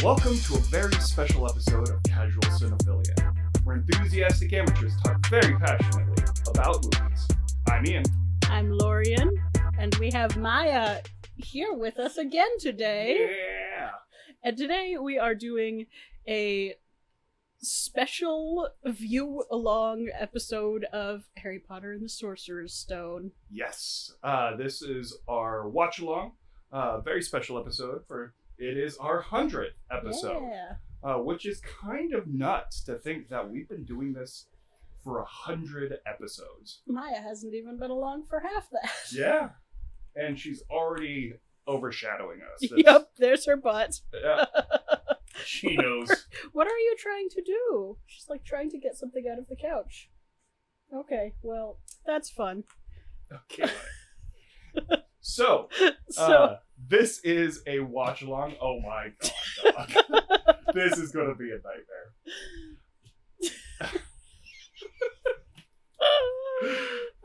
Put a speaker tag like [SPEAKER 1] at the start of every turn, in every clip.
[SPEAKER 1] Welcome to a very special episode of Casual Cinephilia, where enthusiastic amateurs talk very passionately about movies. I'm Ian.
[SPEAKER 2] I'm Lorien, and we have Maya here with us again today.
[SPEAKER 1] Yeah!
[SPEAKER 2] And today we are doing a special view-along episode of Harry Potter and the Sorcerer's Stone.
[SPEAKER 1] Yes, this is our watch-along, very special episode for it is our 100th episode, which is kind of nuts to think that we've been doing this for 100 episodes.
[SPEAKER 2] Maya hasn't even been along for half that.
[SPEAKER 1] Yeah, and she's already overshadowing us.
[SPEAKER 2] Yep, there's her butt.
[SPEAKER 1] Yeah. She knows.
[SPEAKER 2] What are you trying to do? She's like trying to get something out of the couch. Okay, well, that's fun.
[SPEAKER 1] Okay. So, this is a watch along. Oh my god, dog. This is going to be a nightmare.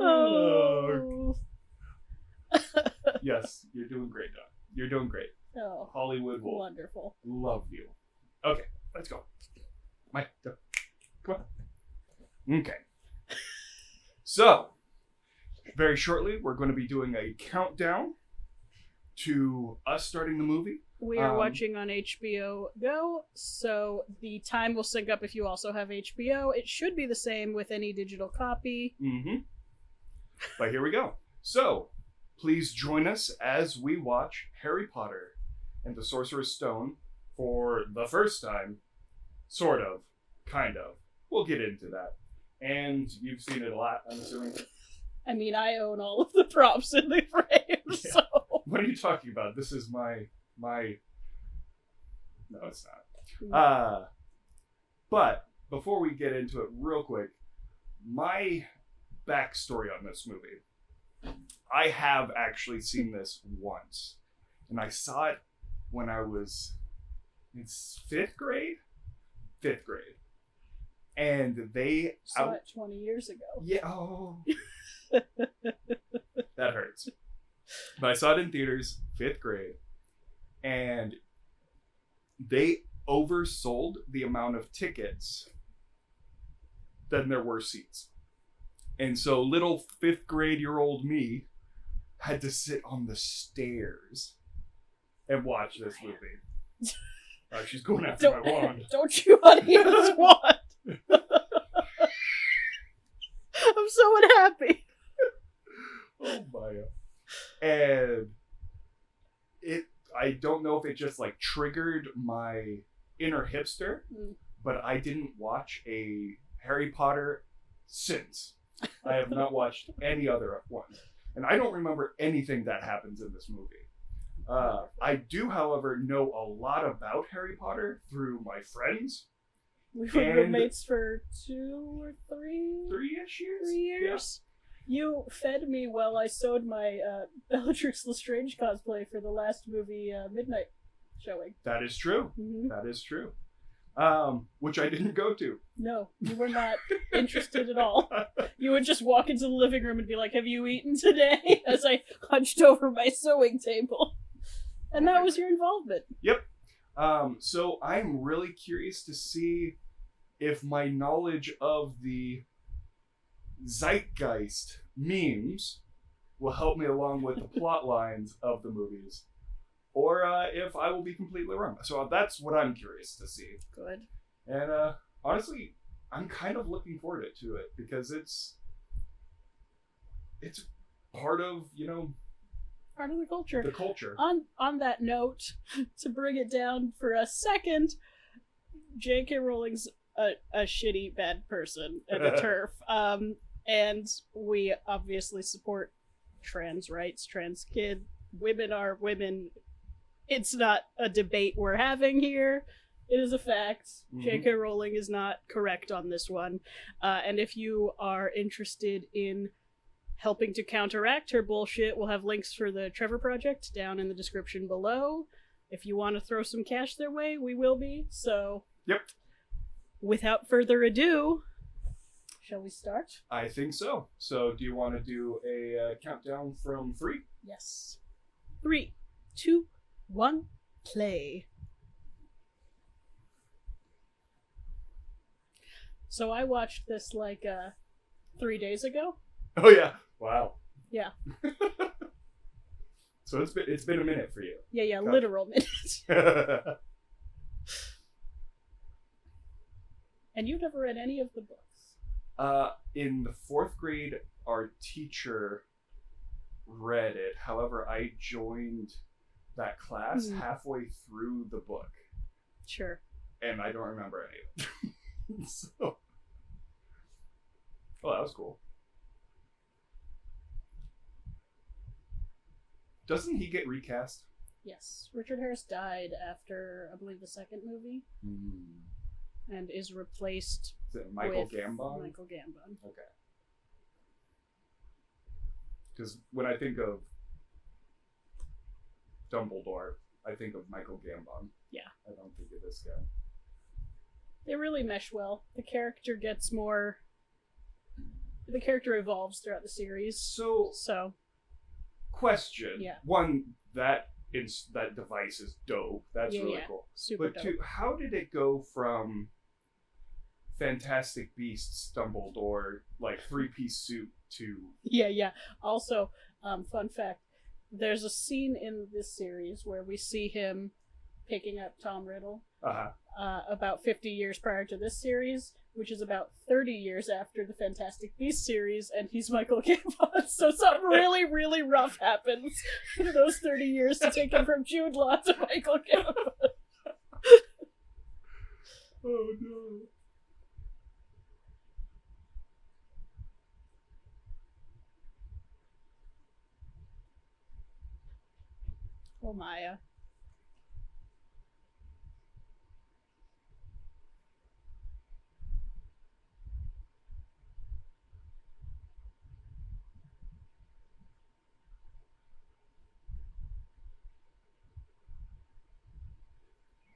[SPEAKER 2] Oh.
[SPEAKER 1] Yes, you're doing great, Doc. You're doing great.
[SPEAKER 2] Oh,
[SPEAKER 1] Hollywood will
[SPEAKER 2] wonderful.
[SPEAKER 1] love you. Okay, let's go. Come on. Okay. So, very shortly, we're going to be doing a countdown to us starting the movie.
[SPEAKER 2] We are watching on HBO Go, so the time will sync up if you also have HBO. It should be the same with any digital copy.
[SPEAKER 1] Mm-hmm. But here we go. So, please join us as we watch Harry Potter and the Sorcerer Stone for the first time. Sort of. Kind of. We'll get into that. And you've seen it a lot, I'm assuming.
[SPEAKER 2] I mean, I own all of the props in the frame,
[SPEAKER 1] Yeah.
[SPEAKER 2] so...
[SPEAKER 1] What are you talking about? This is my... No, it's not. But, before we get into it real quick, my backstory on this movie. I have actually seen this once. And I saw it when I was in 5th grade? 5th grade. And they...
[SPEAKER 2] Saw it 20 years ago.
[SPEAKER 1] Yeah, oh... That hurts. But I saw it in theaters, 5th grade, and they oversold the amount of tickets than there were seats. And so little 5th grade-year-old me had to sit on the stairs and watch this movie. She's going after my wand.
[SPEAKER 2] Don't you want to hear this wand? I'm so unhappy.
[SPEAKER 1] Oh my. And I don't know if it just like triggered my inner hipster, but I didn't watch a Harry Potter since. I have not watched any other ones. And I don't remember anything that happens in this movie. I do, however, know a lot about Harry Potter through my friends.
[SPEAKER 2] We were roommates for 2 or 3?
[SPEAKER 1] 3-ish years?
[SPEAKER 2] 3 years? Yeah. You fed me while I sewed my Bellatrix Lestrange cosplay for the last movie Midnight showing.
[SPEAKER 1] That is true.
[SPEAKER 2] Mm-hmm.
[SPEAKER 1] That is true. Which I didn't go to.
[SPEAKER 2] No, you were not interested at all. You would just walk into the living room and be like, "Have you eaten today?" As I hunched over my sewing table. And that was your involvement.
[SPEAKER 1] Yep. So I'm really curious to see if my knowledge of the zeitgeist memes will help me along with the plot lines of the movies, or if I will be completely wrong. So that's what I'm curious to see.
[SPEAKER 2] Good.
[SPEAKER 1] And honestly, I'm kind of looking forward to it because it's part of,
[SPEAKER 2] part of the culture.
[SPEAKER 1] The culture.
[SPEAKER 2] On that note, to bring it down for a second, J.K. Rowling's a shitty bad person and a TERF. And we obviously support trans rights, trans kid. Women are women. It's not a debate we're having here. It is a fact. Mm-hmm. J.K. Rowling is not correct on this one. And if you are interested in helping to counteract her bullshit, we'll have links for the Trevor Project down in the description below. If you want to throw some cash their way, we will be. So,
[SPEAKER 1] yep.
[SPEAKER 2] Without further ado, shall we start?
[SPEAKER 1] I think so. So, do you want to do a countdown from 3?
[SPEAKER 2] Yes. 3, 2, 1, play. So I watched this like 3 days ago.
[SPEAKER 1] Oh yeah. Wow.
[SPEAKER 2] Yeah.
[SPEAKER 1] So it's been a minute for you.
[SPEAKER 2] Yeah,
[SPEAKER 1] Gotcha.
[SPEAKER 2] literal minutes. And you've never read any of the books?
[SPEAKER 1] In the 4th grade, our teacher read it. However, I joined that class halfway through the book.
[SPEAKER 2] Sure.
[SPEAKER 1] And I don't remember any of it. So, that was cool. Doesn't he get recast?
[SPEAKER 2] Yes. Richard Harris died after, I believe, the second movie. And is replaced
[SPEAKER 1] Is it Michael
[SPEAKER 2] with
[SPEAKER 1] Gambon?
[SPEAKER 2] Michael Gambon.
[SPEAKER 1] Okay. Because when I think of Dumbledore, I think of Michael Gambon.
[SPEAKER 2] Yeah.
[SPEAKER 1] I don't think of this guy.
[SPEAKER 2] They really mesh well. The character gets more... The character evolves throughout the series. So...
[SPEAKER 1] Question.
[SPEAKER 2] Yeah.
[SPEAKER 1] One, that device is dope. That's really cool.
[SPEAKER 2] Super
[SPEAKER 1] but
[SPEAKER 2] dope.
[SPEAKER 1] two, how did it go from Fantastic Beasts Dumbledore, like 3-piece suit, to...
[SPEAKER 2] Yeah. Also, fun fact, there's a scene in this series where we see him picking up Tom Riddle about 50 years prior to this series, which is about 30 years after the Fantastic Beasts series, and he's Michael Gambon. So something really, really rough happens in those 30 years to take him from Jude Law to Michael Gambon.
[SPEAKER 1] Oh no.
[SPEAKER 2] Oh, Maya.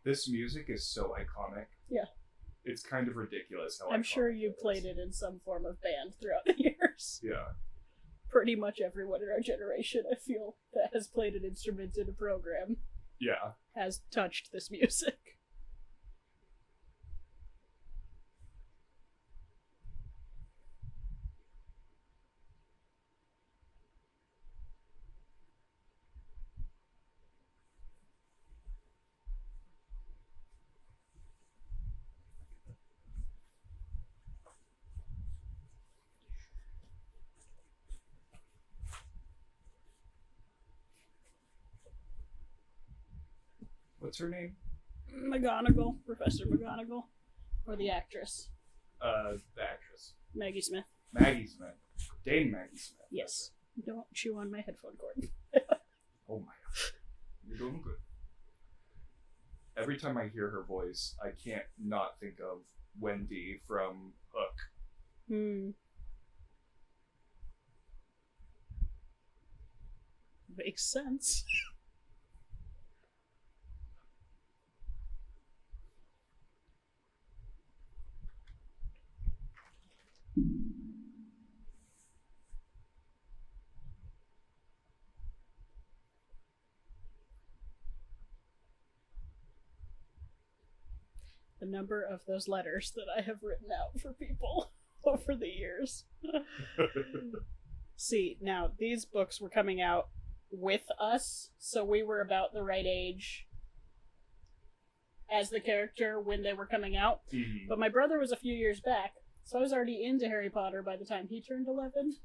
[SPEAKER 1] This music is so iconic.
[SPEAKER 2] Yeah.
[SPEAKER 1] It's kind of ridiculous how
[SPEAKER 2] I'm
[SPEAKER 1] iconic
[SPEAKER 2] sure you played it in some form of band throughout the years.
[SPEAKER 1] Yeah.
[SPEAKER 2] Pretty much everyone in our generation, I feel, that has played an instrument in a program has touched this music.
[SPEAKER 1] What's her name?
[SPEAKER 2] McGonagall, Professor McGonagall, or the actress,
[SPEAKER 1] The actress.
[SPEAKER 2] Maggie Smith.
[SPEAKER 1] Maggie Smith. Dame Maggie Smith.
[SPEAKER 2] Yes. Don't chew on my headphone cord.
[SPEAKER 1] Oh my god. You're doing good. Every time I hear her voice, I can't not think of Wendy from Hook.
[SPEAKER 2] Makes sense. The number of those letters that I have written out for people over the years. See, now, these books were coming out with us, so we were about the right age as the character when they were coming out.
[SPEAKER 1] Mm-hmm.
[SPEAKER 2] But my brother was a few years back, so I was already into Harry Potter by the time he turned 11,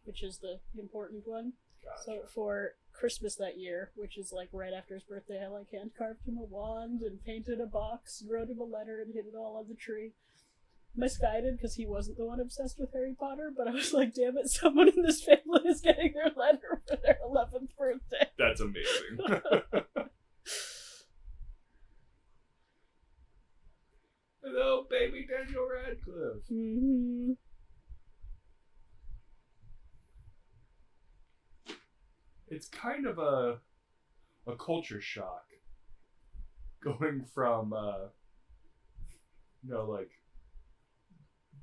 [SPEAKER 2] which is the important one.
[SPEAKER 1] Gotcha.
[SPEAKER 2] So for Christmas that year, which is like right after his birthday, I like hand carved him a wand and painted a box, wrote him a letter, and hid it all on the tree. Misguided because he wasn't the one obsessed with Harry Potter, but I was like, damn it, someone in this family is getting their letter for their 11th birthday.
[SPEAKER 1] That's amazing. Hello, baby Daniel Radcliffe.
[SPEAKER 2] Mm-hmm.
[SPEAKER 1] It's kind of a culture shock going from like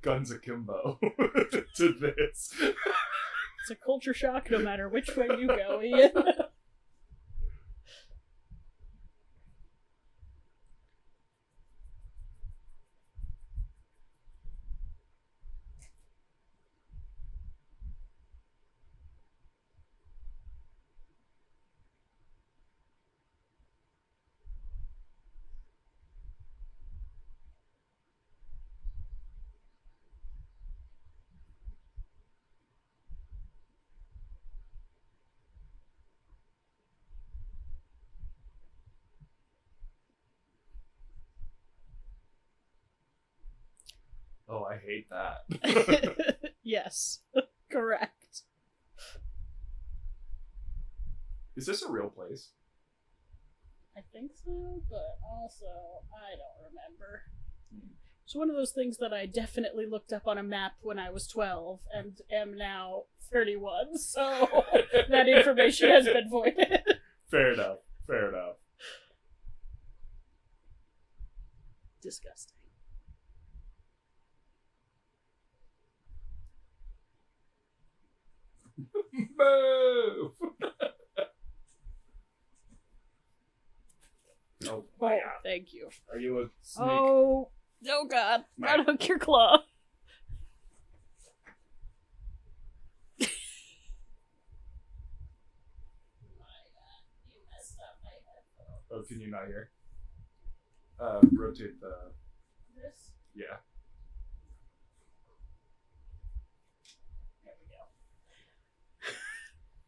[SPEAKER 1] Guns Akimbo to this.
[SPEAKER 2] It's a culture shock no matter which way you go, Ian.
[SPEAKER 1] Oh, I hate that.
[SPEAKER 2] Yes, correct.
[SPEAKER 1] Is this a real place?
[SPEAKER 2] I think so, but also I don't remember. It's one of those things that I definitely looked up on a map when I was 12 and am now 31, so that information has been voided.
[SPEAKER 1] Fair enough. Fair enough.
[SPEAKER 2] Disgusting.
[SPEAKER 1] Move! Oh,
[SPEAKER 2] Oh, thank you.
[SPEAKER 1] Are you a snake?
[SPEAKER 2] Oh God.
[SPEAKER 1] My-
[SPEAKER 2] Unhook your claw.
[SPEAKER 1] Oh, can you not hear? Rotate the...
[SPEAKER 2] This?
[SPEAKER 1] Yeah.
[SPEAKER 2] There we go.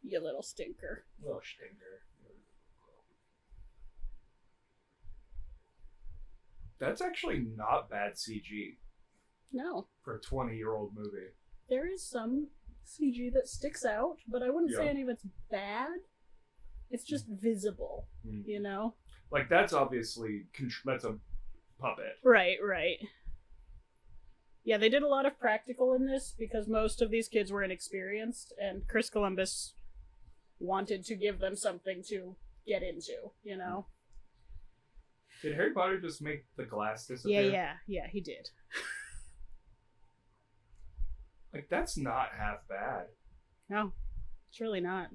[SPEAKER 2] You little stinker.
[SPEAKER 1] Little stinker. That's actually not bad CG
[SPEAKER 2] No.
[SPEAKER 1] for a 20-year-old movie.
[SPEAKER 2] There is some CG that sticks out, but I wouldn't say
[SPEAKER 1] Yeah.
[SPEAKER 2] any of it's bad. It's just visible, you know?
[SPEAKER 1] Like, that's obviously... that's a puppet.
[SPEAKER 2] Right. Yeah, they did a lot of practical in this because most of these kids were inexperienced, and Chris Columbus wanted to give them something to get into, you know?
[SPEAKER 1] Did Harry Potter just make the glass disappear?
[SPEAKER 2] Yeah, he did.
[SPEAKER 1] Like, that's not half bad.
[SPEAKER 2] No, it's really not.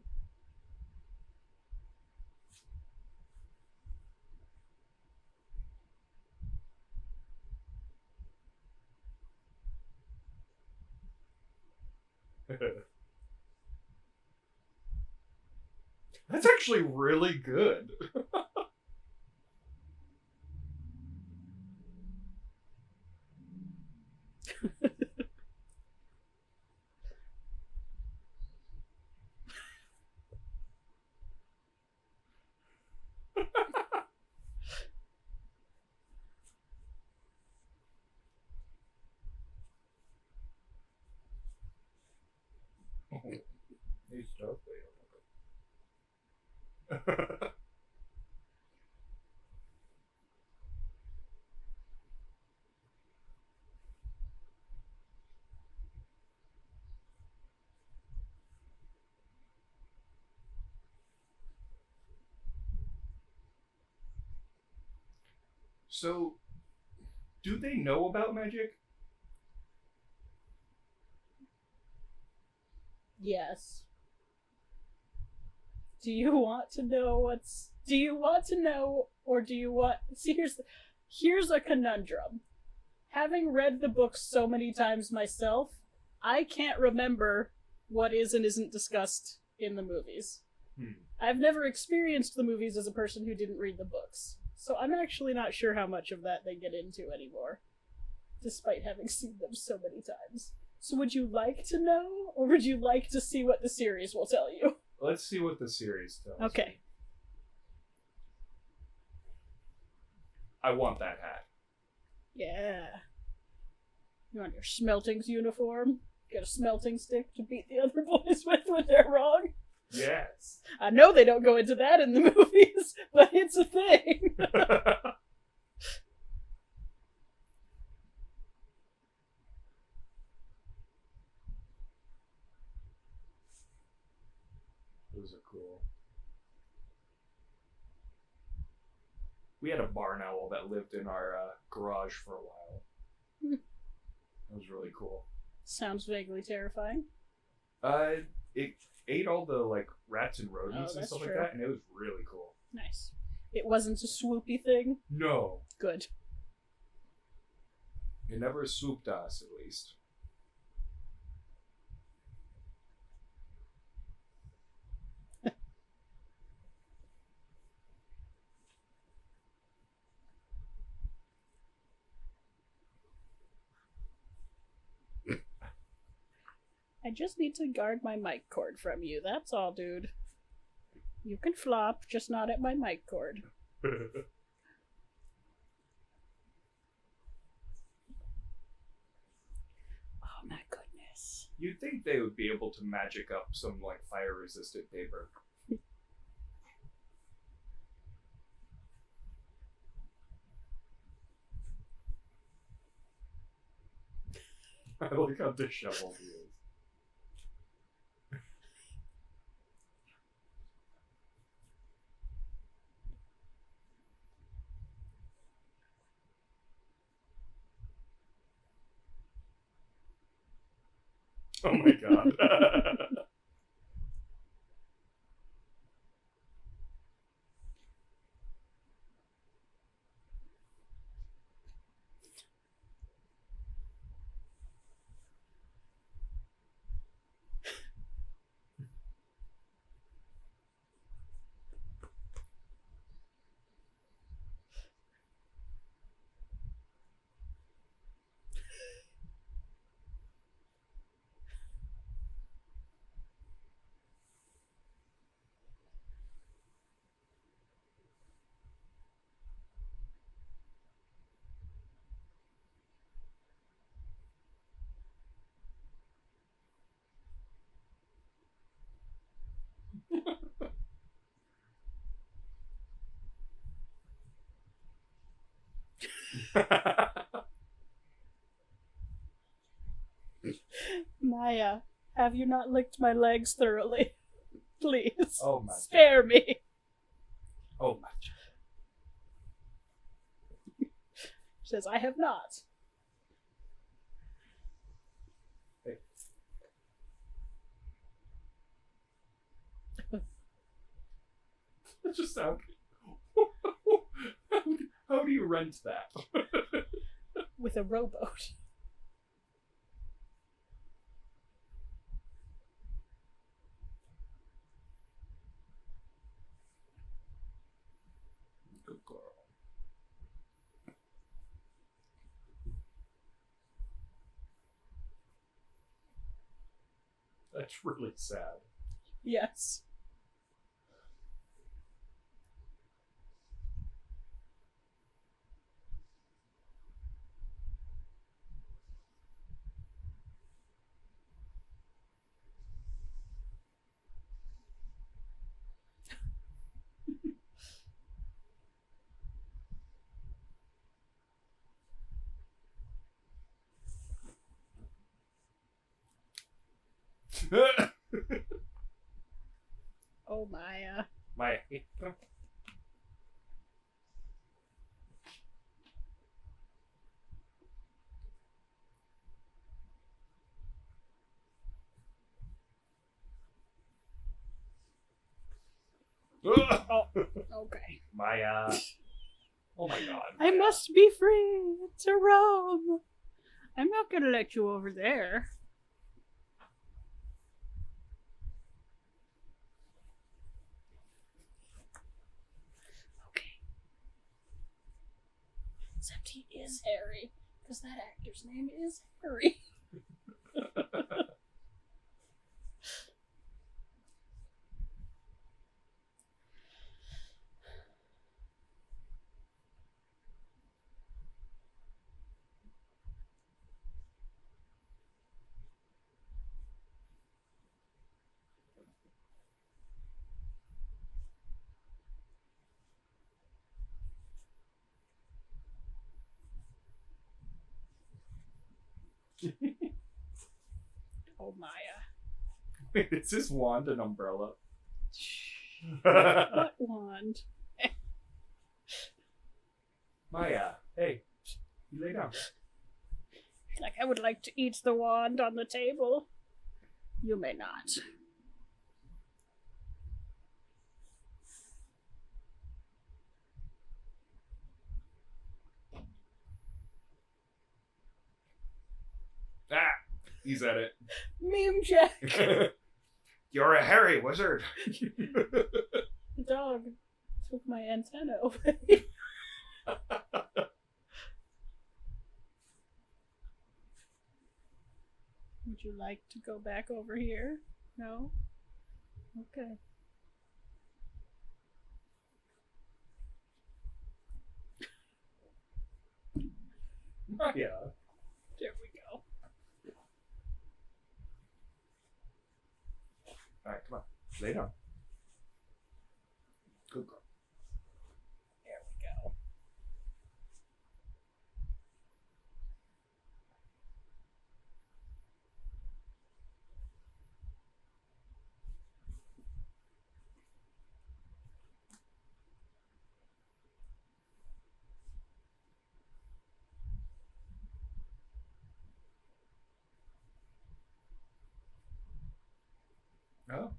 [SPEAKER 1] That's actually really good. He's totally So, do they know about magic?
[SPEAKER 2] Yes. Do you want to know what's... Do you want to know, or do you want... See, here's a conundrum. Having read the books so many times myself, I can't remember what is and isn't discussed in the movies. I've never experienced the movies as a person who didn't read the books, so I'm actually not sure how much of that they get into anymore, despite having seen them so many times. So would you like to know, or would you like to see what the series will tell you?
[SPEAKER 1] Let's see what the series tells.
[SPEAKER 2] Okay.
[SPEAKER 1] I want that hat.
[SPEAKER 2] Yeah. You want your smelting's uniform? Get a smelting stick to beat the other boys with when they're wrong?
[SPEAKER 1] Yes.
[SPEAKER 2] I know they don't go into that in the movies, but it's a thing.
[SPEAKER 1] Those are cool. We had a barn owl that lived in our garage for a while. That was really cool.
[SPEAKER 2] Sounds vaguely terrifying.
[SPEAKER 1] It ate all the like rats and rodents and
[SPEAKER 2] that's
[SPEAKER 1] stuff
[SPEAKER 2] true.
[SPEAKER 1] like that, and it was really cool.
[SPEAKER 2] Nice. It wasn't a swoopy thing?
[SPEAKER 1] No,
[SPEAKER 2] Good.
[SPEAKER 1] it never swooped us, at least.
[SPEAKER 2] I just need to guard my mic cord from you, that's all, dude. You can flop, just not at my mic cord.
[SPEAKER 1] You'd think they would be able to magic up some like fire-resistant paper. I like how disheveled he is. Oh my god.
[SPEAKER 2] Maya, have you not licked my legs thoroughly? Please,
[SPEAKER 1] Oh my
[SPEAKER 2] spare me.
[SPEAKER 1] Oh my.
[SPEAKER 2] She says, I have not.
[SPEAKER 1] Hey. That just sounds. How do you rent that?
[SPEAKER 2] With a rowboat.
[SPEAKER 1] Good girl. That's really sad.
[SPEAKER 2] Yes. Oh, Maya.
[SPEAKER 1] My.
[SPEAKER 2] Oh, okay.
[SPEAKER 1] Maya. Oh my god.
[SPEAKER 2] I
[SPEAKER 1] Maya.
[SPEAKER 2] must be free to roam. I'm not gonna let you over there. Okay. Except he is Harry, because that actor's name is Harry. Oh, Maya.
[SPEAKER 1] Wait, is this wand an umbrella?
[SPEAKER 2] What wand?
[SPEAKER 1] Maya, hey, you lay down.
[SPEAKER 2] Like, I would like to eat the wand on the table. You may not.
[SPEAKER 1] Ah, he's at it.
[SPEAKER 2] Meme check.
[SPEAKER 1] You're a hairy wizard.
[SPEAKER 2] The dog took my antenna away. Would you like to go back over here? No? Okay.
[SPEAKER 1] Yeah.
[SPEAKER 2] There we go.
[SPEAKER 1] Alright, come on. Lay down. Good girl.
[SPEAKER 2] There we go.
[SPEAKER 1] Oh.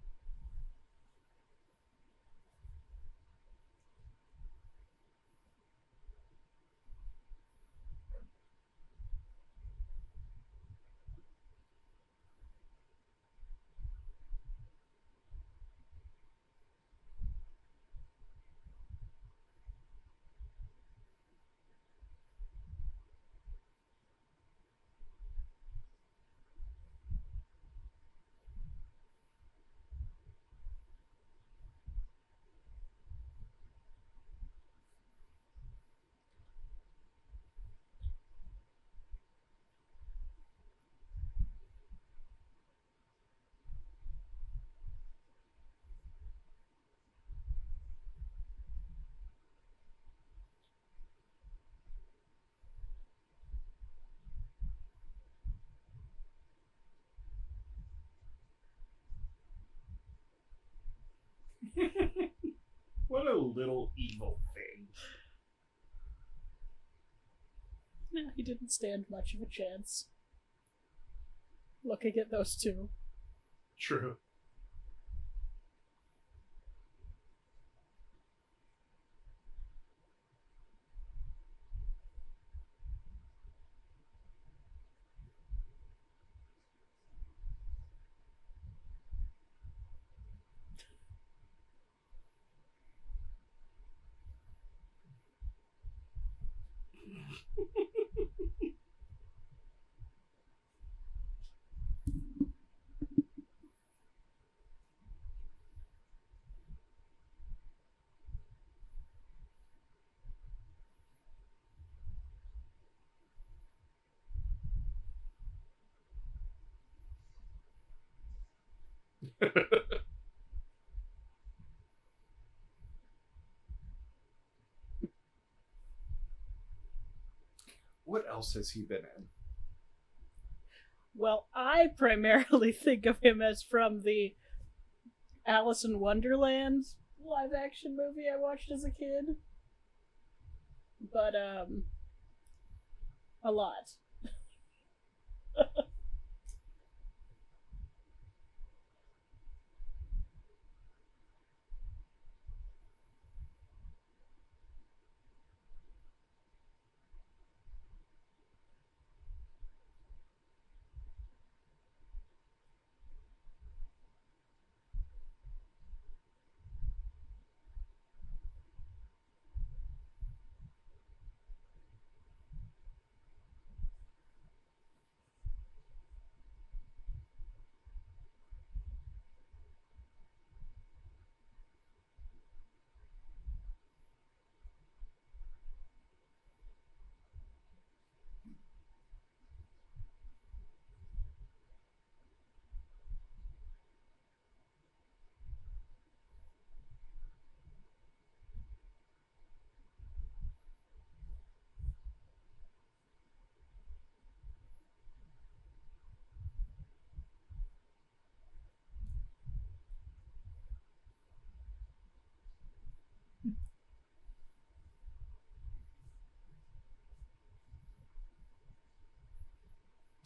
[SPEAKER 1] What a little evil thing.
[SPEAKER 2] No, he didn't stand much of a chance. Looking at those two.
[SPEAKER 1] True. What else has he been in?
[SPEAKER 2] Well, I primarily think of him as from the Alice in Wonderland live action movie I watched as a kid. But, a lot.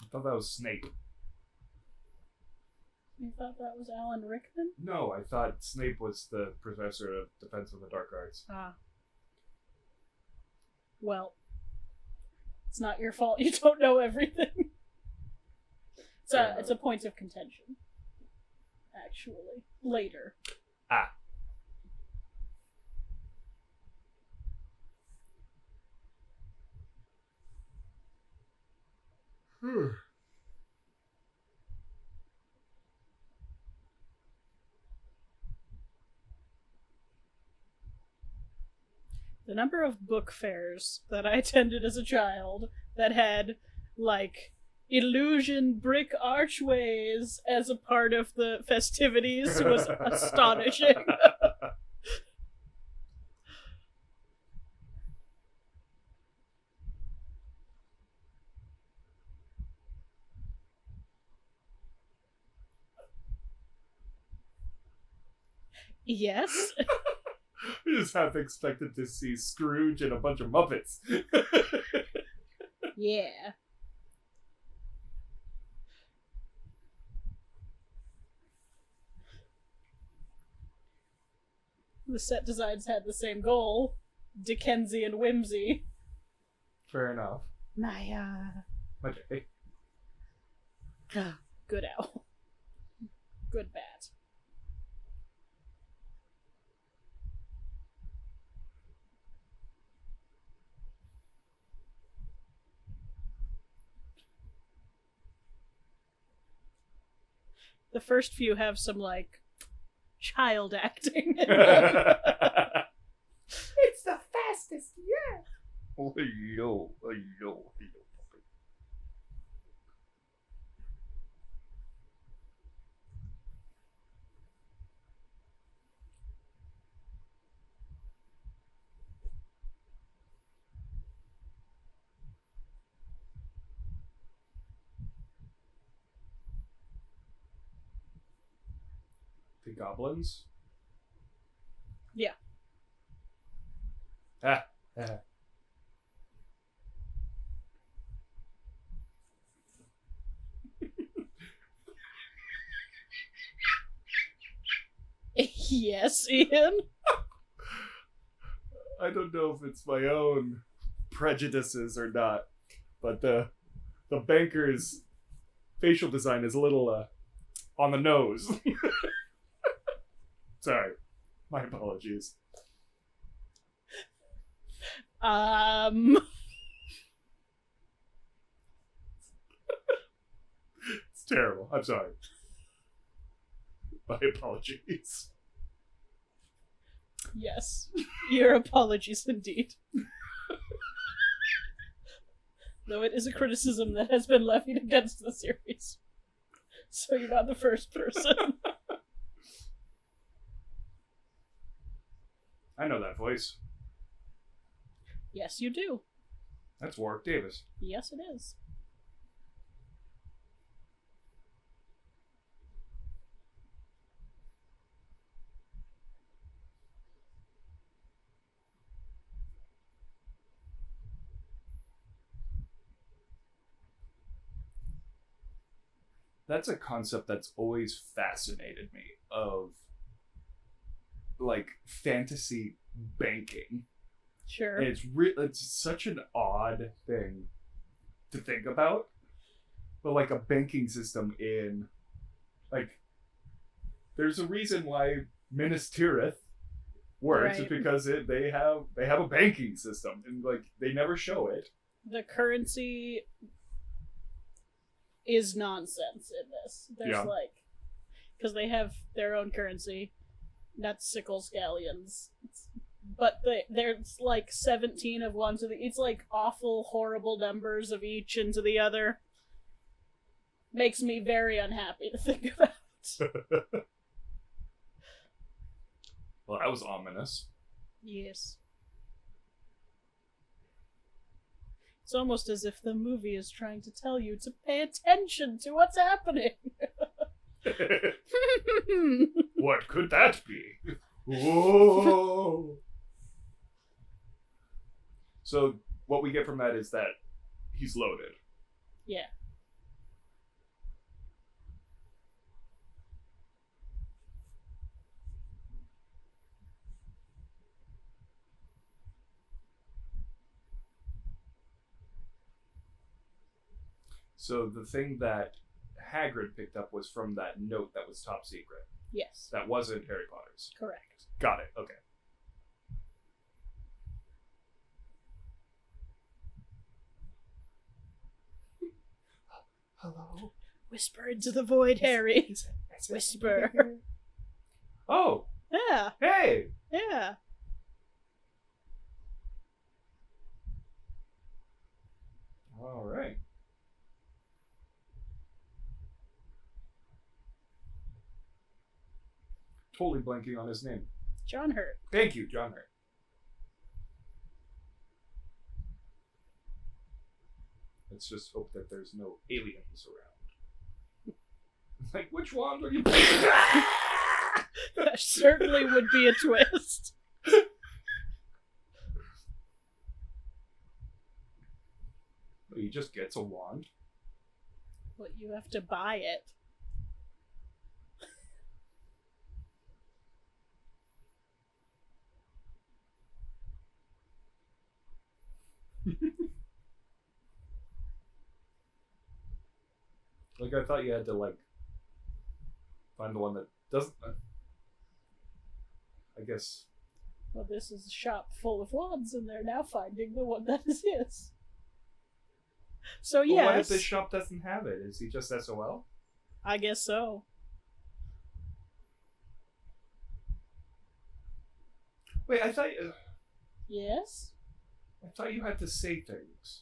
[SPEAKER 1] I thought that was Snape.
[SPEAKER 2] You thought that was Alan Rickman?
[SPEAKER 1] No, I thought Snape was the professor of Defense of the Dark Arts.
[SPEAKER 2] Ah. Well, it's not your fault you don't know everything. It's a point of contention. Actually. Later.
[SPEAKER 1] Ah.
[SPEAKER 2] The number of book fairs that I attended as a child that had, like, illusion brick archways as a part of the festivities was astonishing. Yes.
[SPEAKER 1] I just half expected to see Scrooge and a bunch of Muppets.
[SPEAKER 2] Yeah. The set designs had the same goal. Dickensian whimsy.
[SPEAKER 1] Fair enough.
[SPEAKER 2] My,
[SPEAKER 1] Okay.
[SPEAKER 2] good owl. Good bat. The first few have some, like, child acting.
[SPEAKER 1] It's the fastest, yeah. Yo. The goblins?
[SPEAKER 2] Yeah.
[SPEAKER 1] Ah.
[SPEAKER 2] Yes, Ian?
[SPEAKER 1] I don't know if it's my own prejudices or not, but the banker's facial design is a little on the nose. Sorry. My apologies. It's terrible. I'm sorry. My apologies.
[SPEAKER 2] Yes. Your apologies indeed. Though it is a criticism that has been levied against the series. So you're not the first person.
[SPEAKER 1] I know that voice.
[SPEAKER 2] Yes, you do.
[SPEAKER 1] That's Warwick Davis.
[SPEAKER 2] Yes, it is.
[SPEAKER 1] That's a concept that's always fascinated me, of like fantasy banking.
[SPEAKER 2] Sure.
[SPEAKER 1] And it's such an odd thing to think about. But like a banking system in, like, there's a reason why Minas Tirith works,
[SPEAKER 2] Right.
[SPEAKER 1] is because they have a banking system, and like they never show it.
[SPEAKER 2] The currency is nonsense in this. There's
[SPEAKER 1] Yeah.
[SPEAKER 2] like, because they have their own currency, not sickle scallions, but there's like 17 of one to the. It's like awful, horrible numbers of each into the other. Makes me very unhappy to think about.
[SPEAKER 1] Well, that was ominous.
[SPEAKER 2] Yes. It's almost as if the movie is trying to tell you to pay attention to what's happening.
[SPEAKER 1] What could that be? Whoa! So what we get from that is that he's loaded.
[SPEAKER 2] Yeah.
[SPEAKER 1] So the thing that Hagrid picked up was from that note that was top secret.
[SPEAKER 2] Yes.
[SPEAKER 1] That wasn't Harry Potter's.
[SPEAKER 2] Correct.
[SPEAKER 1] Got it. Okay. Hello?
[SPEAKER 2] Whisper into the void, Harry. Whisper.
[SPEAKER 1] Oh!
[SPEAKER 2] Yeah.
[SPEAKER 1] Hey!
[SPEAKER 2] Yeah.
[SPEAKER 1] Alright. totally blanking on his name.
[SPEAKER 2] John Hurt.
[SPEAKER 1] Thank you, John Hurt. Let's just hope that there's no aliens around. Like, which wand are you playing?
[SPEAKER 2] That certainly would be a twist.
[SPEAKER 1] He just gets a wand.
[SPEAKER 2] But you have to buy it.
[SPEAKER 1] Like, I thought you had to, like, find the one that doesn't... I guess...
[SPEAKER 2] Well, this is a shop full of wands, and they're now finding the one that is his. So, yes.
[SPEAKER 1] Well, what if this shop doesn't have it? Is he just SOL?
[SPEAKER 2] I guess so.
[SPEAKER 1] Wait, I thought...
[SPEAKER 2] Yes?
[SPEAKER 1] I thought you had to say things.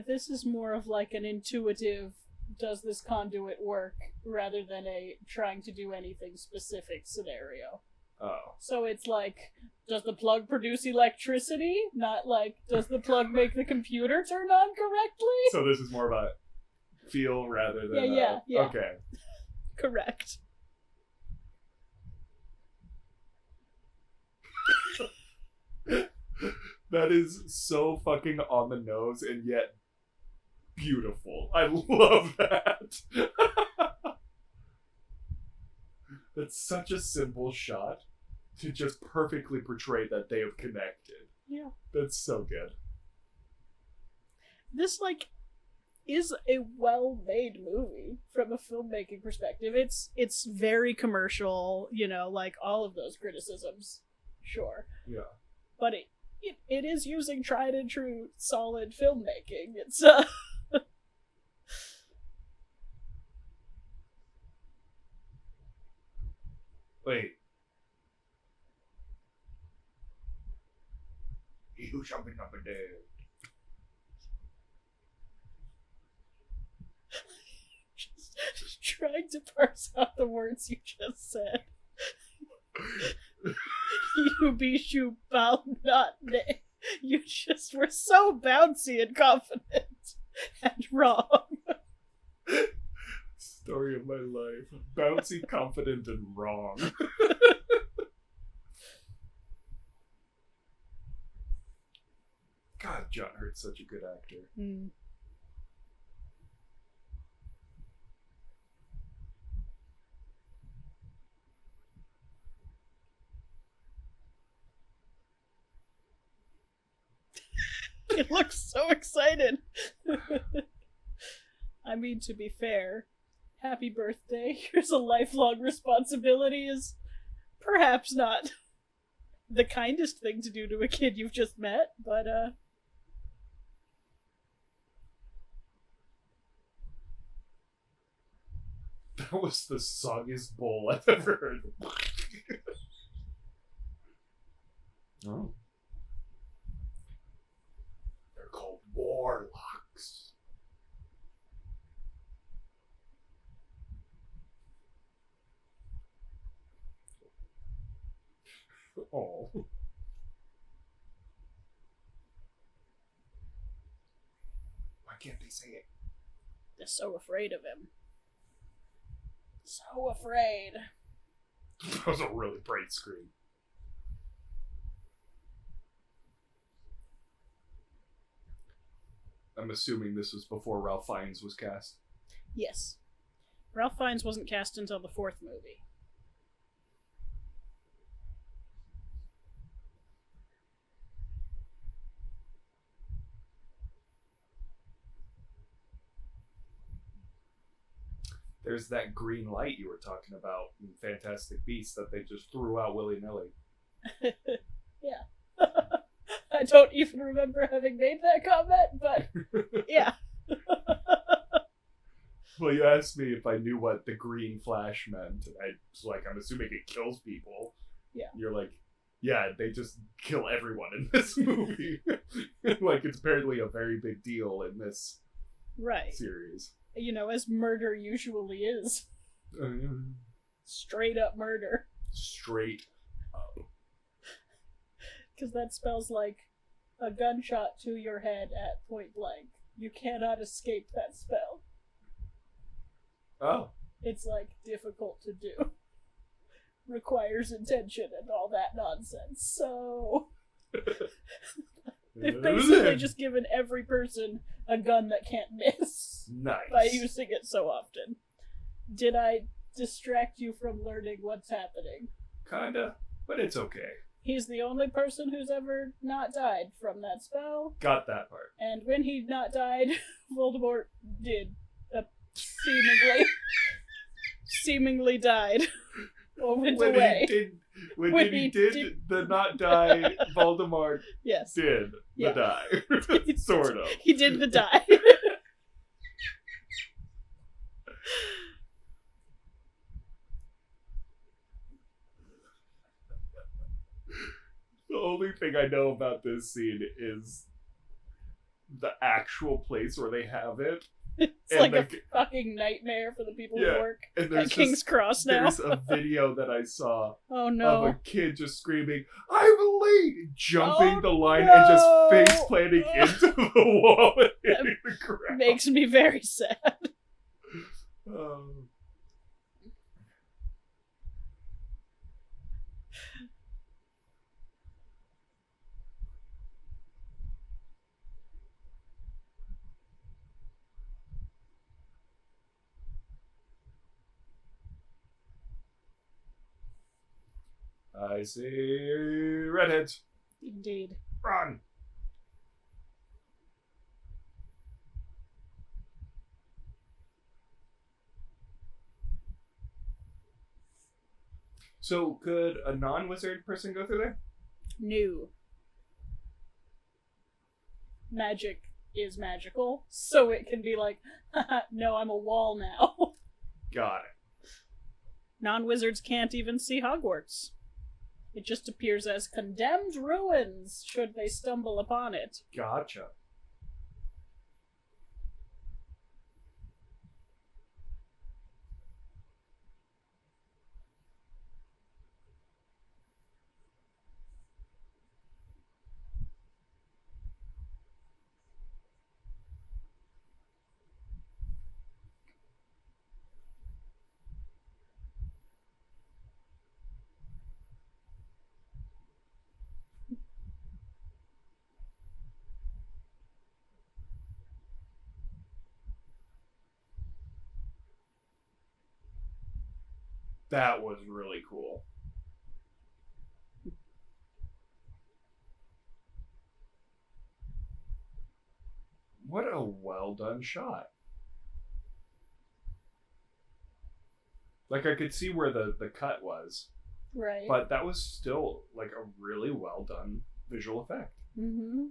[SPEAKER 2] This is more of like an intuitive, does this conduit work, rather than a trying to do anything specific scenario.
[SPEAKER 1] Oh.
[SPEAKER 2] So it's like, does the plug produce electricity? Not like, does the plug make the computer turn on correctly?
[SPEAKER 1] So this is more about feel rather than...
[SPEAKER 2] Yeah.
[SPEAKER 1] Okay.
[SPEAKER 2] Correct.
[SPEAKER 1] That is so fucking on the nose and yet beautiful. I love that. That's such a simple shot to just perfectly portray that they have connected.
[SPEAKER 2] Yeah.
[SPEAKER 1] That's so good.
[SPEAKER 2] This, like, is a well-made movie from a filmmaking perspective. It's very commercial, you know, like all of those criticisms. Sure.
[SPEAKER 1] Yeah.
[SPEAKER 2] But it is using tried and true solid filmmaking. It's
[SPEAKER 1] Wait. He who shall be numbered dead.
[SPEAKER 2] just trying to parse out the words you just said. You be shoe bound not nay. You just were so bouncy and confident and wrong.
[SPEAKER 1] Story of my life. Bouncy, confident, and wrong. God, John Hurt's such a good actor.
[SPEAKER 2] Mm. He looks so excited. I mean, to be fair, happy birthday. Here's a lifelong responsibility is perhaps not the kindest thing to do to a kid you've just met, but
[SPEAKER 1] That was the soggiest bowl I've ever heard. Oh. They're called warlocks. Oh. Why can't they say it?
[SPEAKER 2] they're so afraid of him. So afraid.
[SPEAKER 1] That was a really bright screen. I'm assuming this was before Ralph Fiennes was cast.
[SPEAKER 2] Yes. Ralph Fiennes wasn't cast until the fourth movie.
[SPEAKER 1] There's that green light you were talking about in Fantastic Beasts that they just threw out willy-nilly.
[SPEAKER 2] Yeah. I don't even remember having made that comment, but yeah.
[SPEAKER 1] Well, you asked me if I knew what the green flash meant, and I was like, I'm assuming it kills people.
[SPEAKER 2] Yeah.
[SPEAKER 1] You're like, yeah, they just kill everyone in this movie. Like, it's apparently a very big deal in this
[SPEAKER 2] Right.
[SPEAKER 1] series.
[SPEAKER 2] You know, as murder usually is. Straight up murder.
[SPEAKER 1] Straight up.
[SPEAKER 2] Because that spells like a gunshot to your head at point blank. You cannot escape that spell.
[SPEAKER 1] Oh.
[SPEAKER 2] It's like difficult to do. Requires intention and all that nonsense. So they've basically just given every person a gun that can't miss.
[SPEAKER 1] Nice.
[SPEAKER 2] By using it so often. Did I distract you from learning what's happening?
[SPEAKER 1] Kinda, but it's okay.
[SPEAKER 2] He's the only person who's ever not died from that spell.
[SPEAKER 1] Got that part.
[SPEAKER 2] And when he not died, Voldemort did seemingly died. Or went away.
[SPEAKER 1] When he did the not die, Voldemort
[SPEAKER 2] yes.
[SPEAKER 1] did the die. Sort of.
[SPEAKER 2] He did the die.
[SPEAKER 1] The only thing I know about this scene is the actual place where they have it.
[SPEAKER 2] It's like a fucking nightmare for the people who work at King's Cross now.
[SPEAKER 1] There's a video that I saw
[SPEAKER 2] oh, no.
[SPEAKER 1] of a kid just screaming, "I'm late!" Jumping the line and just face planting into the wall and hitting the ground.
[SPEAKER 2] Makes me very sad.
[SPEAKER 1] I see redheads.
[SPEAKER 2] Indeed.
[SPEAKER 1] Run! So, could a non-wizard person go through there?
[SPEAKER 2] No. Magic is magical, so it can be like, no, I'm a wall now.
[SPEAKER 1] Got it.
[SPEAKER 2] Non-wizards can't even see Hogwarts. It just appears as condemned ruins should they stumble upon it.
[SPEAKER 1] Gotcha. That was really cool. What a well done shot. Like, I could see where the cut was.
[SPEAKER 2] Right.
[SPEAKER 1] But that was still, like, a really well done visual effect.
[SPEAKER 2] Mm-hmm.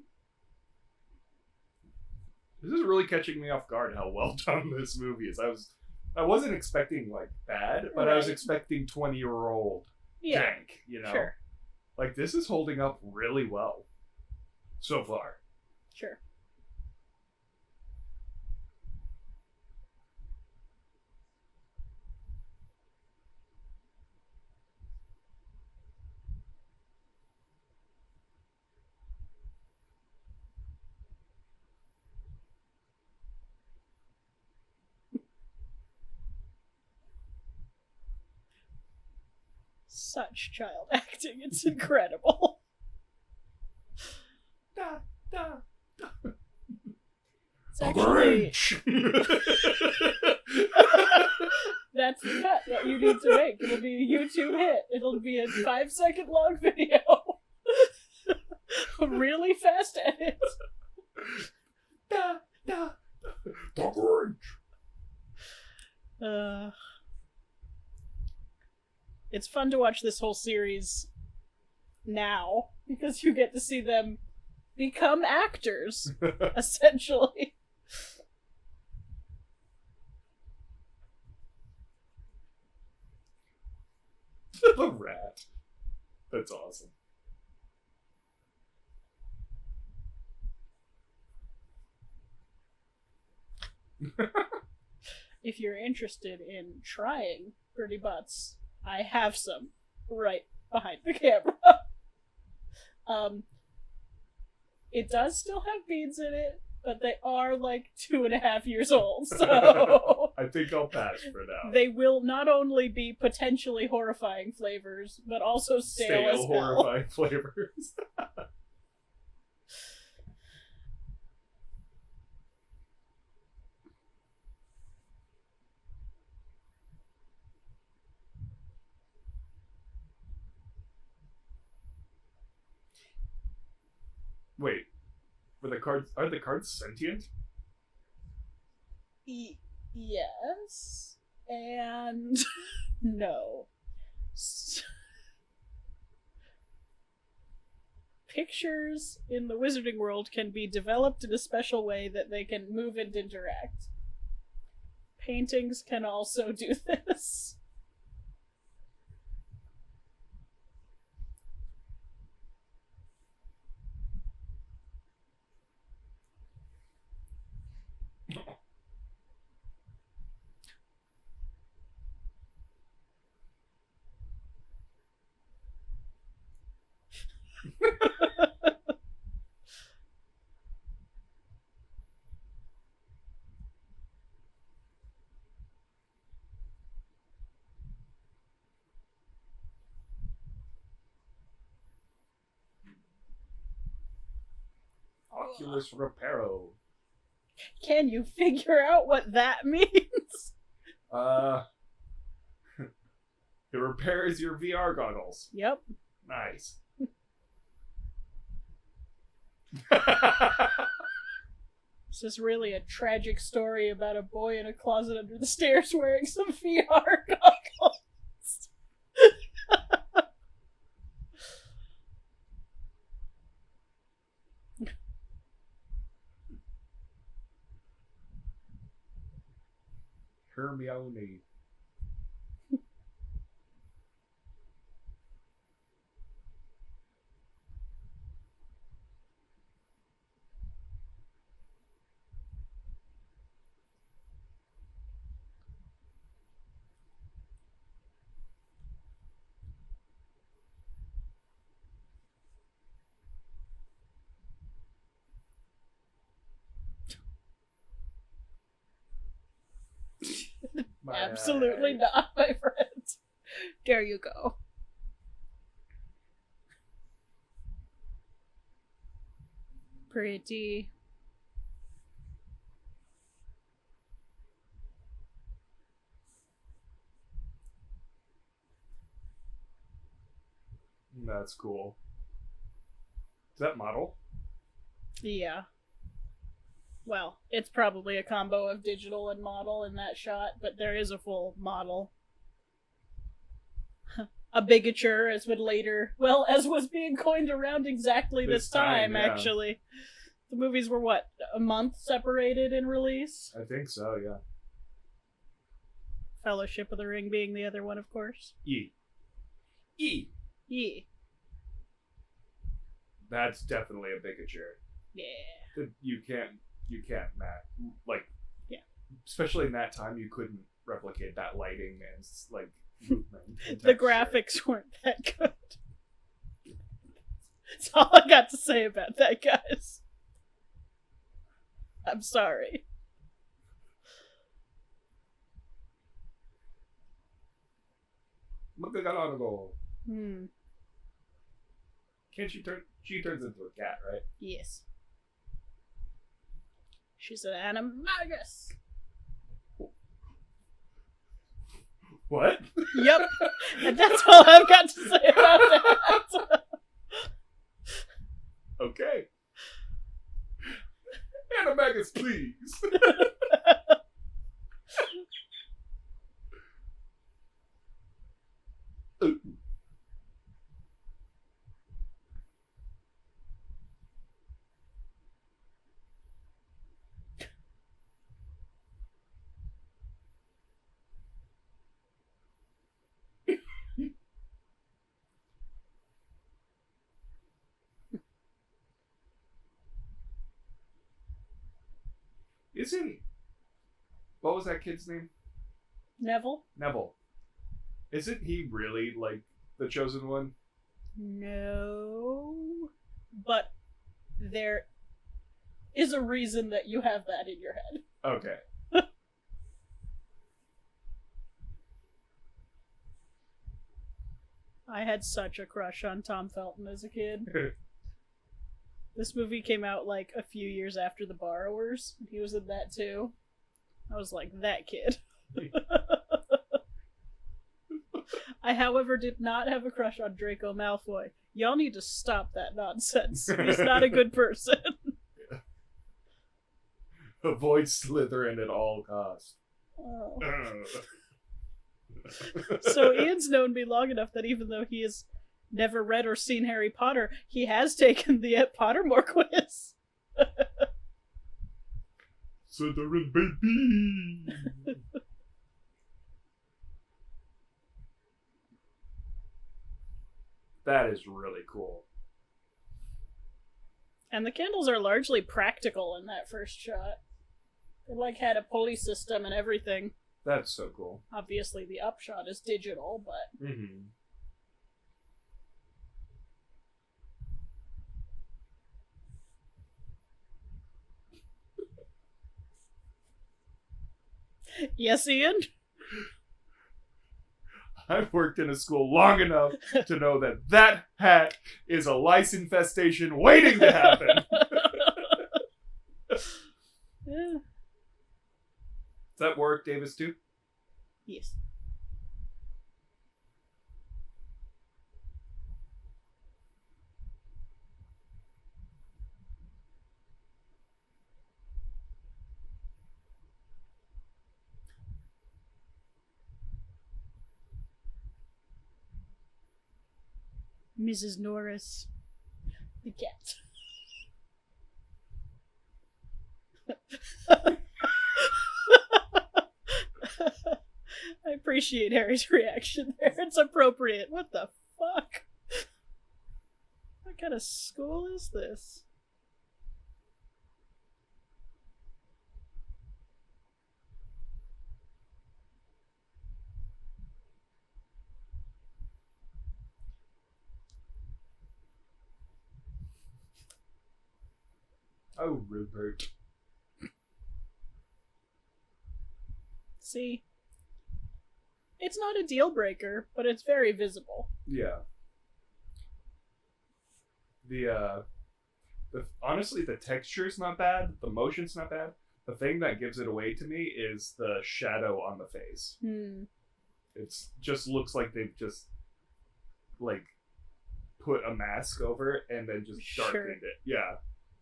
[SPEAKER 1] This is really catching me off guard how well done this movie is. I wasn't expecting, like, bad, but I was expecting 20-year-old jank, you know?
[SPEAKER 2] Sure.
[SPEAKER 1] Like, this is holding up really well so far.
[SPEAKER 2] Sure. Such child acting, it's incredible.
[SPEAKER 1] Da, da, da.
[SPEAKER 2] It's actually... That's the cut that you need to make. It'll be a YouTube hit. It'll be a 5-second long video. A really fast edit.
[SPEAKER 1] Da, da, da. Orange.
[SPEAKER 2] It's fun to watch this whole series now because you get to see them become actors, essentially.
[SPEAKER 1] The rat. That's awesome.
[SPEAKER 2] If you're interested in trying Pretty Butts I have some right behind the camera. It does still have beans in it, but they are like 2.5 years old, so
[SPEAKER 1] I think I'll pass for now.
[SPEAKER 2] they will not only be potentially horrifying flavors, but also stale as hell.
[SPEAKER 1] Horrifying flavors. Wait, are the cards sentient?
[SPEAKER 2] Yes, and no. Pictures in the wizarding world can be developed in a special way that they can move and interact. Paintings can also do this.
[SPEAKER 1] Oculus Reparo.
[SPEAKER 2] Can you figure out what that means?
[SPEAKER 1] It repairs your VR goggles.
[SPEAKER 2] Yep.
[SPEAKER 1] Nice.
[SPEAKER 2] This is really a tragic story about a boy in a closet under the stairs wearing some VR goggles.
[SPEAKER 1] Hermione.
[SPEAKER 2] Absolutely not, my friend. There you go. Pretty.
[SPEAKER 1] That's cool. Is that model?
[SPEAKER 2] Yeah. Well, it's probably a combo of digital and model in that shot, but there is a full model. A bigature, as would later, well, as was being coined around exactly this time,
[SPEAKER 1] yeah.
[SPEAKER 2] actually. The movies were, what, a month separated in release?
[SPEAKER 1] I think so, yeah.
[SPEAKER 2] Fellowship of the Ring being the other one, of course.
[SPEAKER 1] E. That's definitely a bigature.
[SPEAKER 2] Yeah.
[SPEAKER 1] You can't match. Like,
[SPEAKER 2] yeah.
[SPEAKER 1] Especially in that time, you couldn't replicate that lighting and, like, movement. And
[SPEAKER 2] the graphics weren't that good. That's all I got to say about that, guys. I'm sorry.
[SPEAKER 1] Can't she turns into a cat, right?
[SPEAKER 2] Yes. She's an animagus.
[SPEAKER 1] What?
[SPEAKER 2] Yep. And that's all I've got to say about that.
[SPEAKER 1] Okay. Animagus, please. What was that kid's name?
[SPEAKER 2] Neville?
[SPEAKER 1] Neville. Isn't he really, like, the chosen one?
[SPEAKER 2] No. But there is a reason that you have that in your head.
[SPEAKER 1] Okay.
[SPEAKER 2] I had such a crush on Tom Felton as a kid. This movie came out like a few years after The Borrowers. He was in that too. I was like, that kid. I, however, did not have a crush on Draco Malfoy. Y'all need to stop that nonsense. He's not a good person.
[SPEAKER 1] Avoid Slytherin at all costs.
[SPEAKER 2] Oh. So Ian's known me long enough that even though he has never read or seen Harry Potter, he has taken the Pottermore quiz.
[SPEAKER 1] Slytherin baby! That is really cool.
[SPEAKER 2] And the candles are largely practical in that first shot. They like had a pulley system and everything.
[SPEAKER 1] That's so cool.
[SPEAKER 2] Obviously the upshot is digital, but...
[SPEAKER 1] Mm-hmm.
[SPEAKER 2] Yes, Ian?
[SPEAKER 1] I've worked in a school long enough to know that that hat is a lice infestation waiting to happen.
[SPEAKER 2] Yeah.
[SPEAKER 1] Does that work, Davis, too?
[SPEAKER 2] Yes. Mrs. Norris. The cat. I appreciate Harry's reaction there. It's appropriate. What the fuck? What kind of school is this?
[SPEAKER 1] Oh, Rupert.
[SPEAKER 2] See? It's not a deal breaker, but it's very visible.
[SPEAKER 1] Yeah. Honestly, the texture's not bad. The motion's not bad. The thing that gives it away to me is the shadow on the face. It's just looks like they've just, like, put a mask over it and then just darkened it. Yeah.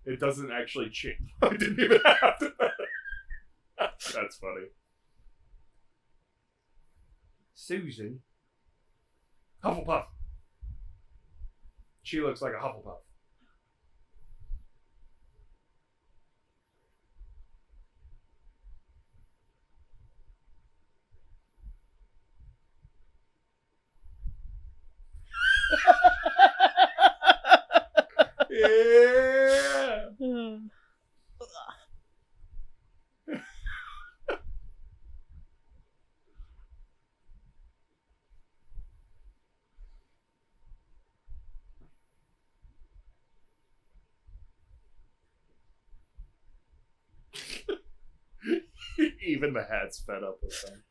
[SPEAKER 1] It doesn't actually change. I didn't even have to. That's funny. Susan. Hufflepuff. She looks like a Hufflepuff. Yeah. Even the hat's fed up with them.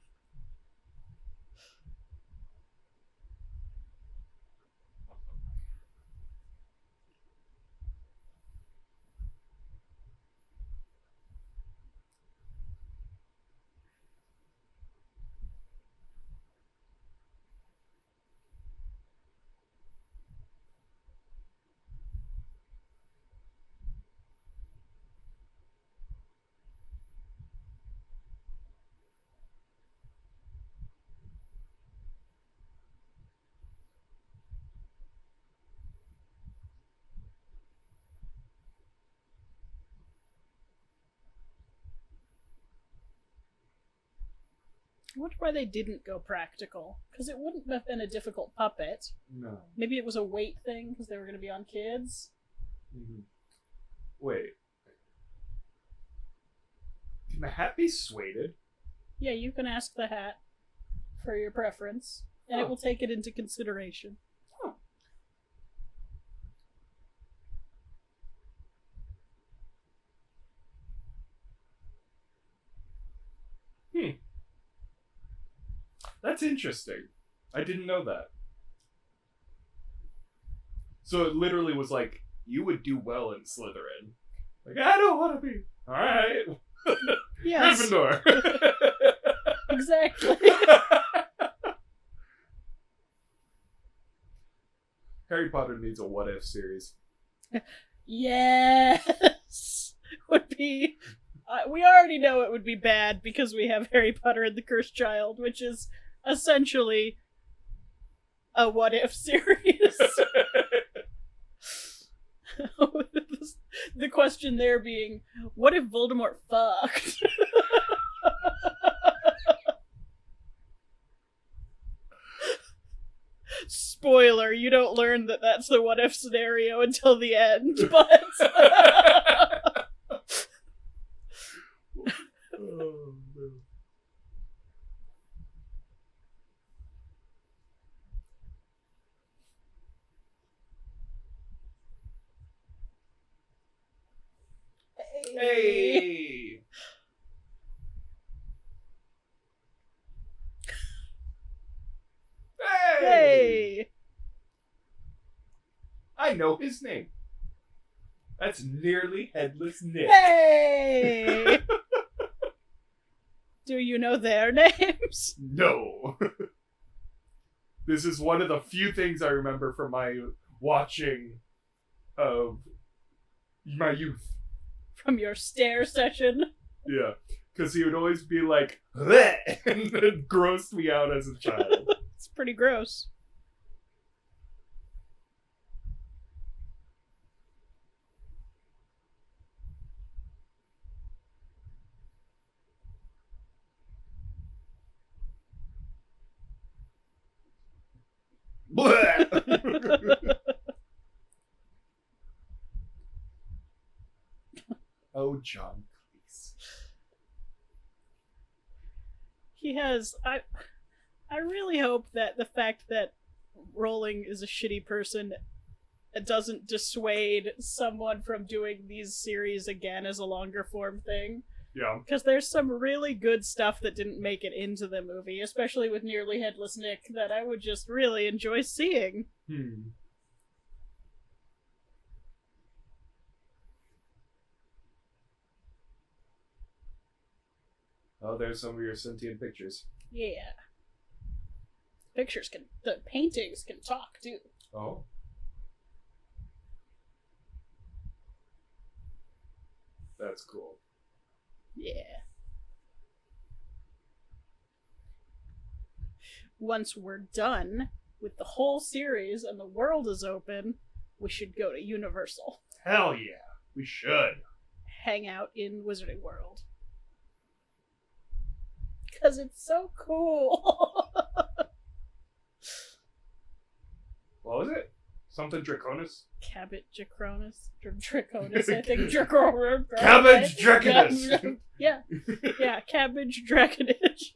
[SPEAKER 2] I wonder why they didn't go practical. Because it wouldn't have been a difficult puppet.
[SPEAKER 1] No.
[SPEAKER 2] Maybe it was a weight thing because they were going to be on kids.
[SPEAKER 1] Mm-hmm. Wait. Can the hat be sueded?
[SPEAKER 2] Yeah, you can ask the hat for your preference. and it will take it into consideration.
[SPEAKER 1] That's interesting. I didn't know that. So it literally was like, you would do well in Slytherin. Like, I don't want to be. Alright.
[SPEAKER 2] Yes.
[SPEAKER 1] Gryffindor.
[SPEAKER 2] Exactly.
[SPEAKER 1] Harry Potter needs a what if series.
[SPEAKER 2] Yes. Would be... we already know it would be bad because we have Harry Potter and the Cursed Child, which is essentially a what if series. The question there being, what if Voldemort fucked? Spoiler, you don't learn that that's the what if scenario until the end, but...
[SPEAKER 1] Oh, no. Hey!
[SPEAKER 2] Hey!
[SPEAKER 1] I know his name. That's Nearly Headless Nick.
[SPEAKER 2] Hey! Do you know their names?
[SPEAKER 1] No. This is one of the few things I remember from my watching of my youth.
[SPEAKER 2] From your stare session?
[SPEAKER 1] Yeah. Because he would always be like, bleh, and it grossed me out as a child.
[SPEAKER 2] It's pretty gross.
[SPEAKER 1] Bleh. Oh, John, please.
[SPEAKER 2] He has... I really hope that the fact that Rowling is a shitty person doesn't dissuade someone from doing these series again as a longer form thing.
[SPEAKER 1] Yeah.
[SPEAKER 2] Because there's some really good stuff that didn't make it into the movie, especially with Nearly Headless Nick, that I would just really enjoy seeing.
[SPEAKER 1] Oh, there's some of your sentient pictures.
[SPEAKER 2] Yeah. The paintings can talk, too.
[SPEAKER 1] Oh. That's cool.
[SPEAKER 2] Yeah. Once we're done with the whole series and the world is open, we should go to Universal.
[SPEAKER 1] Hell yeah. We should.
[SPEAKER 2] Hang out in Wizarding World. Because it's so cool.
[SPEAKER 1] What was it? Something Draconis?
[SPEAKER 2] Cabot Draconis? Draconis, I think. Draconis.
[SPEAKER 1] Cabbage Draconis!
[SPEAKER 2] Yeah. Yeah, Cabbage Draconage.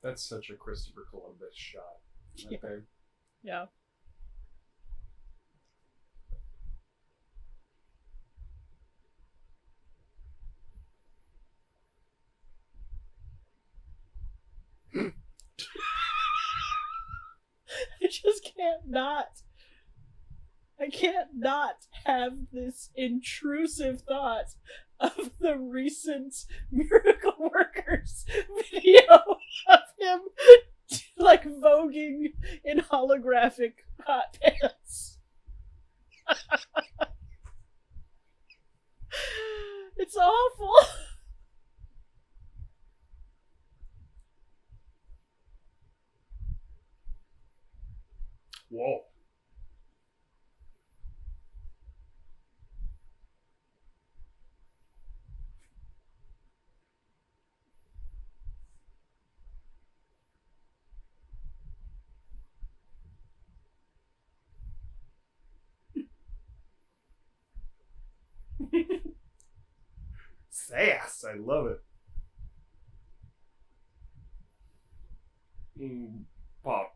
[SPEAKER 1] That's such a Christopher Columbus shot. Right there.
[SPEAKER 2] Yeah. I can't not have this intrusive thought of the recent Miracle Workers video of him like voguing begging in holographic hot pants. It's awful.
[SPEAKER 1] Whoa. Sass, I love it. Potter.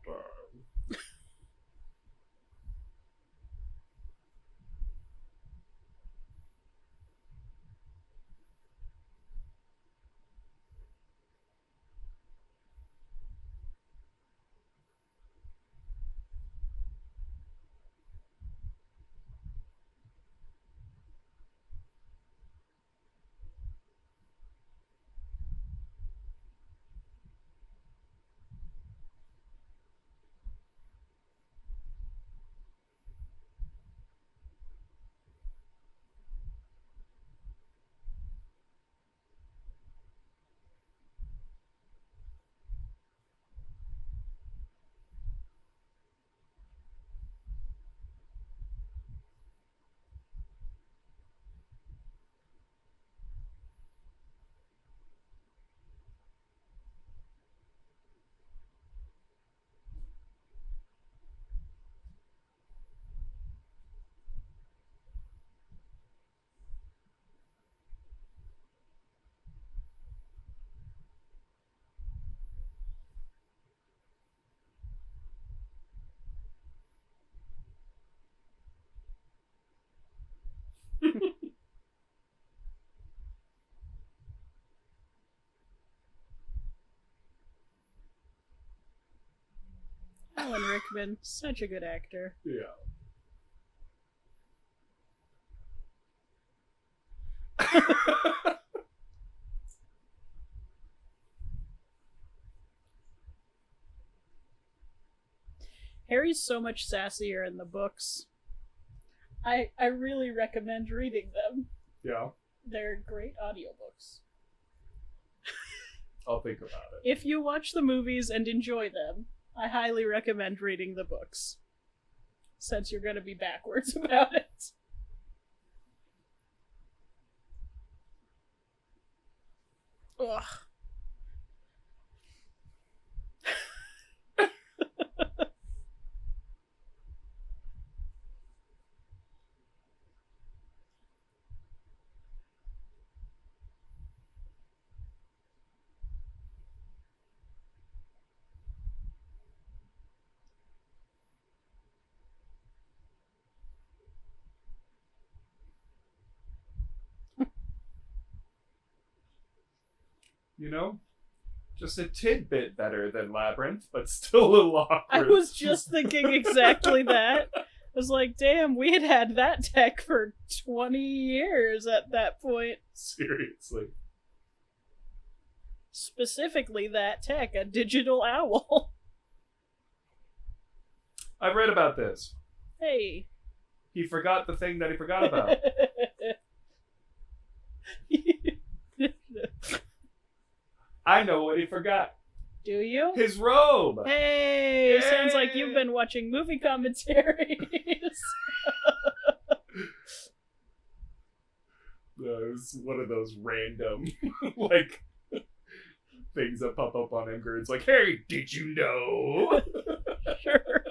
[SPEAKER 2] Alan Rickman, such a good actor.
[SPEAKER 1] Yeah.
[SPEAKER 2] Harry's so much sassier in the books. I really recommend reading them.
[SPEAKER 1] Yeah.
[SPEAKER 2] They're great audiobooks.
[SPEAKER 1] I'll think about it.
[SPEAKER 2] If you watch the movies and enjoy them, I highly recommend reading the books. Since you're going to be backwards about it. Ugh.
[SPEAKER 1] You know? Just a tidbit better than Labyrinth, but still a little awkward.
[SPEAKER 2] I was just thinking exactly that. I was like, damn, we had that tech for 20 years at that point.
[SPEAKER 1] Seriously.
[SPEAKER 2] Specifically that tech, a digital owl.
[SPEAKER 1] I've read about this.
[SPEAKER 2] Hey.
[SPEAKER 1] He forgot the thing that he forgot about. I know what he forgot.
[SPEAKER 2] Do you?
[SPEAKER 1] His robe!
[SPEAKER 2] Hey!
[SPEAKER 1] Yay!
[SPEAKER 2] Sounds like you've been watching movie commentaries.
[SPEAKER 1] It's one of those random, like, things that pop up on Imgur. It's like, hey, did you know?
[SPEAKER 2] Sure.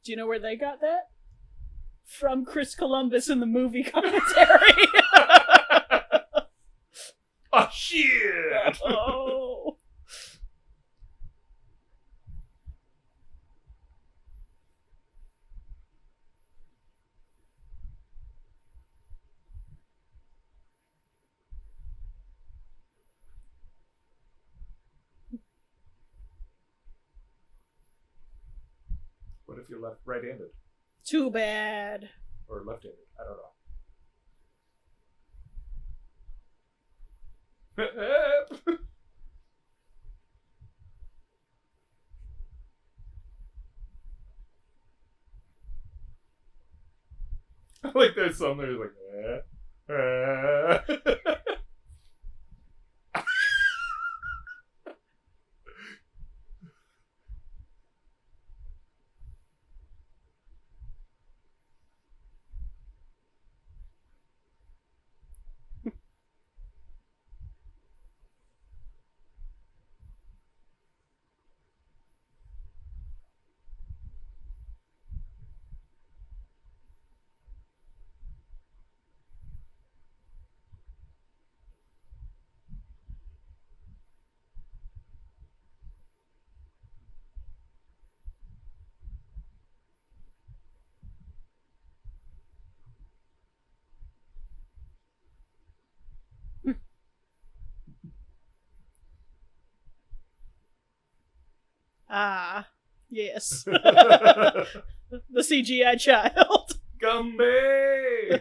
[SPEAKER 2] Do you know where they got that? From Chris Columbus in the movie commentary.
[SPEAKER 1] Oh, shit!
[SPEAKER 2] Oh.
[SPEAKER 1] What if you're right-handed?
[SPEAKER 2] Too bad.
[SPEAKER 1] Or left-handed? I don't know. Like there's some there's like
[SPEAKER 2] Ah, yes. The CGI child.
[SPEAKER 1] Gumby!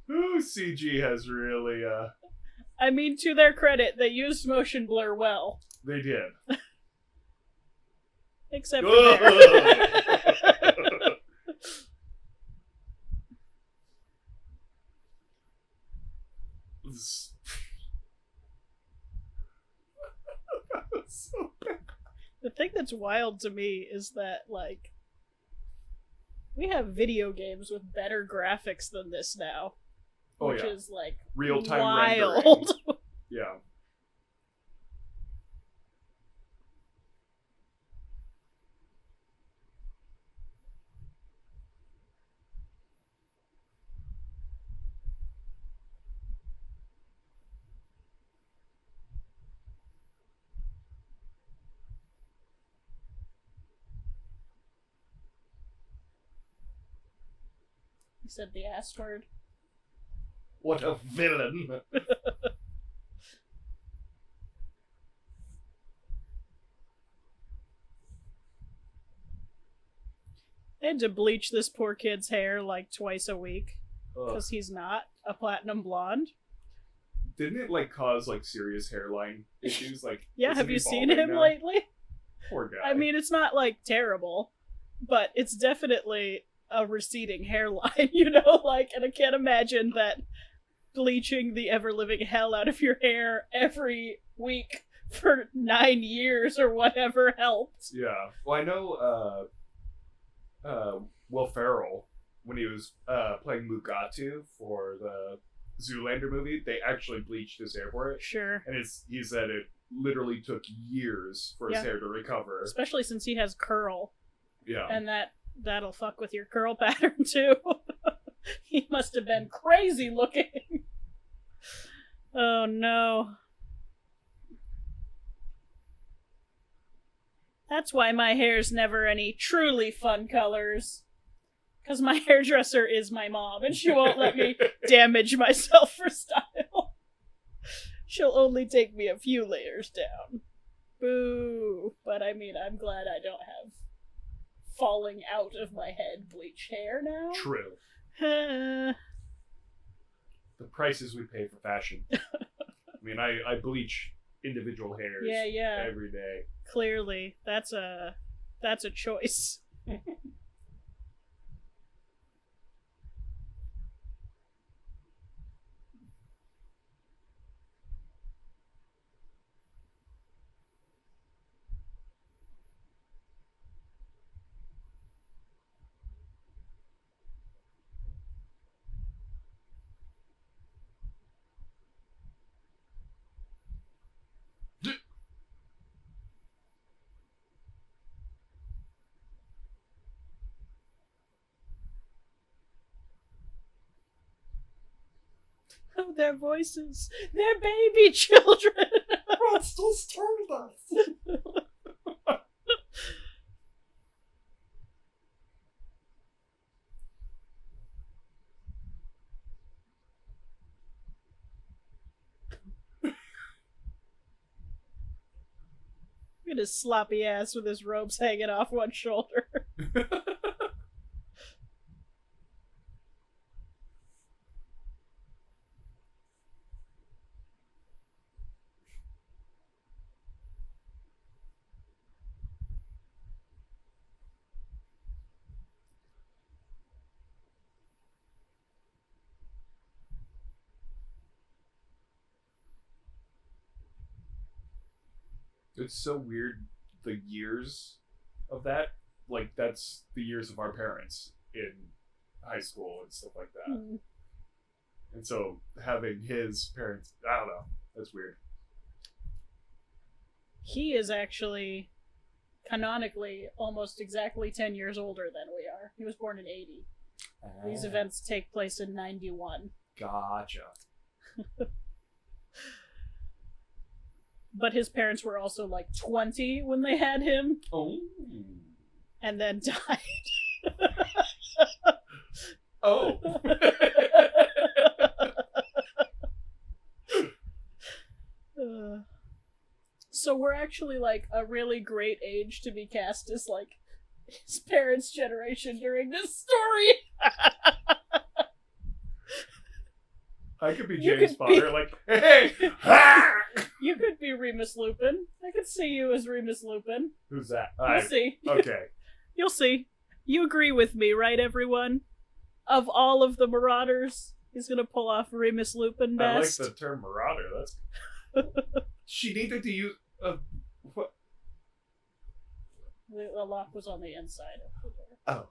[SPEAKER 1] Ooh, CG has really,
[SPEAKER 2] I mean, to their credit, they used motion blur well.
[SPEAKER 1] they did.
[SPEAKER 2] Except for there.
[SPEAKER 1] So bad.
[SPEAKER 2] The thing that's wild to me is that, like, we have video games with better graphics than this now.
[SPEAKER 1] Oh,
[SPEAKER 2] which
[SPEAKER 1] yeah.
[SPEAKER 2] is, like,
[SPEAKER 1] Real-time
[SPEAKER 2] wild.
[SPEAKER 1] Yeah.
[SPEAKER 2] You said the ass word.
[SPEAKER 1] What a villain.
[SPEAKER 2] They had to bleach this poor kid's hair like twice a week
[SPEAKER 1] Ugh.
[SPEAKER 2] because he's not a platinum blonde.
[SPEAKER 1] Didn't it like cause like serious hairline issues? Like,
[SPEAKER 2] Yeah,
[SPEAKER 1] isn't
[SPEAKER 2] have
[SPEAKER 1] he
[SPEAKER 2] you seen
[SPEAKER 1] balding
[SPEAKER 2] him
[SPEAKER 1] now?
[SPEAKER 2] lately?
[SPEAKER 1] Poor guy.
[SPEAKER 2] I mean, it's not like terrible, but it's definitely a receding hairline, you know? Like, and I can't imagine that bleaching the ever living hell out of your hair every week for 9 years or whatever helped.
[SPEAKER 1] Yeah. Well, I know Will Ferrell, when he was playing Mugatu for the Zoolander movie, they actually bleached his hair for it.
[SPEAKER 2] Sure.
[SPEAKER 1] And he said it literally took years for his
[SPEAKER 2] Yeah.
[SPEAKER 1] hair to recover.
[SPEAKER 2] Especially since he has curl.
[SPEAKER 1] Yeah.
[SPEAKER 2] And that'll fuck with your curl pattern too. He must have been crazy looking. Oh no. That's why my hair's never any truly fun colors. Because my hairdresser is my mom, and she won't let me damage myself for style. She'll only take me a few layers down. Boo. But I mean, I'm glad I don't have falling out of my head bleached hair now.
[SPEAKER 1] True.
[SPEAKER 2] Uh,
[SPEAKER 1] The prices we pay for fashion. I mean, I bleach individual hairs
[SPEAKER 2] yeah.
[SPEAKER 1] every day.
[SPEAKER 2] Clearly, that's a choice. Oh, their voices. They're baby children.
[SPEAKER 1] Russell's told us.
[SPEAKER 2] Look at his sloppy ass with his robes hanging off one shoulder.
[SPEAKER 1] It's so weird, the years of that. Like, that's the years of our parents in high school and stuff like that.
[SPEAKER 2] Mm.
[SPEAKER 1] And so having his parents, I don't know, that's weird.
[SPEAKER 2] He is actually canonically almost exactly 10 years older than we are. He was born in 80. These events take place in 91.
[SPEAKER 1] Gotcha.
[SPEAKER 2] But his parents were also like 20 when they had him.
[SPEAKER 1] Oh.
[SPEAKER 2] And then died.
[SPEAKER 1] Oh.
[SPEAKER 2] So we're actually like a really great age to be cast as like his parents' generation during this story.
[SPEAKER 1] I could be
[SPEAKER 2] You
[SPEAKER 1] James
[SPEAKER 2] could
[SPEAKER 1] Potter,
[SPEAKER 2] be-
[SPEAKER 1] like, hey, ha!
[SPEAKER 2] You could be Remus Lupin. I could see you as Remus Lupin.
[SPEAKER 1] Who's that?
[SPEAKER 2] You'll see.
[SPEAKER 1] Okay.
[SPEAKER 2] You'll see. You agree with me, right, everyone? Of all of the Marauders, he's gonna pull off Remus Lupin best.
[SPEAKER 1] I like the term marauder. That's. She needed to use. What?
[SPEAKER 2] The lock was on the inside of the door.
[SPEAKER 1] Oh.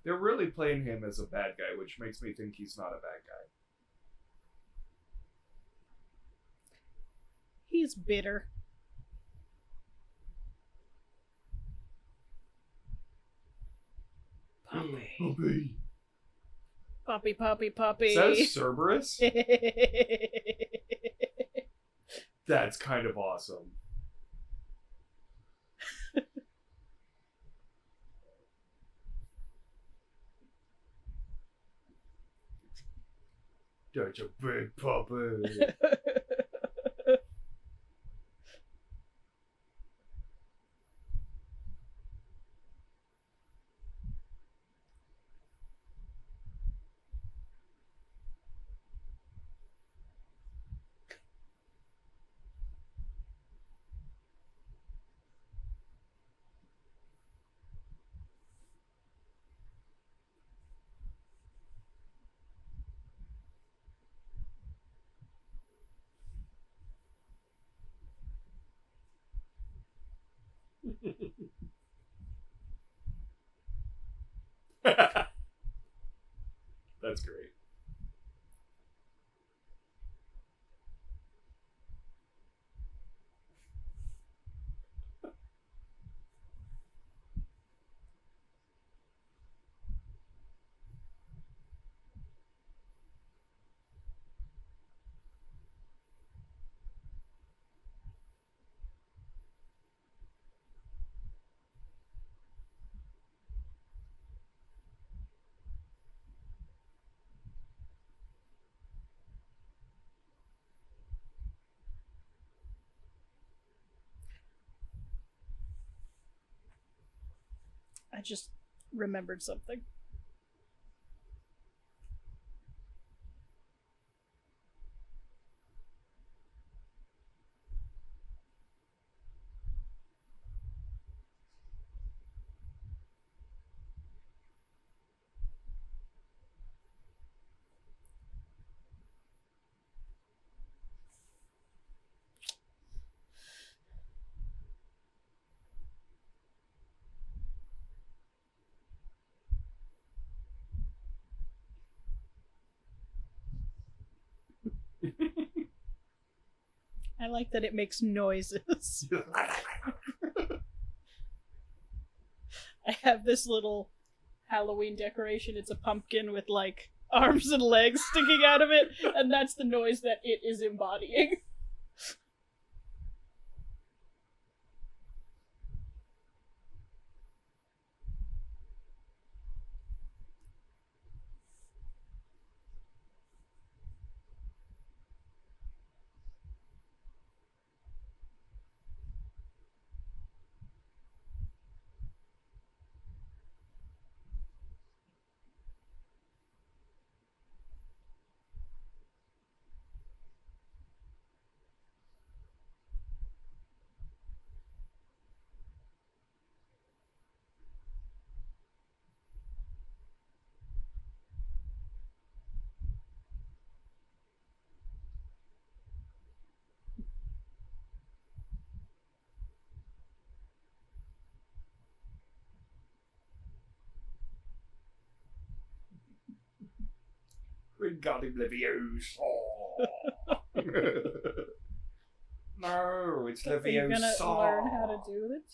[SPEAKER 1] They're really playing him as a bad guy, which makes me think he's not a bad guy.
[SPEAKER 2] He's bitter.
[SPEAKER 1] Puppy.
[SPEAKER 2] Puppy, puppy, puppy.
[SPEAKER 1] Is that Cerberus? That's kind of awesome. That's a big puppy. That's great.
[SPEAKER 2] I just remembered something. I like that it makes noises. I have this little Halloween decoration. It's a pumpkin with like arms and legs sticking out of it, and that's the noise that it is embodying.
[SPEAKER 1] Wingardium Leviosa. No, it's Leviosa.
[SPEAKER 2] Are you gonna learn how to do it?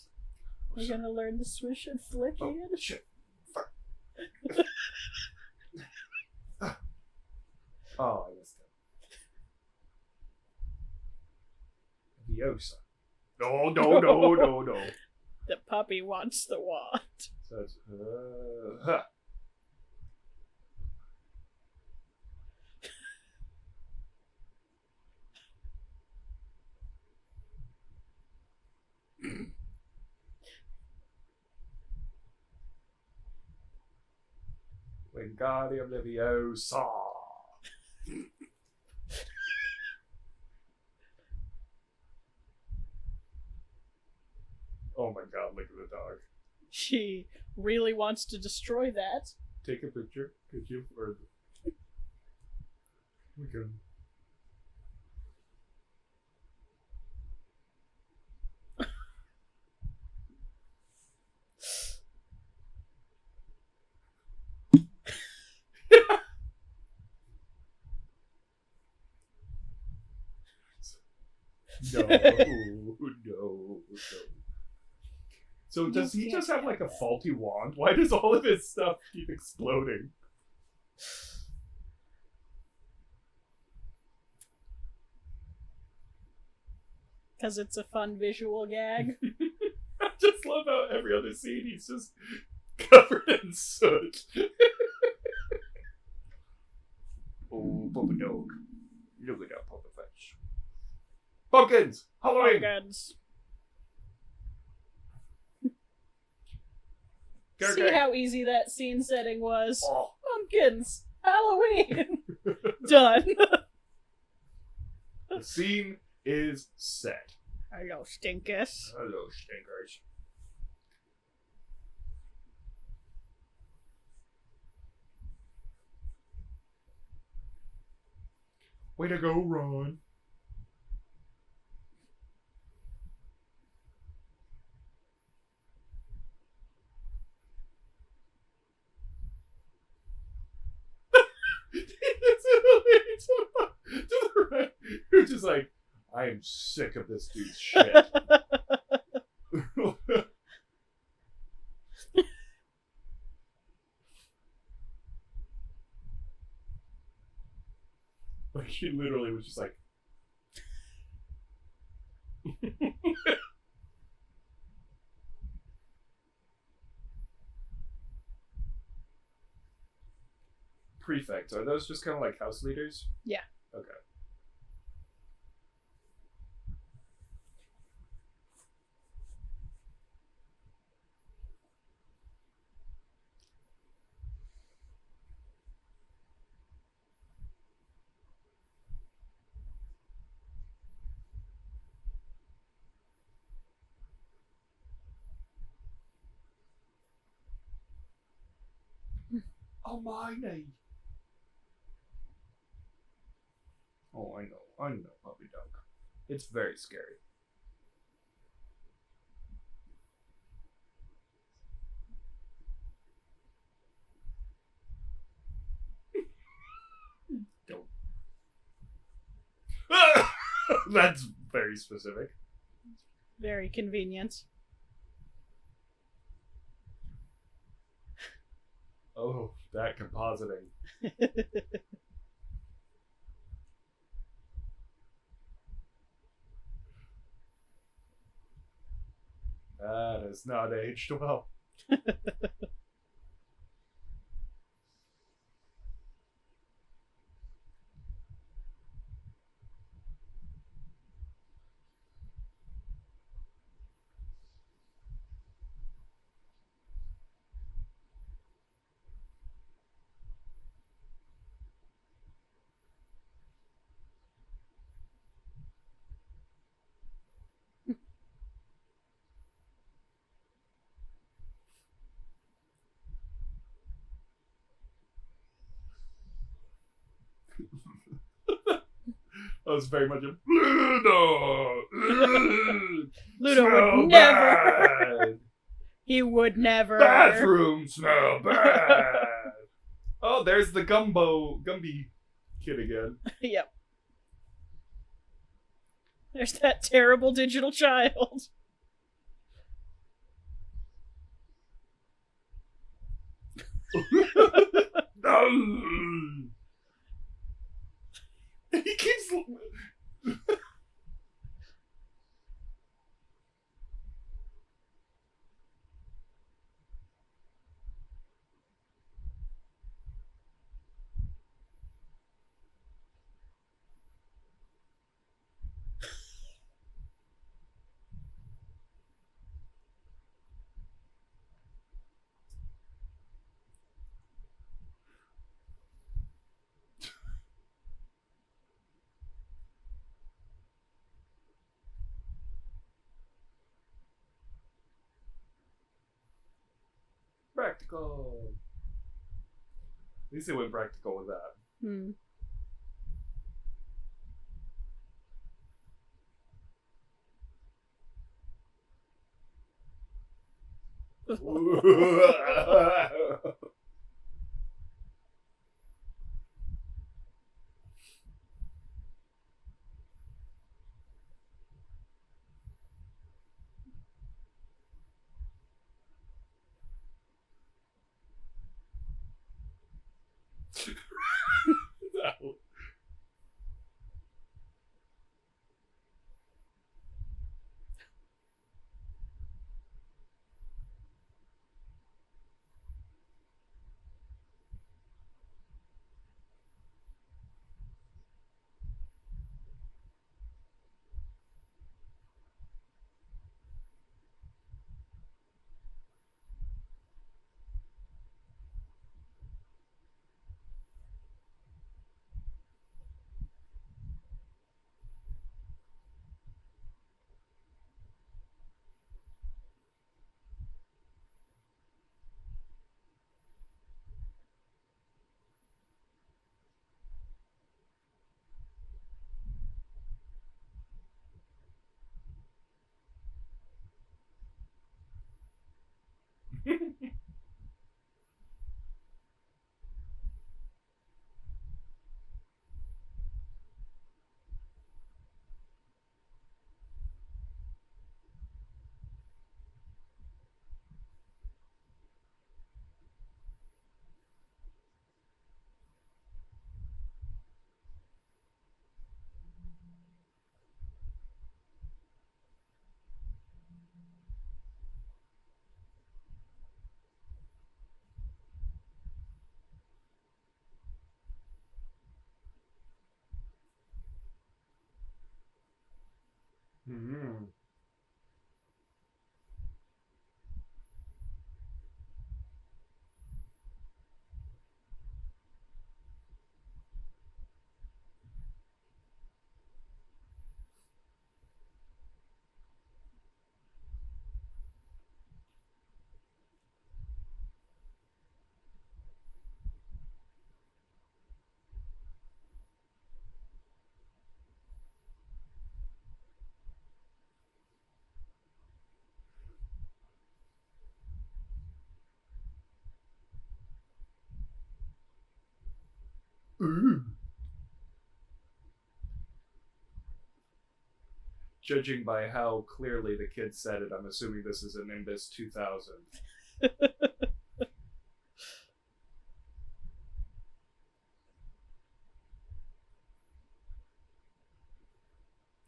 [SPEAKER 2] You're gonna learn to swish and flick
[SPEAKER 1] Oh,
[SPEAKER 2] again?
[SPEAKER 1] shit. Fuck. Oh, I missed it. Leviosa. No.
[SPEAKER 2] The puppy wants the wand.
[SPEAKER 1] So it's huh. Wingardium Leviosa. Oh my god, look at the dog.
[SPEAKER 2] She really wants to destroy that.
[SPEAKER 1] Take a picture, could you? Or we can. No. So does he just have like a faulty wand? Why does all of his stuff keep exploding?
[SPEAKER 2] Because it's a fun visual gag.
[SPEAKER 1] I just love how every other scene he's just covered in soot. Oh, Papa Dog. Look at that Papa Fetch. Pumpkins! Halloween!
[SPEAKER 2] Pumpkins.
[SPEAKER 1] Okay.
[SPEAKER 2] See how easy that scene setting was?
[SPEAKER 1] Oh.
[SPEAKER 2] Pumpkins! Halloween! Done.
[SPEAKER 1] The scene is set.
[SPEAKER 2] Hello, Stinkus.
[SPEAKER 1] Hello, stinkers. Way to go, Ron. To the right. You're just like, I am sick of this dude's shit. Like, she literally was just like, prefects, are those just kind of like house leaders?
[SPEAKER 2] Yeah.
[SPEAKER 1] Okay. Oh, Hermione. Oh, I know, puppy dog. It's very scary. Don't. That's very specific.
[SPEAKER 2] Very convenient.
[SPEAKER 1] Oh, that compositing. That has not aged well. That was very much a Ludo.
[SPEAKER 2] Ludo
[SPEAKER 1] Smell
[SPEAKER 2] would never.
[SPEAKER 1] bad.
[SPEAKER 2] He would never.
[SPEAKER 1] Bathroom smell bad. Oh, there's the Gumby. kid again.
[SPEAKER 2] Yep. There's that terrible digital child.
[SPEAKER 1] He keeps. Practical. At least they went practical with that.
[SPEAKER 2] Hmm.
[SPEAKER 1] Mm-hmm. Ooh. Judging by how clearly the kid said it, I'm assuming this is an Nimbus 2000.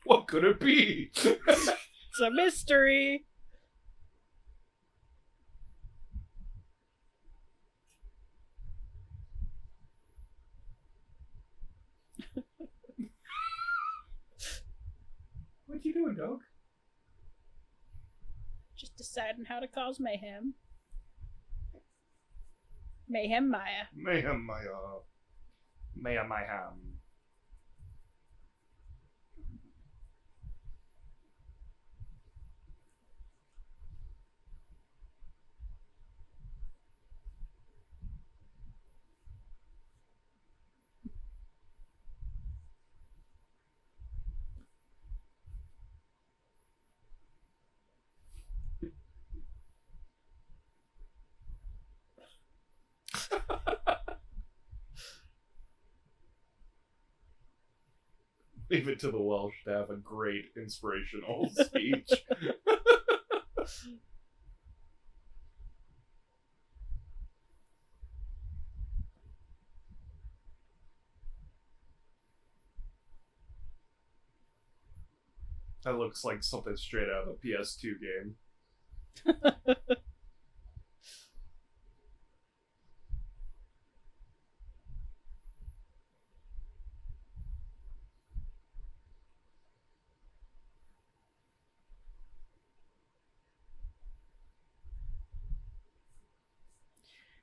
[SPEAKER 1] What could it be?
[SPEAKER 2] It's a mystery.
[SPEAKER 1] What you doing, dog?
[SPEAKER 2] Just deciding how to cause mayhem. Mayhem Maya.
[SPEAKER 1] Mayhem, Maya. Mayhem, Mayhem. Leave it to the Welsh to have a great inspirational speech. That looks like something straight out of a PS2 game.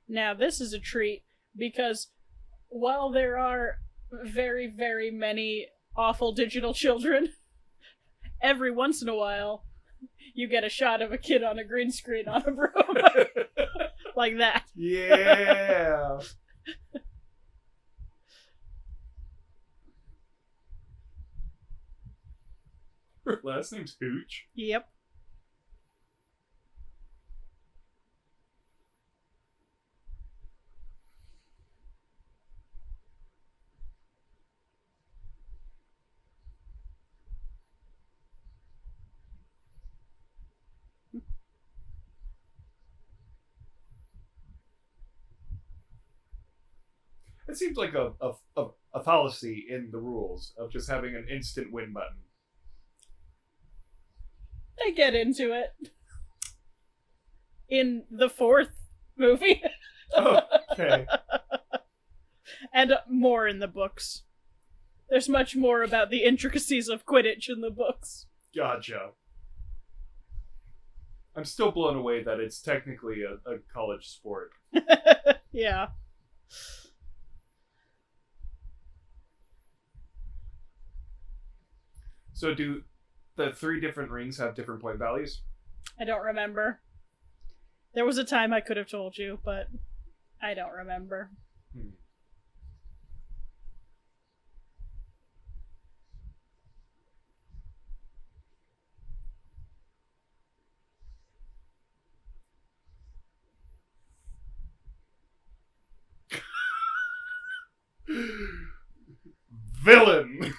[SPEAKER 2] Now, this is a treat, because while there are very, very many awful digital children, every once in a while, you get a shot of a kid on a green screen on a broom. Like that.
[SPEAKER 1] Yeah! Her last name's Hooch.
[SPEAKER 2] Yep.
[SPEAKER 1] It seems like a fallacy in the rules of just having an instant win button.
[SPEAKER 2] They get into it. In the 4th movie.
[SPEAKER 1] Oh, okay.
[SPEAKER 2] And more in the books. There's much more about the intricacies of Quidditch in the books.
[SPEAKER 1] Gotcha. I'm still blown away that it's technically a college sport.
[SPEAKER 2] Yeah.
[SPEAKER 1] So do the 3 different rings have different point values?
[SPEAKER 2] I don't remember. There was a time I could have told you, but I don't remember.
[SPEAKER 1] Villain!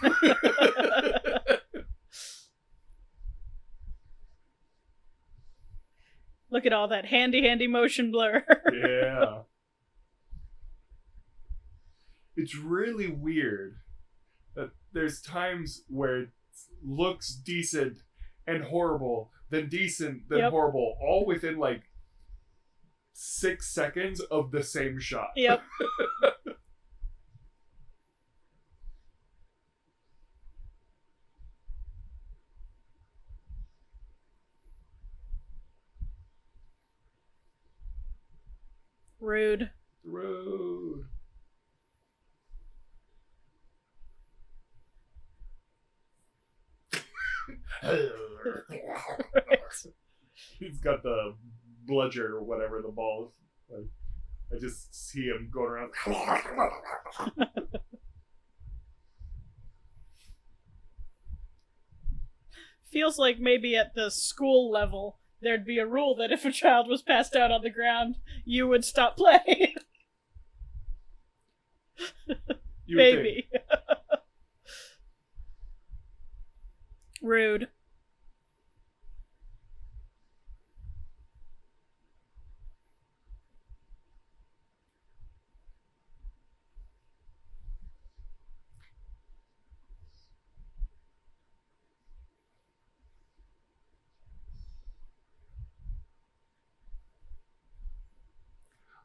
[SPEAKER 2] Look at all that handy motion blur.
[SPEAKER 1] Yeah. It's really weird that there's times where it looks decent and horrible, then decent, then horrible, all within like 6 seconds of the same shot.
[SPEAKER 2] Yep. Rude.
[SPEAKER 1] Rude. He's got the bludger or whatever the ball is. Like, I just see him going around.
[SPEAKER 2] Feels like maybe at the school level there'd be a rule that if a child was passed out on the ground, you would stop playing. Maybe. Rude.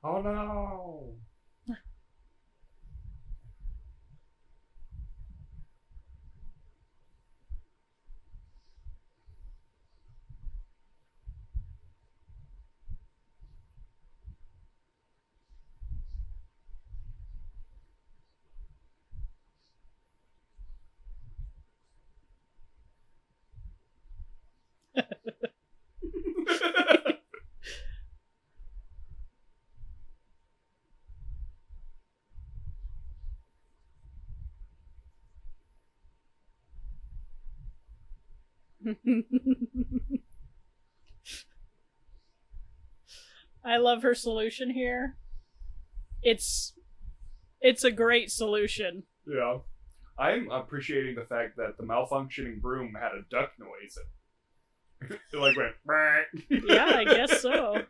[SPEAKER 1] Oh no!
[SPEAKER 2] I love her solution here. It's a great solution.
[SPEAKER 1] Yeah. I'm appreciating the fact that the malfunctioning broom had a duck noise. It like went.
[SPEAKER 2] Yeah, I guess so.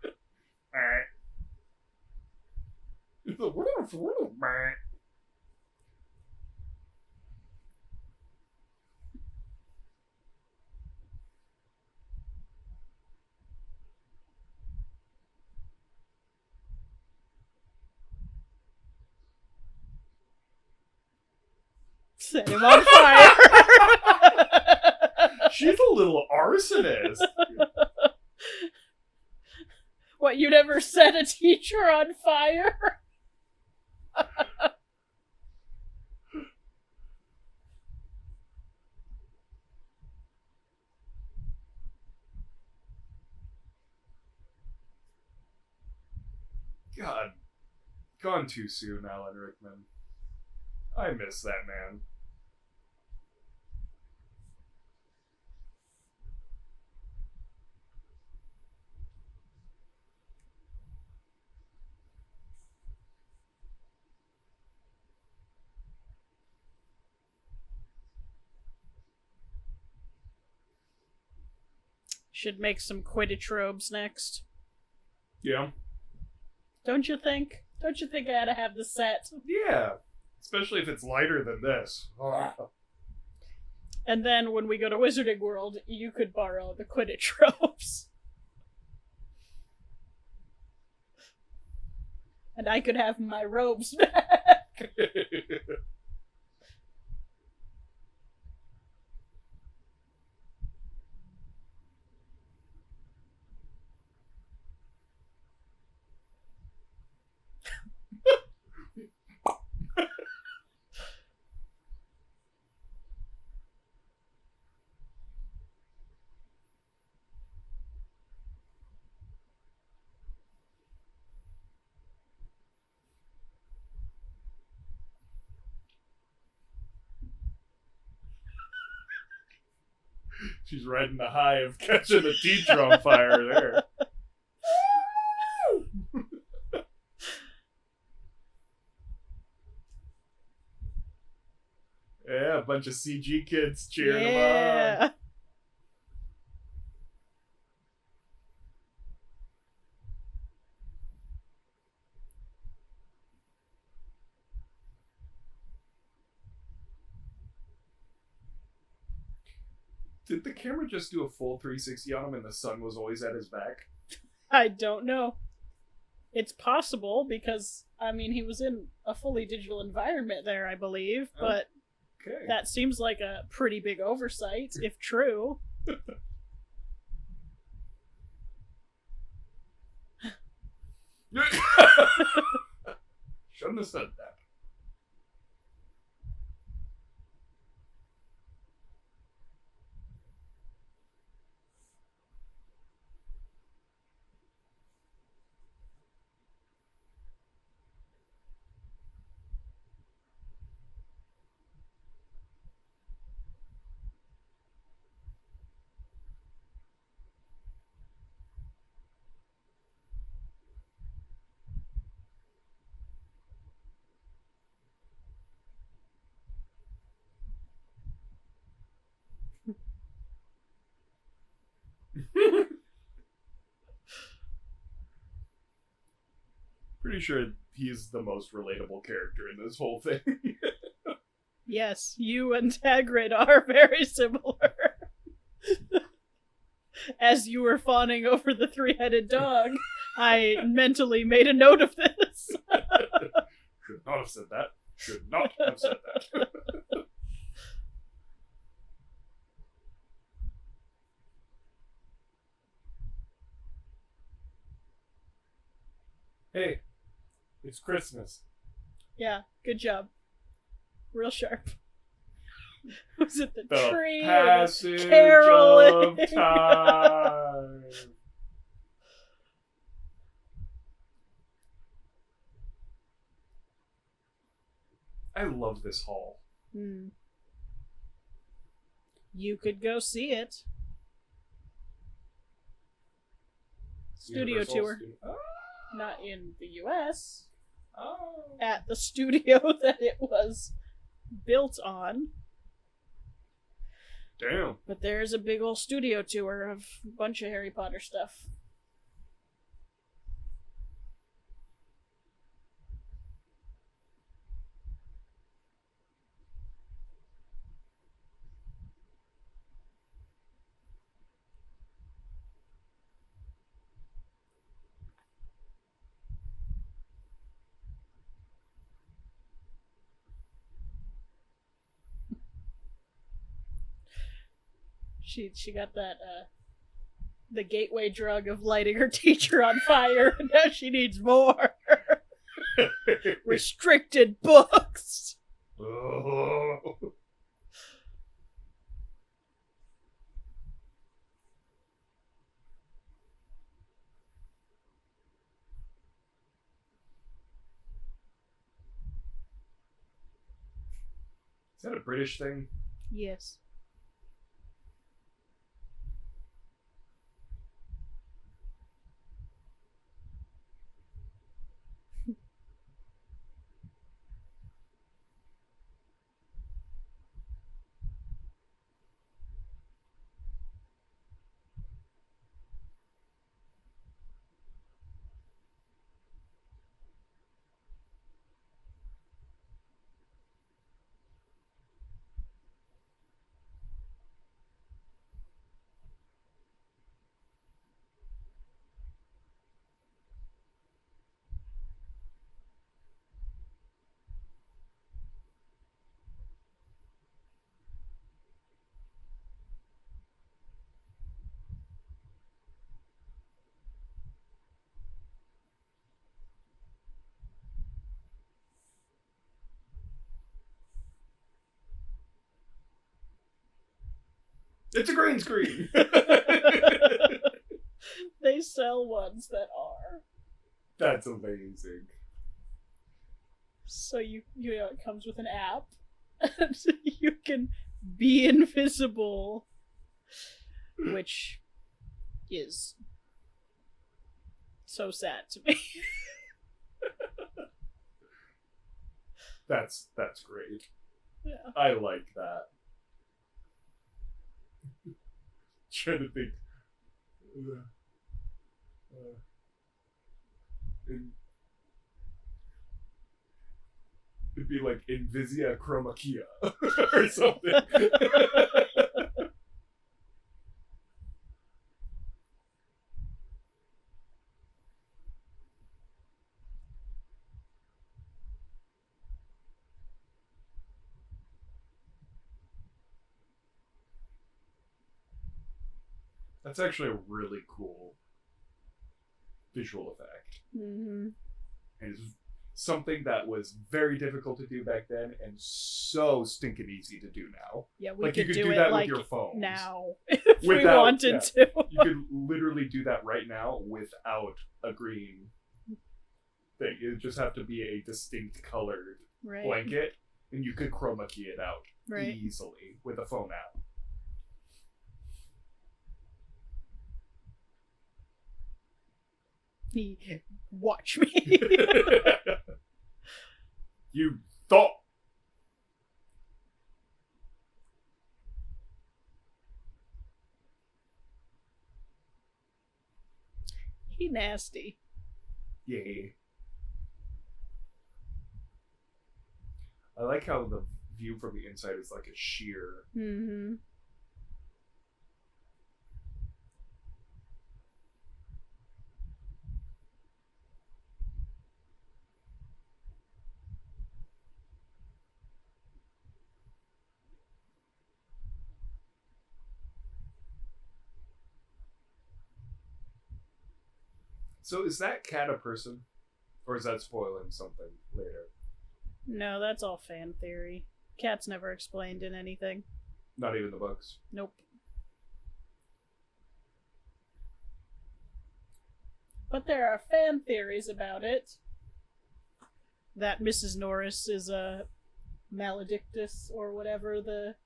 [SPEAKER 2] Set him on fire.
[SPEAKER 1] She's a little arsonist.
[SPEAKER 2] What, you never set a teacher on fire?
[SPEAKER 1] God, gone too soon, Alan Rickman. I miss that man.
[SPEAKER 2] Should make some Quidditch robes next.
[SPEAKER 1] Yeah.
[SPEAKER 2] Don't you think? Don't you think I ought to have the set?
[SPEAKER 1] Yeah. Especially if it's lighter than this.
[SPEAKER 2] And then when we go to Wizarding World, you could borrow the Quidditch robes. And I could have my robes back.
[SPEAKER 1] She's riding the high of catching the teacher on fire there. Yeah, a bunch of CG kids cheering him on. Did the camera just do a full 360 on him and the sun was always at his back?
[SPEAKER 2] I don't know. It's possible because, I mean, he was in a fully digital environment there, I believe, but
[SPEAKER 1] Okay.
[SPEAKER 2] that seems like a pretty big oversight, if true.
[SPEAKER 1] Shouldn't have said that. Pretty sure he's the most relatable character in this whole thing.
[SPEAKER 2] Yes, you and Hagrid are very similar. As you were fawning over the three-headed dog, I mentally made a note of this.
[SPEAKER 1] Should not have said that. Should not have said that. Hey, it's Christmas.
[SPEAKER 2] Yeah, good job. Real sharp. Was it the
[SPEAKER 1] The
[SPEAKER 2] tree?
[SPEAKER 1] passage
[SPEAKER 2] caroling?
[SPEAKER 1] of time. I love this hall.
[SPEAKER 2] You could go see it. Studio
[SPEAKER 1] Universal
[SPEAKER 2] tour.
[SPEAKER 1] Oh.
[SPEAKER 2] Not in the US.
[SPEAKER 1] Oh.
[SPEAKER 2] At the studio that it was built on.
[SPEAKER 1] Damn.
[SPEAKER 2] But there's a big old studio tour of a bunch of Harry Potter stuff. She got that the gateway drug of lighting her teacher on fire, and now she needs more. Restricted books.
[SPEAKER 1] Oh. Is that a British thing?
[SPEAKER 2] Yes.
[SPEAKER 1] It's a green screen!
[SPEAKER 2] They sell ones that are.
[SPEAKER 1] That's amazing.
[SPEAKER 2] So you know, it comes with an app. And you can be invisible. Which is so sad to me.
[SPEAKER 1] That's great.
[SPEAKER 2] Yeah.
[SPEAKER 1] I like that. Trying to think. It'd be like Invisia Chroma Kia or something. That's actually a really cool visual effect.
[SPEAKER 2] Mm-hmm.
[SPEAKER 1] And it's something that was very difficult to do back then and so stinking easy to do now.
[SPEAKER 2] Yeah, we
[SPEAKER 1] Like,
[SPEAKER 2] could
[SPEAKER 1] you could
[SPEAKER 2] do
[SPEAKER 1] do
[SPEAKER 2] it
[SPEAKER 1] that
[SPEAKER 2] like
[SPEAKER 1] with your phones.
[SPEAKER 2] now if we
[SPEAKER 1] Without-
[SPEAKER 2] wanted
[SPEAKER 1] yeah.
[SPEAKER 2] to.
[SPEAKER 1] You could literally do that right now without a green thing. It would just have to be a distinct colored
[SPEAKER 2] Right.
[SPEAKER 1] blanket, and you could chroma key it out
[SPEAKER 2] Right.
[SPEAKER 1] easily with a phone app.
[SPEAKER 2] Watch me.
[SPEAKER 1] You thought.
[SPEAKER 2] He nasty.
[SPEAKER 1] Yay. I like how the view from the inside is like a sheer.
[SPEAKER 2] Mm-hmm.
[SPEAKER 1] So is that cat a person? Or is that spoiling something later?
[SPEAKER 2] No, that's all fan theory. Cat's never explained in anything.
[SPEAKER 1] Not even the books.
[SPEAKER 2] Nope. But there are fan theories about it. That Mrs. Norris is a maledictus or whatever the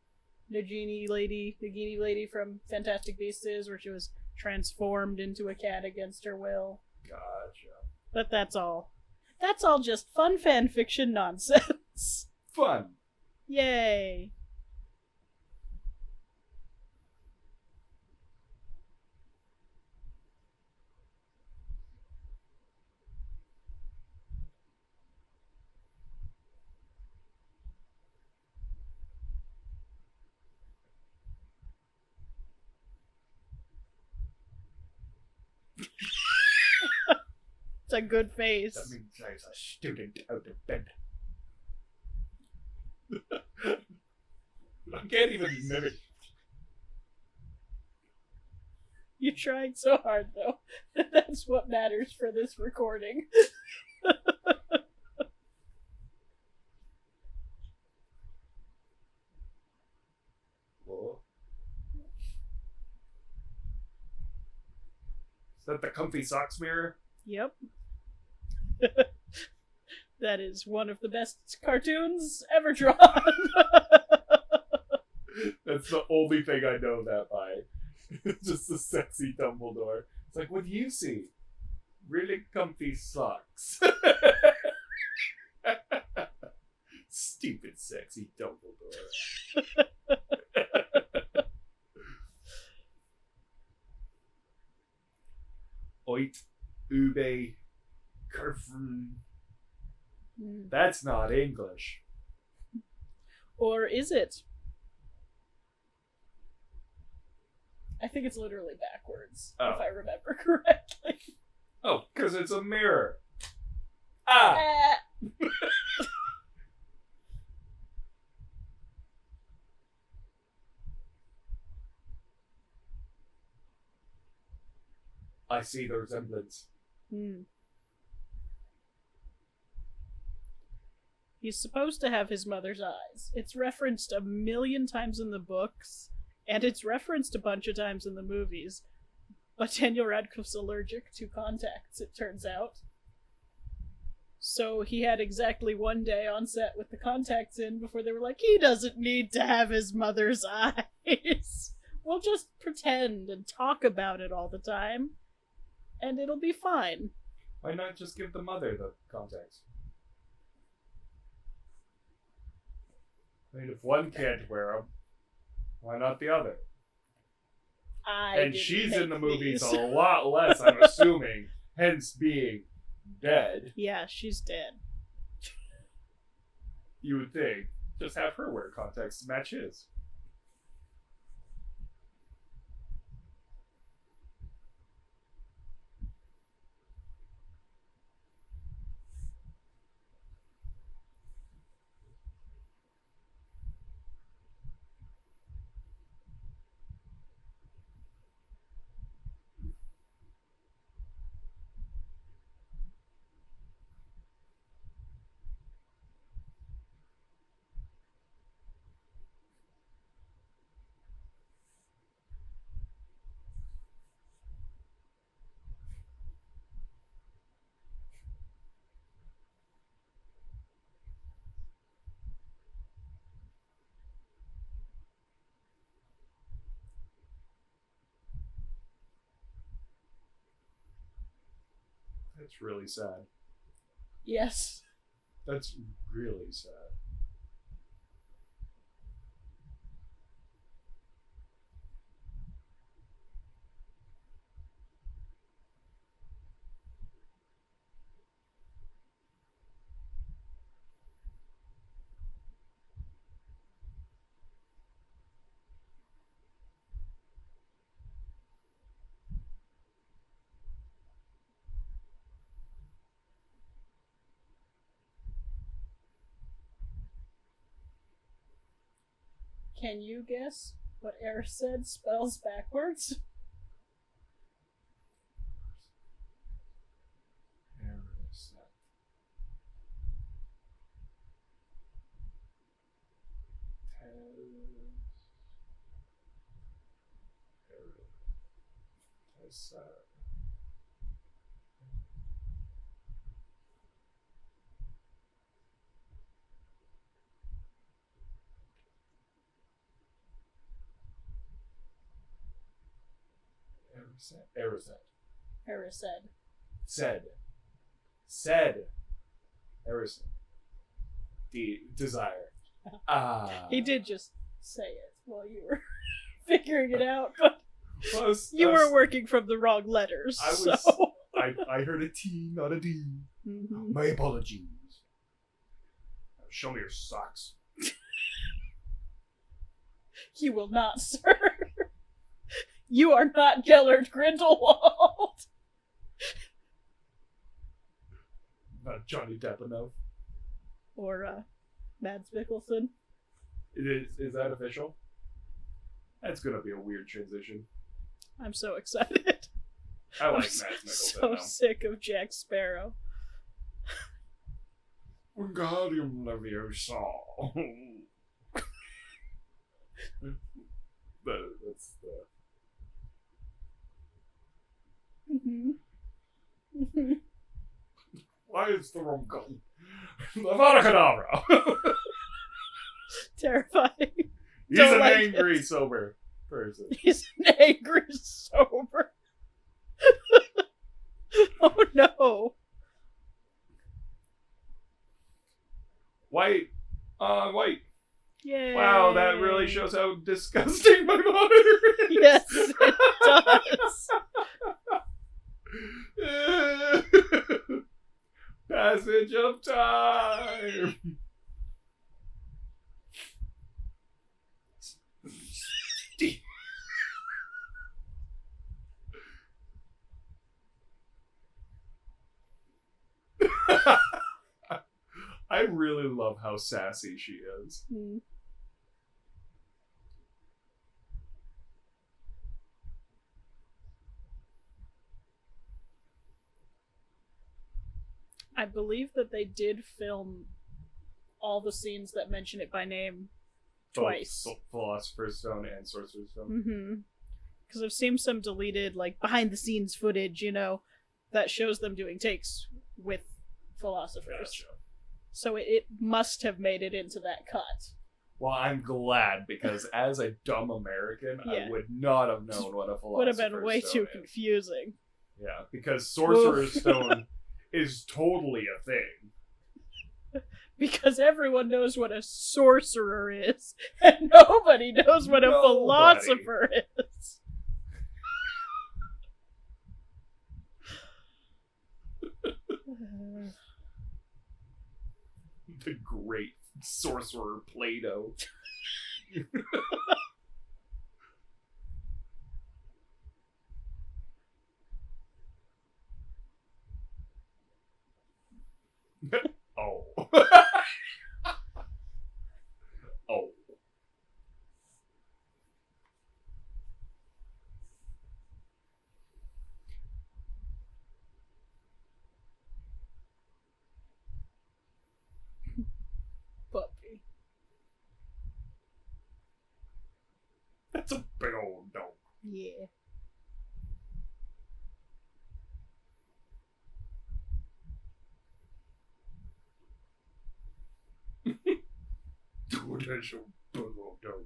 [SPEAKER 2] Nagini lady from Fantastic Beasts is, where she was transformed into a cat against her will.
[SPEAKER 1] Gotcha.
[SPEAKER 2] But that's all. That's all just fun fan fiction nonsense.
[SPEAKER 1] Fun.
[SPEAKER 2] Yay! It's a good face.
[SPEAKER 1] That means there's a student out of bed. I can't even mimic.
[SPEAKER 2] You're trying so hard, though. That's what matters for this recording.
[SPEAKER 1] Whoa. Is that the comfy socks mirror?
[SPEAKER 2] Yep. That is one of the best cartoons ever drawn.
[SPEAKER 1] That's the only thing I know that by. Just the sexy Dumbledore. It's like, what do you see? Really comfy socks. Stupid sexy Dumbledore. Oit, ube, kerfn. That's not English.
[SPEAKER 2] Or is it? I think it's literally backwards, if I remember correctly.
[SPEAKER 1] Oh, because it's a mirror. Ah! I see the resemblance.
[SPEAKER 2] He's supposed to have his mother's eyes. It's referenced a million times in the books, and it's referenced a bunch of times in the movies. But Daniel Radcliffe's allergic to contacts, it turns out. So he had exactly one day on set with the contacts in before they were like, he doesn't need to have his mother's eyes. We'll just pretend and talk about it all the time, and it'll be fine.
[SPEAKER 1] Why not just give the mother the contacts? I mean, if one can't wear them, why not the other? And she's in the movies a lot less, I'm assuming, hence being dead.
[SPEAKER 2] Yeah, she's dead.
[SPEAKER 1] You would think. Just have her wear contacts to match his. That's really sad.
[SPEAKER 2] Yes.
[SPEAKER 1] That's really sad.
[SPEAKER 2] Can you guess what Erised spells backwards? Erised.
[SPEAKER 1] Said. Erised. Desire.
[SPEAKER 2] He did just say it while you were figuring it out, but
[SPEAKER 1] Well,
[SPEAKER 2] you were working from the wrong letters.
[SPEAKER 1] I heard a T, not a D.
[SPEAKER 2] Mm-hmm.
[SPEAKER 1] My apologies. Show me your socks.
[SPEAKER 2] You will not, sir. You are not Gellert Grindelwald.
[SPEAKER 1] Not Johnny Depp enough.
[SPEAKER 2] Or, Mads Mikkelsen.
[SPEAKER 1] Is that official? That's gonna be a weird transition.
[SPEAKER 2] I'm so excited.
[SPEAKER 1] I like
[SPEAKER 2] I'm
[SPEAKER 1] Mads Mikkelsen
[SPEAKER 2] so
[SPEAKER 1] now.
[SPEAKER 2] sick of Jack Sparrow.
[SPEAKER 1] Wingardium Leviosa. That's the...
[SPEAKER 2] Mm-hmm. Mm-hmm.
[SPEAKER 1] Why is the wrong gun? Avada Kedavra!
[SPEAKER 2] Terrifying.
[SPEAKER 1] He's
[SPEAKER 2] Don't
[SPEAKER 1] an
[SPEAKER 2] like
[SPEAKER 1] angry, sober person.
[SPEAKER 2] He's an angry sober. Oh no.
[SPEAKER 1] White. White.
[SPEAKER 2] Yay.
[SPEAKER 1] Wow, that really shows how disgusting my monitor is.
[SPEAKER 2] Yes, it does.
[SPEAKER 1] Passage of time. I really love how sassy she is.
[SPEAKER 2] Hmm. I believe that they did film all the scenes that mention it by name twice.
[SPEAKER 1] Both Philosopher's Stone and Sorcerer's Stone.
[SPEAKER 2] Mm-hmm. Because I've seen some deleted, like, behind-the-scenes footage, you know, that shows them doing takes with philosophers.
[SPEAKER 1] Gotcha.
[SPEAKER 2] So it must have made it into that cut.
[SPEAKER 1] Well, I'm glad, because as a dumb American,
[SPEAKER 2] Yeah.
[SPEAKER 1] I would not have known what a Philosopher's
[SPEAKER 2] Would have been way
[SPEAKER 1] Stone
[SPEAKER 2] too
[SPEAKER 1] is.
[SPEAKER 2] confusing.
[SPEAKER 1] Yeah, because Sorcerer's Stone is totally a thing.
[SPEAKER 2] Because everyone knows what a sorcerer is, and nobody knows what a
[SPEAKER 1] Nobody.
[SPEAKER 2] philosopher is.
[SPEAKER 1] The great sorcerer Plato. Oh. Oh.
[SPEAKER 2] Puppy.
[SPEAKER 1] That's a big old dog.
[SPEAKER 2] Yeah.
[SPEAKER 1] Dude, that's a big old dog.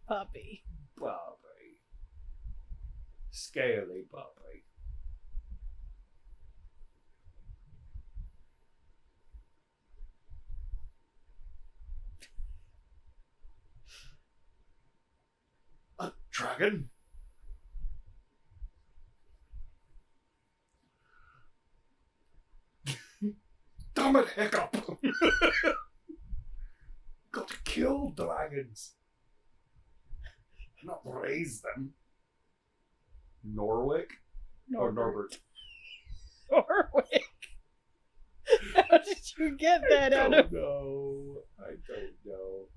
[SPEAKER 2] Puppy.
[SPEAKER 1] Puppy. Scaly puppy. A dragon? Damn it, Hiccup! Got to kill dragons. Not raise them. Norwick? Or Norbert?
[SPEAKER 2] Norwick. How did you get that out of?
[SPEAKER 1] No, I don't know.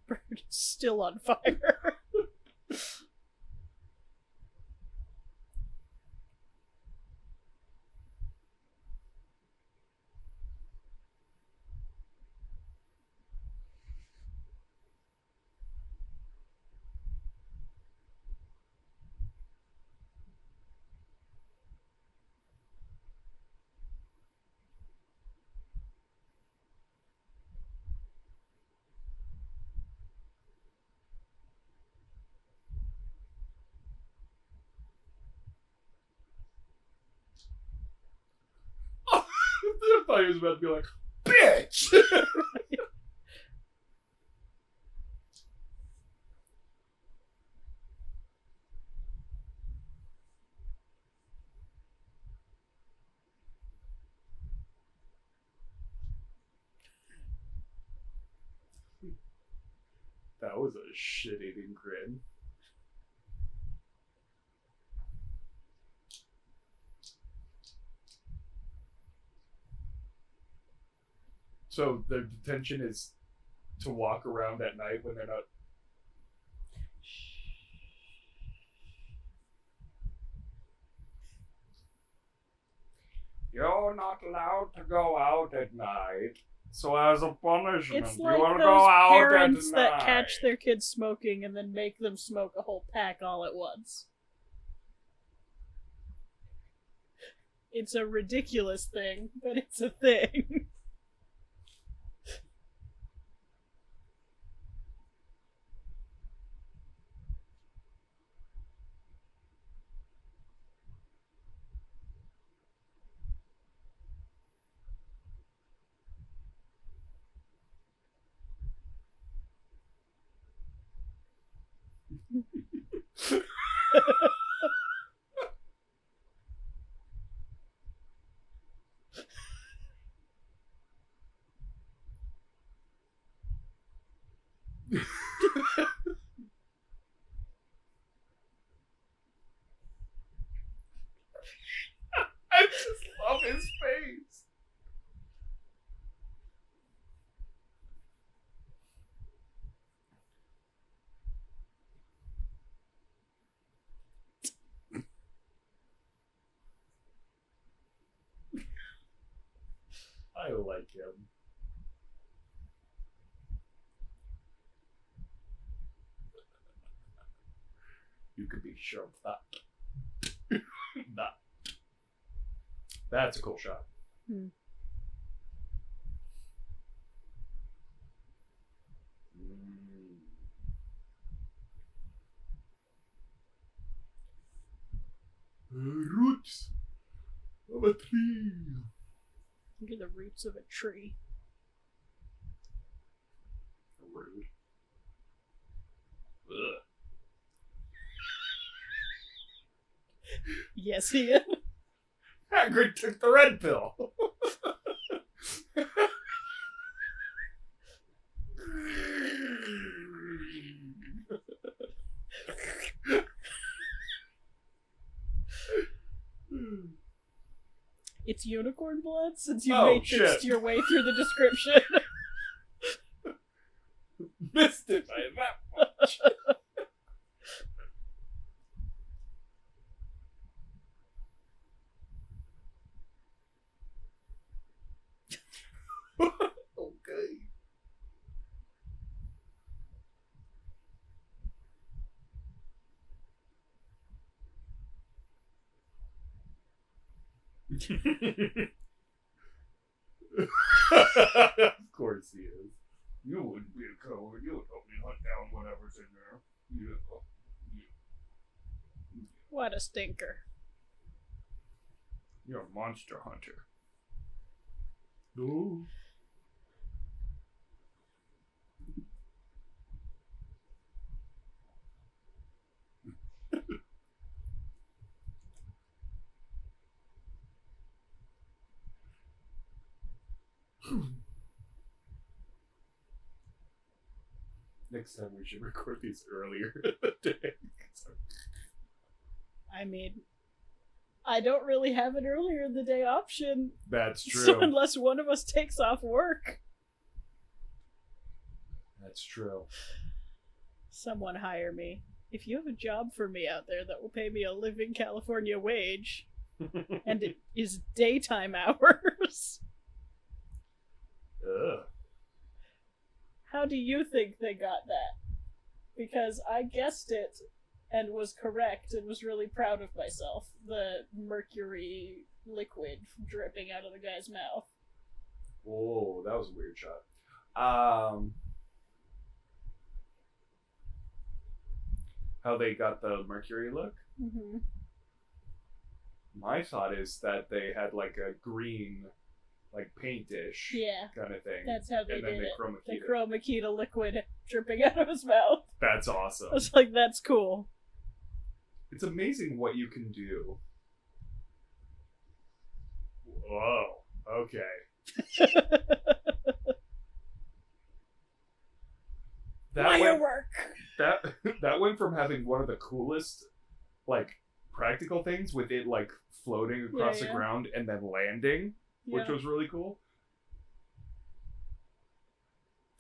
[SPEAKER 2] Bird is still on fire.
[SPEAKER 1] I thought he was about to be like, bitch! That was a shit-eating grin. So the detention is to walk around at night when they're not. You're not allowed to go out at night. So as a punishment,
[SPEAKER 2] It's
[SPEAKER 1] you
[SPEAKER 2] like
[SPEAKER 1] want to
[SPEAKER 2] those
[SPEAKER 1] go out at
[SPEAKER 2] parents
[SPEAKER 1] night.
[SPEAKER 2] that catch their kids smoking and then make them smoke a whole pack all at once. It's a ridiculous thing, but it's a thing.
[SPEAKER 1] I just love his face. I like him. You could be sure of that. That's a cool shot.
[SPEAKER 2] Hmm.
[SPEAKER 1] Roots of a tree.
[SPEAKER 2] Look at the roots of a tree.
[SPEAKER 1] Rude. Ugh.
[SPEAKER 2] Yes, Ian.
[SPEAKER 1] Hagrid took the red pill.
[SPEAKER 2] It's unicorn blood, since you
[SPEAKER 1] Oh,
[SPEAKER 2] matrixed
[SPEAKER 1] shit.
[SPEAKER 2] your way through the description.
[SPEAKER 1] Missed it by that much. Okay. Of course he is. You wouldn't be a coward. You would help me hunt down whatever's in there. Yeah.
[SPEAKER 2] What a stinker.
[SPEAKER 1] You're a monster hunter. No. Next time we should record these earlier in the day.
[SPEAKER 2] I mean, I don't really have an earlier in the day option.
[SPEAKER 1] That's true.
[SPEAKER 2] So unless one of us takes off work.
[SPEAKER 1] That's true.
[SPEAKER 2] Someone hire me. If you have a job for me out there that will pay me a living California wage, and it is daytime hours.
[SPEAKER 1] Ugh.
[SPEAKER 2] How do you think they got that? Because I guessed it and was correct and was really proud of myself. The mercury liquid dripping out of the guy's mouth.
[SPEAKER 1] Whoa, that was a weird shot. How they got the mercury look?
[SPEAKER 2] Mm-hmm.
[SPEAKER 1] My thought is that they had like a green, like paint-ish kind of thing.
[SPEAKER 2] That's how they
[SPEAKER 1] and then
[SPEAKER 2] did
[SPEAKER 1] they
[SPEAKER 2] it.
[SPEAKER 1] chroma
[SPEAKER 2] The
[SPEAKER 1] keyed it.
[SPEAKER 2] chroma keyed a liquid dripping out of his mouth.
[SPEAKER 1] That's awesome.
[SPEAKER 2] I was like, that's cool.
[SPEAKER 1] It's amazing what you can do. Whoa. Okay.
[SPEAKER 2] Firework!
[SPEAKER 1] That went from having one of the coolest, like, practical things with it, like, floating across the ground and then landing, which was really cool,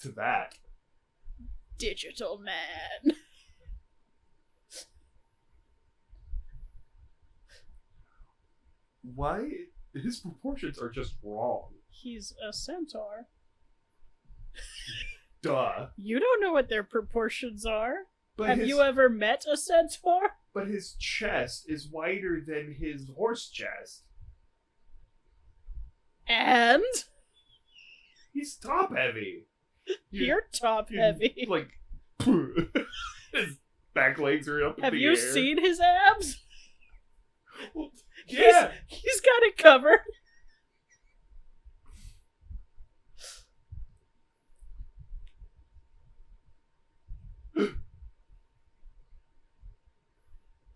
[SPEAKER 1] to that.
[SPEAKER 2] Digital man.
[SPEAKER 1] Why? His proportions are just wrong.
[SPEAKER 2] He's a centaur.
[SPEAKER 1] Duh.
[SPEAKER 2] You don't know what their proportions are.
[SPEAKER 1] But
[SPEAKER 2] Have you ever met a centaur?
[SPEAKER 1] But his chest is wider than his horse chest.
[SPEAKER 2] And?
[SPEAKER 1] He's top heavy.
[SPEAKER 2] You're top heavy.
[SPEAKER 1] Like, his back legs are up in the air.
[SPEAKER 2] Have you seen his abs?
[SPEAKER 1] Yeah.
[SPEAKER 2] He's got it covered.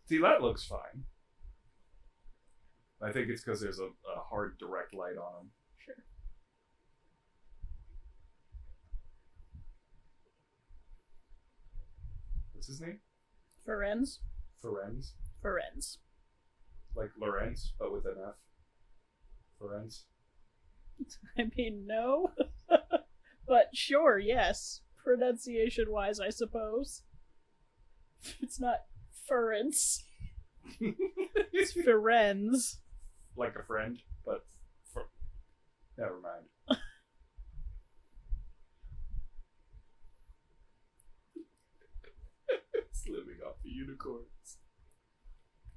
[SPEAKER 1] See, that looks fine. I think it's because there's a hard direct light on him.
[SPEAKER 2] Sure.
[SPEAKER 1] What's his name?
[SPEAKER 2] Ferenz?
[SPEAKER 1] Ferenz?
[SPEAKER 2] Ferenz.
[SPEAKER 1] Like Lorenz, but with an F. Ferenz?
[SPEAKER 2] I mean, no. But sure, yes. Pronunciation-wise, I suppose. It's not Ferenz. It's Ferenz.
[SPEAKER 1] Like a friend, but never mind. It's living off the unicorns.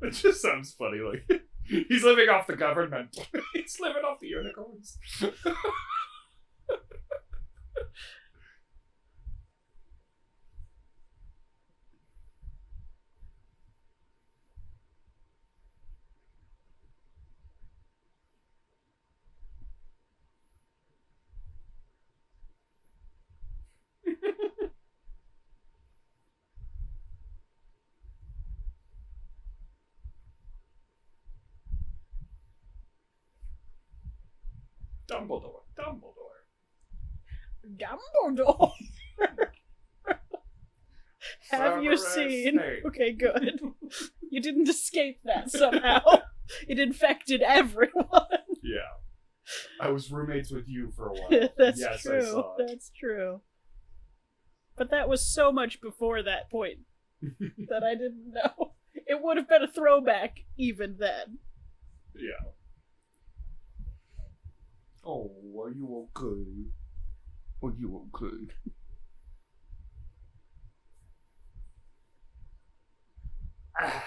[SPEAKER 1] It just sounds funny, like, he's living off the government. He's living off the unicorns. Dumbledore.
[SPEAKER 2] Have you
[SPEAKER 1] Sorcerer
[SPEAKER 2] seen...
[SPEAKER 1] Stone.
[SPEAKER 2] Okay, good. You didn't escape that somehow. It infected everyone.
[SPEAKER 1] Yeah. I was roommates with you for a while.
[SPEAKER 2] That's
[SPEAKER 1] yes,
[SPEAKER 2] true.
[SPEAKER 1] I saw it.
[SPEAKER 2] That's true. But that was so much before that point that I didn't know. It would have been a throwback even then.
[SPEAKER 1] Yeah. Oh, are you okay? Are you okay? Ah.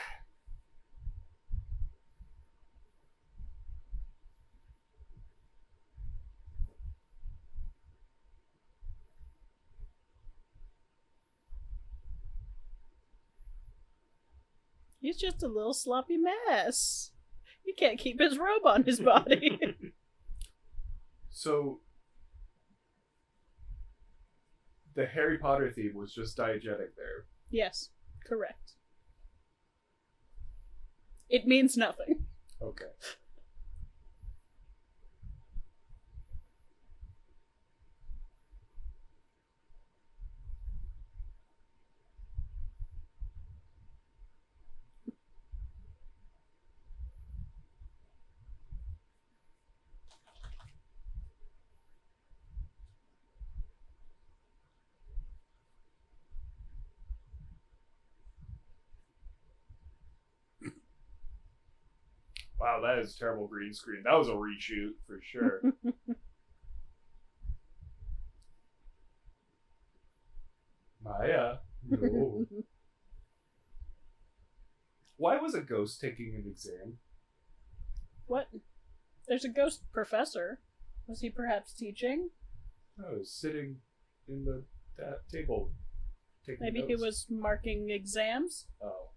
[SPEAKER 2] He's just a little sloppy mess. He can't keep his robe on his body.
[SPEAKER 1] So, the Harry Potter theme was just diegetic there.
[SPEAKER 2] Yes, correct. It means nothing.
[SPEAKER 1] Okay. Wow, that is terrible green screen. That was a reshoot for sure. Maya. No. Why was a ghost taking an exam?
[SPEAKER 2] What? There's a ghost professor. Was he perhaps teaching?
[SPEAKER 1] I was sitting in that table. Taking
[SPEAKER 2] Maybe
[SPEAKER 1] notes.
[SPEAKER 2] he was marking exams?
[SPEAKER 1] Oh.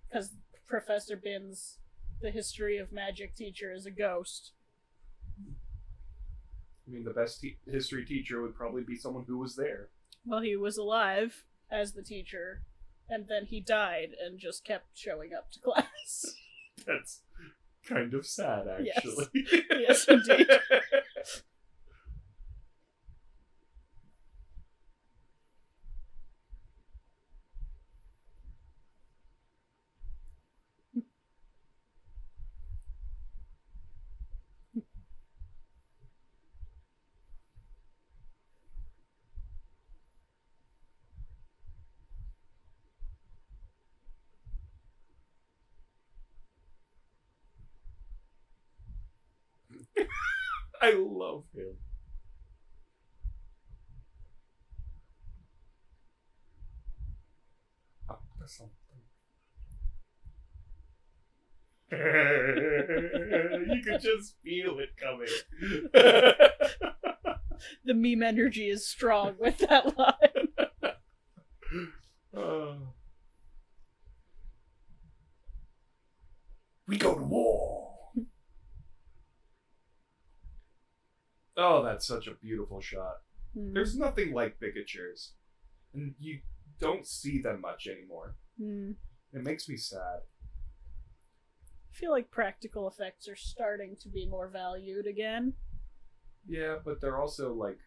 [SPEAKER 2] Because Professor Bin's the history of magic teacher is a ghost.
[SPEAKER 1] I mean, the best history teacher would probably be someone who was there.
[SPEAKER 2] Well, he was alive as the teacher, and then he died and just kept showing up to class.
[SPEAKER 1] That's kind of sad, actually.
[SPEAKER 2] Yes, indeed.
[SPEAKER 1] I love him. Up to something. You could just feel it coming.
[SPEAKER 2] The meme energy is strong with that line.
[SPEAKER 1] We go to war. Oh, that's such a beautiful shot. There's nothing like bicatures. And you don't see them much anymore. It makes me sad.
[SPEAKER 2] I feel like practical effects are starting to be more valued again.
[SPEAKER 1] Yeah, but they're also, like,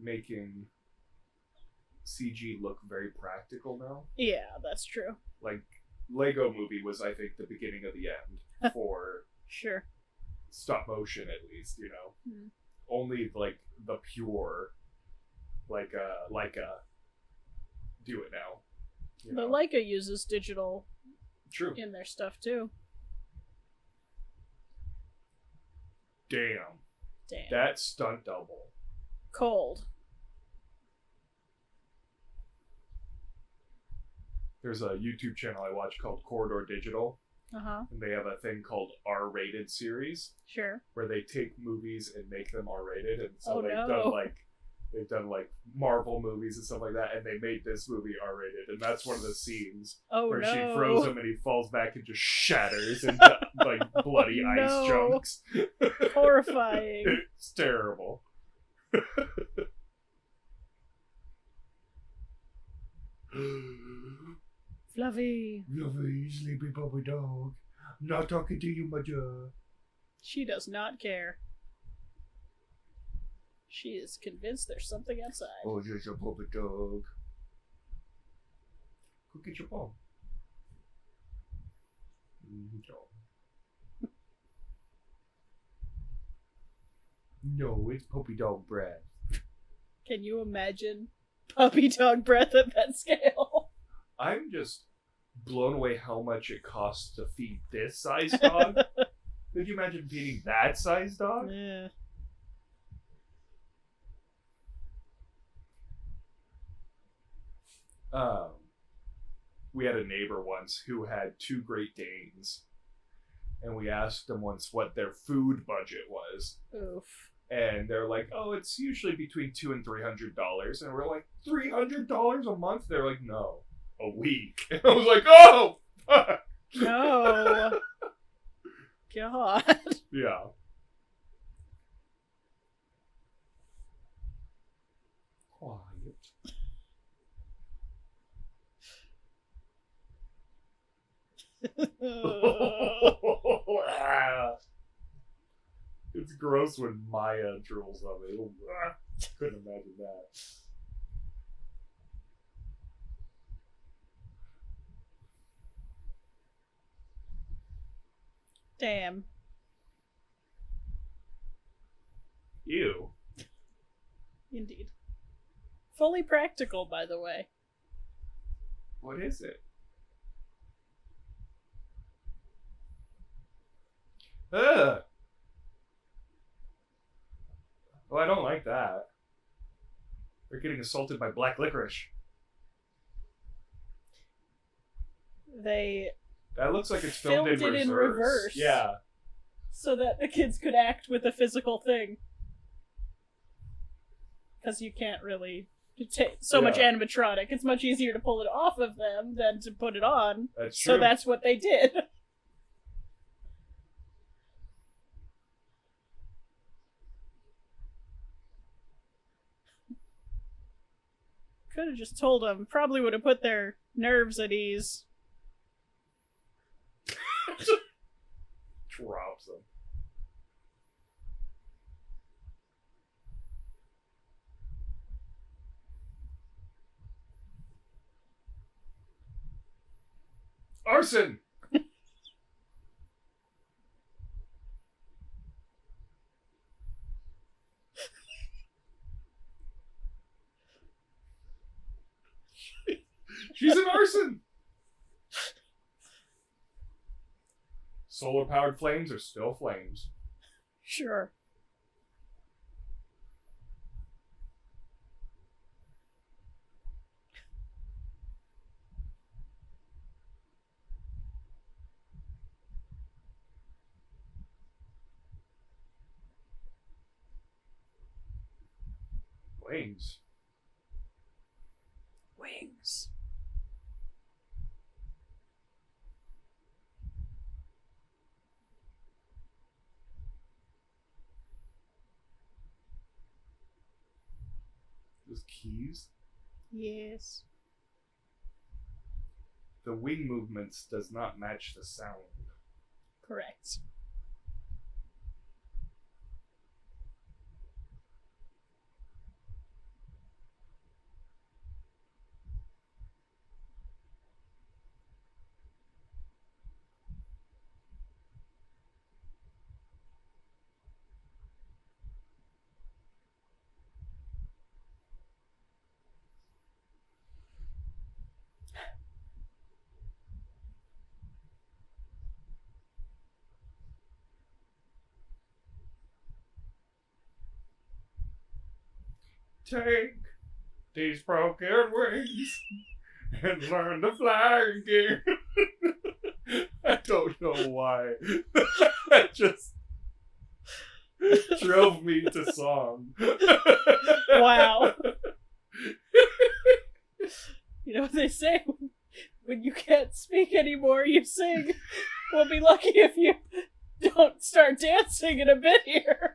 [SPEAKER 1] making CG look very practical now.
[SPEAKER 2] Yeah, that's true.
[SPEAKER 1] Like, Lego Movie was, I think, the beginning of the end for
[SPEAKER 2] Sure.
[SPEAKER 1] stop motion, at least, you know? Only, like, the pure, like Leica do it now.
[SPEAKER 2] But Leica uses digital
[SPEAKER 1] True.
[SPEAKER 2] in their stuff, too.
[SPEAKER 1] Damn.
[SPEAKER 2] Damn.
[SPEAKER 1] That stunt double.
[SPEAKER 2] Cold.
[SPEAKER 1] There's a YouTube channel I watch called Corridor Digital,
[SPEAKER 2] Uh-huh.
[SPEAKER 1] and they have a thing called R-rated series,
[SPEAKER 2] Sure.
[SPEAKER 1] where they take movies and make them R-rated, and so
[SPEAKER 2] Oh,
[SPEAKER 1] they've
[SPEAKER 2] no.
[SPEAKER 1] done like Marvel movies and stuff like that, and they made this movie R-rated, and that's one of the scenes where she throws him and he falls back and just shatters into like bloody ice chunks.
[SPEAKER 2] Horrifying.
[SPEAKER 1] It's terrible.
[SPEAKER 2] Fluffy.
[SPEAKER 1] Fluffy, sleepy puppy dog. I'm not talking to you, mother.
[SPEAKER 2] She does not care. She is convinced there's something outside.
[SPEAKER 1] Oh, there's a puppy dog. Go get your ball. No, it's puppy dog breath.
[SPEAKER 2] Can you imagine puppy dog breath at that scale?
[SPEAKER 1] I'm just blown away how much it costs to feed this size dog. Could you imagine feeding that size dog?
[SPEAKER 2] Yeah.
[SPEAKER 1] We had a neighbor once who had 2 Great Danes, and we asked them once what their food budget was.
[SPEAKER 2] Oof.
[SPEAKER 1] And they're like, "Oh, it's usually between $200 and $300." And we're like, $300 a month? They're like, "No, a week." And I was like, "Oh, fuck."
[SPEAKER 2] No. God.
[SPEAKER 1] Yeah. Quiet. It's gross when Maya drools on me. Couldn't imagine that.
[SPEAKER 2] Damn.
[SPEAKER 1] Ew.
[SPEAKER 2] Indeed. Fully practical, by the way.
[SPEAKER 1] What is it? Ugh. Oh, I don't like that. They're getting assaulted by black licorice.
[SPEAKER 2] They
[SPEAKER 1] That looks like it's filmed in
[SPEAKER 2] filmed it
[SPEAKER 1] reverse.
[SPEAKER 2] in reverse.
[SPEAKER 1] Yeah.
[SPEAKER 2] So that the kids could act with a physical thing. Because you can't really take so much animatronic. It's much easier to pull it off of them than to put it on.
[SPEAKER 1] That's true.
[SPEAKER 2] So that's what they did. Could have just told them. Probably would have put their nerves at ease.
[SPEAKER 1] Drops them. Arson! She's an arson! Solar-powered flames are still flames.
[SPEAKER 2] Sure.
[SPEAKER 1] Wings.
[SPEAKER 2] Wings.
[SPEAKER 1] Those keys?
[SPEAKER 2] Yes.
[SPEAKER 1] The wing movements does not match the sound.
[SPEAKER 2] Correct.
[SPEAKER 1] Take these broken wings and learn to fly again. I don't know why. That just drove me to song.
[SPEAKER 2] Wow. You know what they say? When you can't speak anymore, you sing. We'll be lucky if you don't start dancing in a bit here.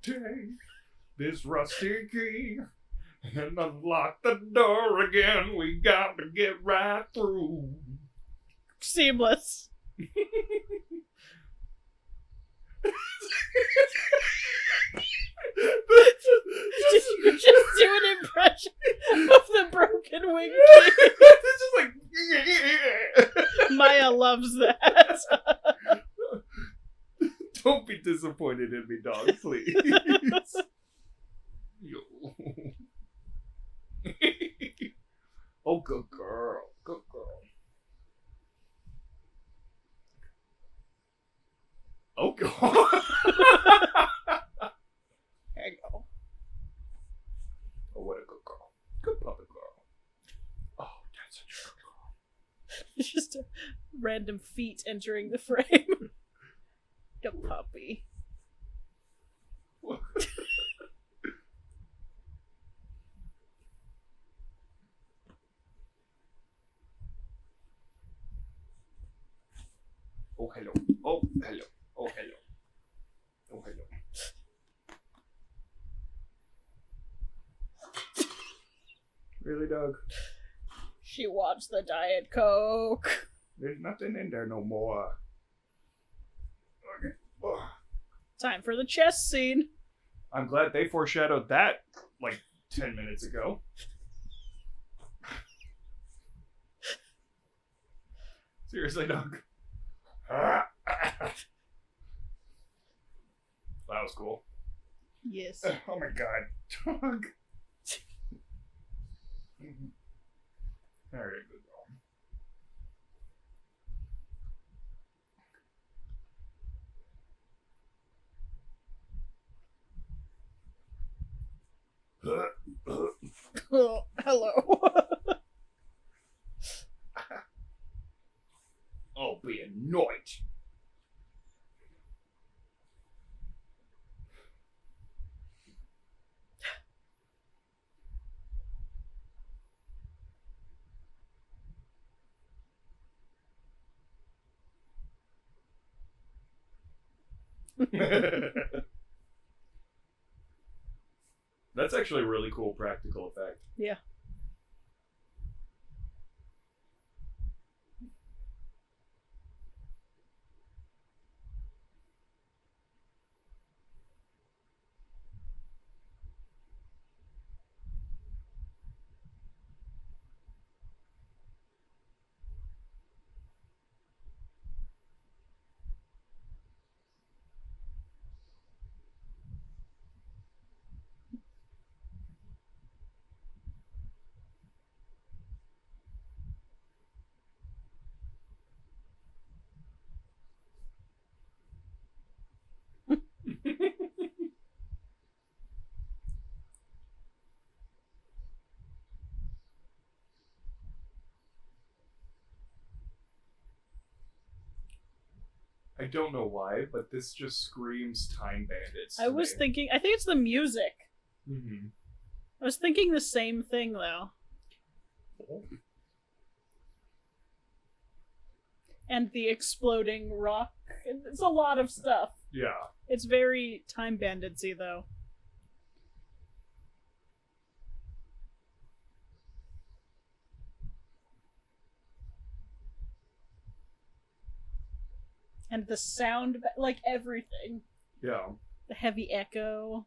[SPEAKER 1] Take this rusty key and unlock the door again. We got to get right through.
[SPEAKER 2] Seamless. Did you just do an impression of the broken wing key?
[SPEAKER 1] It's just like
[SPEAKER 2] Maya loves that.
[SPEAKER 1] Don't be disappointed in me, dog, please. Yo. Oh, good girl. Good girl. Oh, God.
[SPEAKER 2] There you go.
[SPEAKER 1] Oh, what a good girl. Good puppet girl. Oh, that's such a good girl.
[SPEAKER 2] It's just a random feet entering the frame. The puppy.
[SPEAKER 1] Oh, hello. Oh, hello. Oh, hello. Oh, hello. Really, Doug?
[SPEAKER 2] She wants the Diet Coke.
[SPEAKER 1] There's nothing in there no more. Okay. Oh.
[SPEAKER 2] Time for the chess scene.
[SPEAKER 1] I'm glad they foreshadowed that like 10 minutes ago. Seriously, Doug. That was cool.
[SPEAKER 2] Yes.
[SPEAKER 1] Oh my god. Doug. Alright, good roll.
[SPEAKER 2] Oh, hello.
[SPEAKER 1] I'll be annoyed. That's actually a really cool practical effect.
[SPEAKER 2] Yeah.
[SPEAKER 1] I don't know why, but this just screams Time Bandits.
[SPEAKER 2] I was thinking, I think it's the music.
[SPEAKER 1] Mm-hmm.
[SPEAKER 2] I was thinking the same thing, though.
[SPEAKER 1] Oh.
[SPEAKER 2] And the exploding rock. It's a lot of stuff.
[SPEAKER 1] Yeah.
[SPEAKER 2] It's very Time Bandits-y, though. And the sound, like everything.
[SPEAKER 1] Yeah.
[SPEAKER 2] The heavy echo.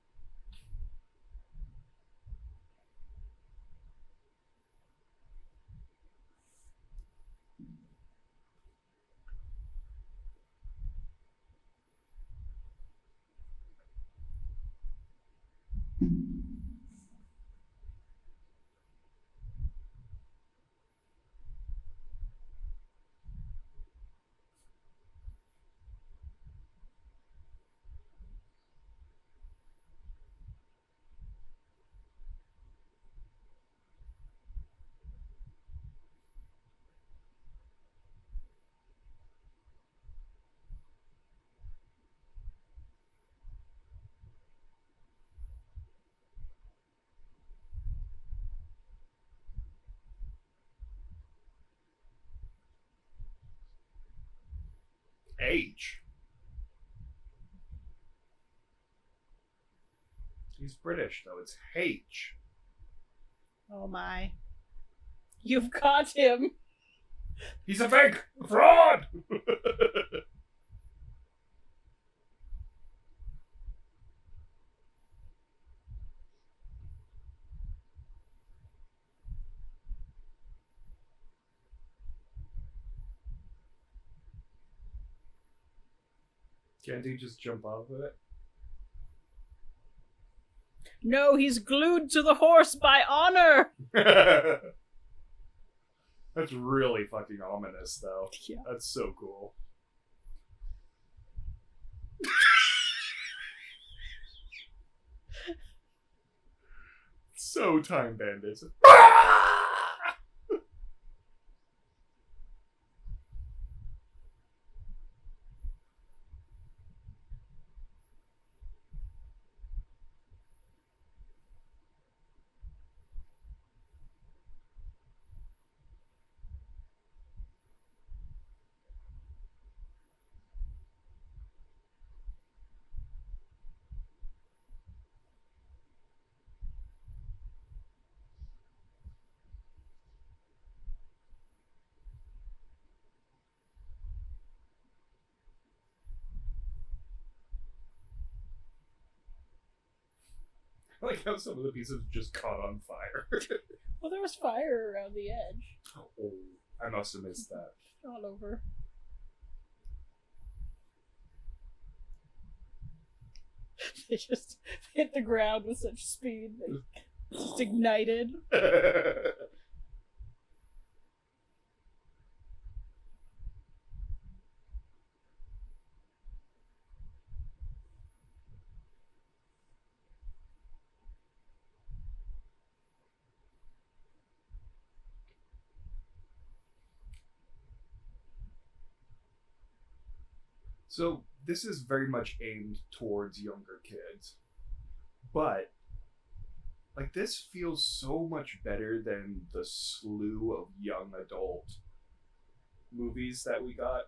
[SPEAKER 1] Age. He's British, though. It's H.
[SPEAKER 2] Oh my. You've caught him!
[SPEAKER 1] He's a fake fraud! Can't he just jump off of it?
[SPEAKER 2] No, he's glued to the horse by honor!
[SPEAKER 1] That's really fucking ominous, though.
[SPEAKER 2] Yeah.
[SPEAKER 1] That's so cool. So Time Bandits. I like how some of the pieces just caught on fire.
[SPEAKER 2] Well, there was fire around the edge.
[SPEAKER 1] Oh, I must have missed that.
[SPEAKER 2] All over. They just hit the ground with such speed. They just ignited.
[SPEAKER 1] So this is very much aimed towards younger kids, but like this feels so much better than the slew of young adult movies that we got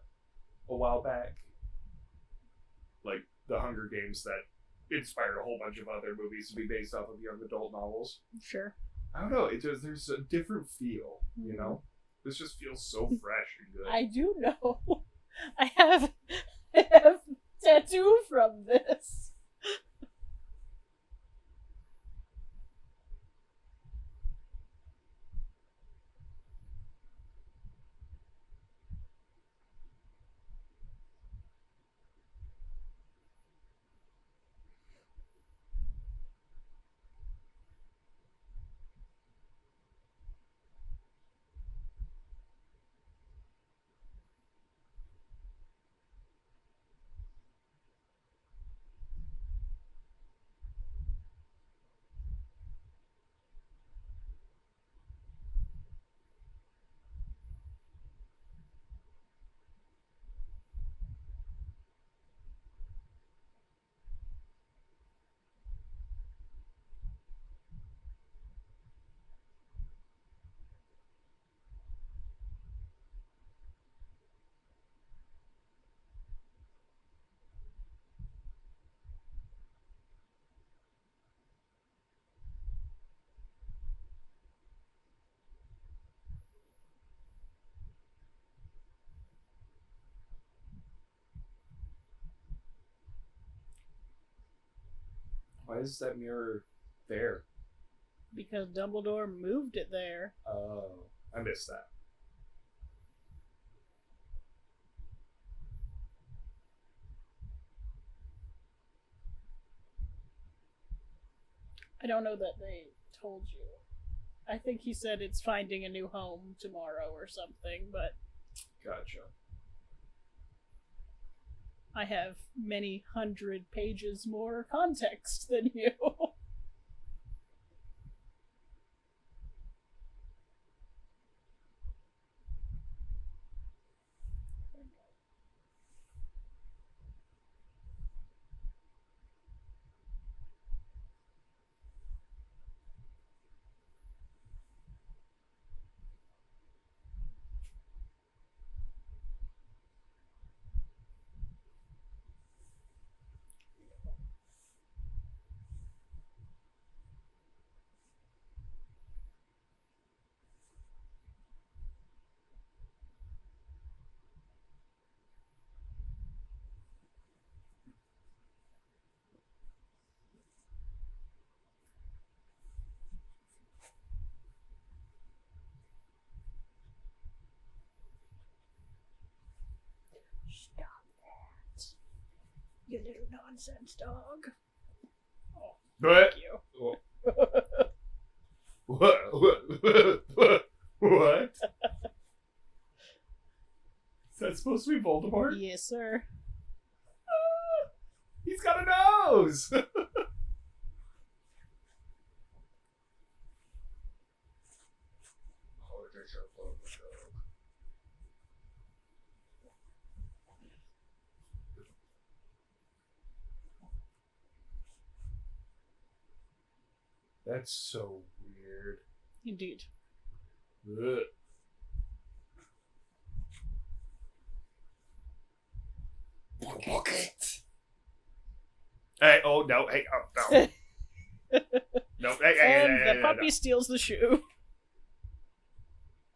[SPEAKER 1] a while back. Like the Hunger Games that inspired a whole bunch of other movies to be based off of young adult novels.
[SPEAKER 2] Sure.
[SPEAKER 1] I don't know. It just there's a different feel, you know. This just feels so fresh and good.
[SPEAKER 2] I do know. I have tattoo from this.
[SPEAKER 1] Why is that mirror there?
[SPEAKER 2] Because Dumbledore moved it there.
[SPEAKER 1] Oh, I missed that.
[SPEAKER 2] I don't know that they told you. I think he said it's finding a new home tomorrow or something, but
[SPEAKER 1] Gotcha.
[SPEAKER 2] I have many hundred pages more context than you. Stop that. You little nonsense dog. Oh,
[SPEAKER 1] But
[SPEAKER 2] thank you.
[SPEAKER 1] What? Is that supposed to be Voldemort?
[SPEAKER 2] Yes, sir.
[SPEAKER 1] He's got a nose! That's so weird.
[SPEAKER 2] Indeed.
[SPEAKER 1] Ugh. Hey, oh no, hey, oh no. No, hey,
[SPEAKER 2] And the puppy
[SPEAKER 1] no.
[SPEAKER 2] steals the shoe.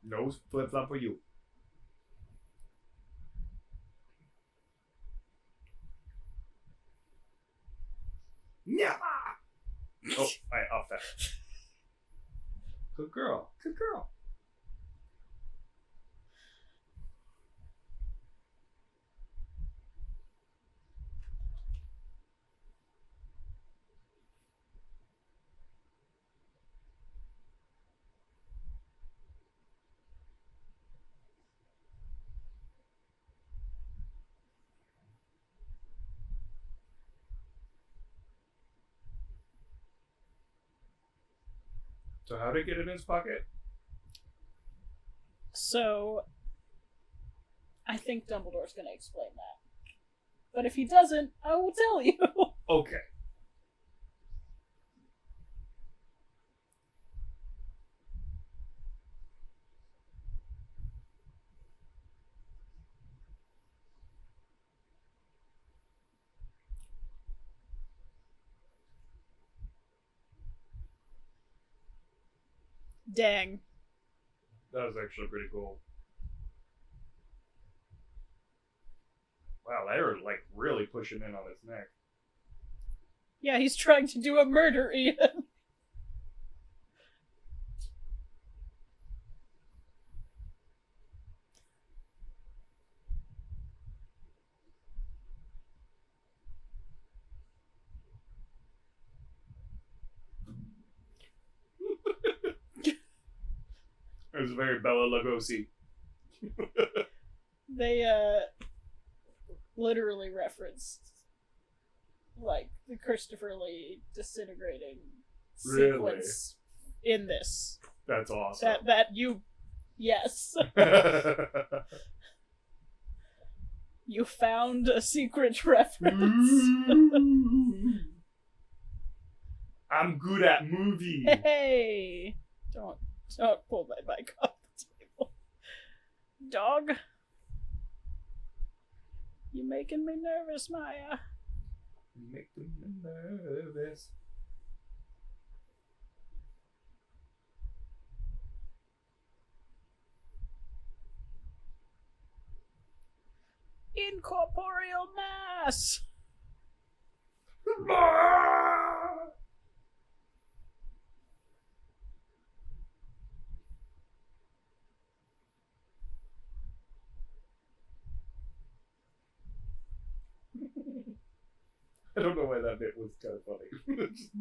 [SPEAKER 1] Nose flip flop for you. Yeah. Oh, I off that. Good girl. Good girl. So how did it get in his pocket?
[SPEAKER 2] So, I think Dumbledore's going to explain that. But if he doesn't, I will tell you.
[SPEAKER 1] Okay.
[SPEAKER 2] Dang.
[SPEAKER 1] That was actually pretty cool. Wow, they were like really pushing in on his neck.
[SPEAKER 2] Yeah, he's trying to do a murder, Ian.
[SPEAKER 1] It was very Bela Lugosi.
[SPEAKER 2] They, literally referenced, like, the Christopher Lee disintegrating sequence in this.
[SPEAKER 1] That's awesome.
[SPEAKER 2] Yes. You found a secret reference.
[SPEAKER 1] I'm good at movies.
[SPEAKER 2] Hey! Don't pull my mic off the table. Dog. You making me nervous, Maya.
[SPEAKER 1] Making me nervous.
[SPEAKER 2] Incorporeal mass!
[SPEAKER 1] I don't know why that bit was kind of funny. Just,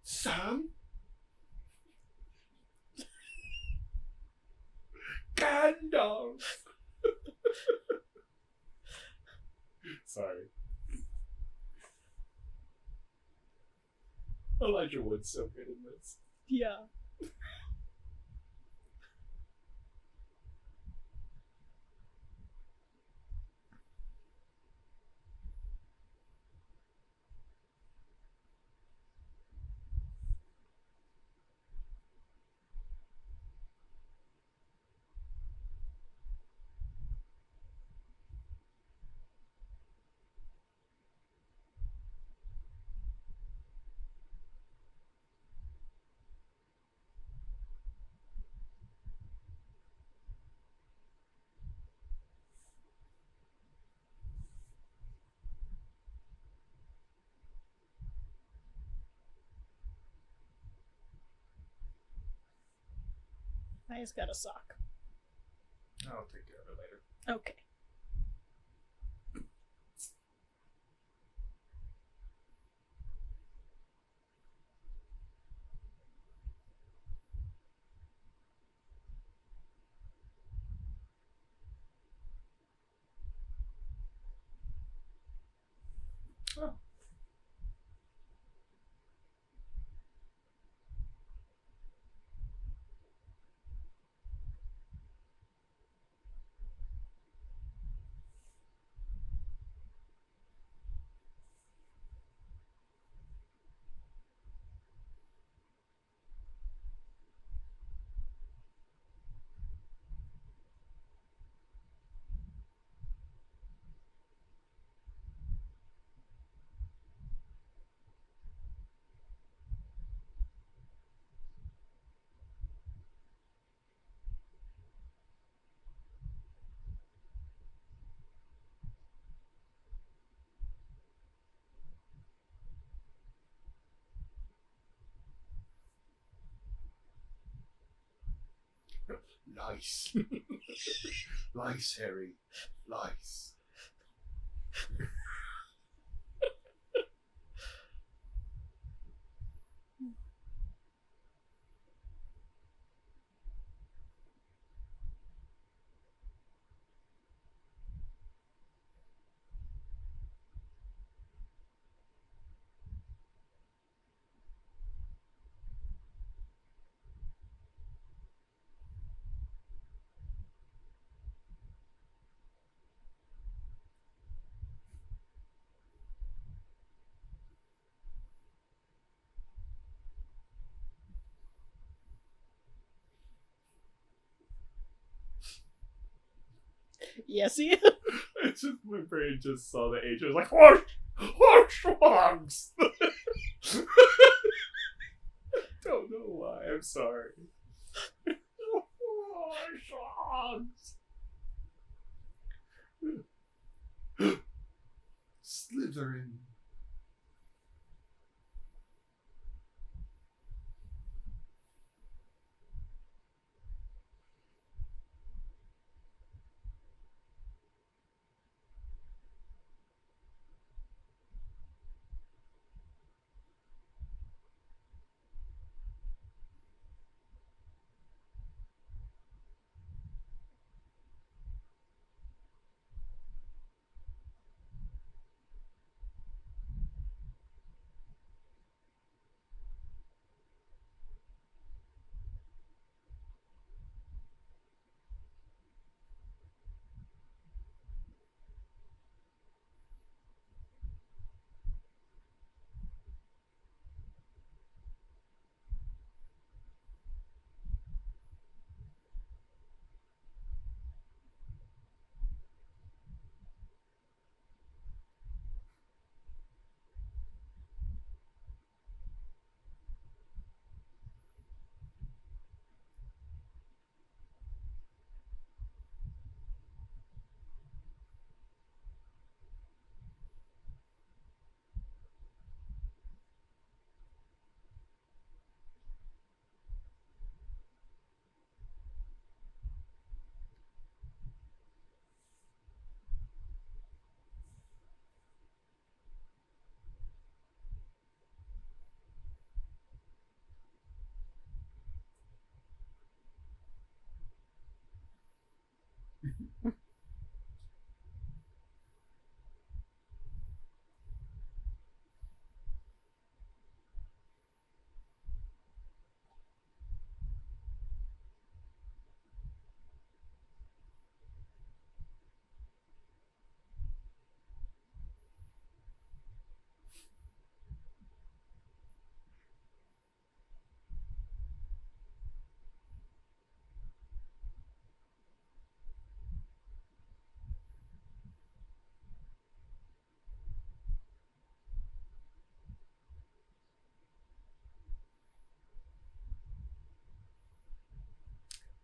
[SPEAKER 1] Son? Gandalf! Sorry. Elijah Wood's so good in this.
[SPEAKER 2] Yeah. I just got a sock.
[SPEAKER 1] I'll take care of it later.
[SPEAKER 2] Okay.
[SPEAKER 1] Oh. Nice. Nice, Harry. Nice.
[SPEAKER 2] Yes, he is.
[SPEAKER 1] It's just my brain just saw the H. It was like horse. Don't know why. I'm sorry. Slytherin.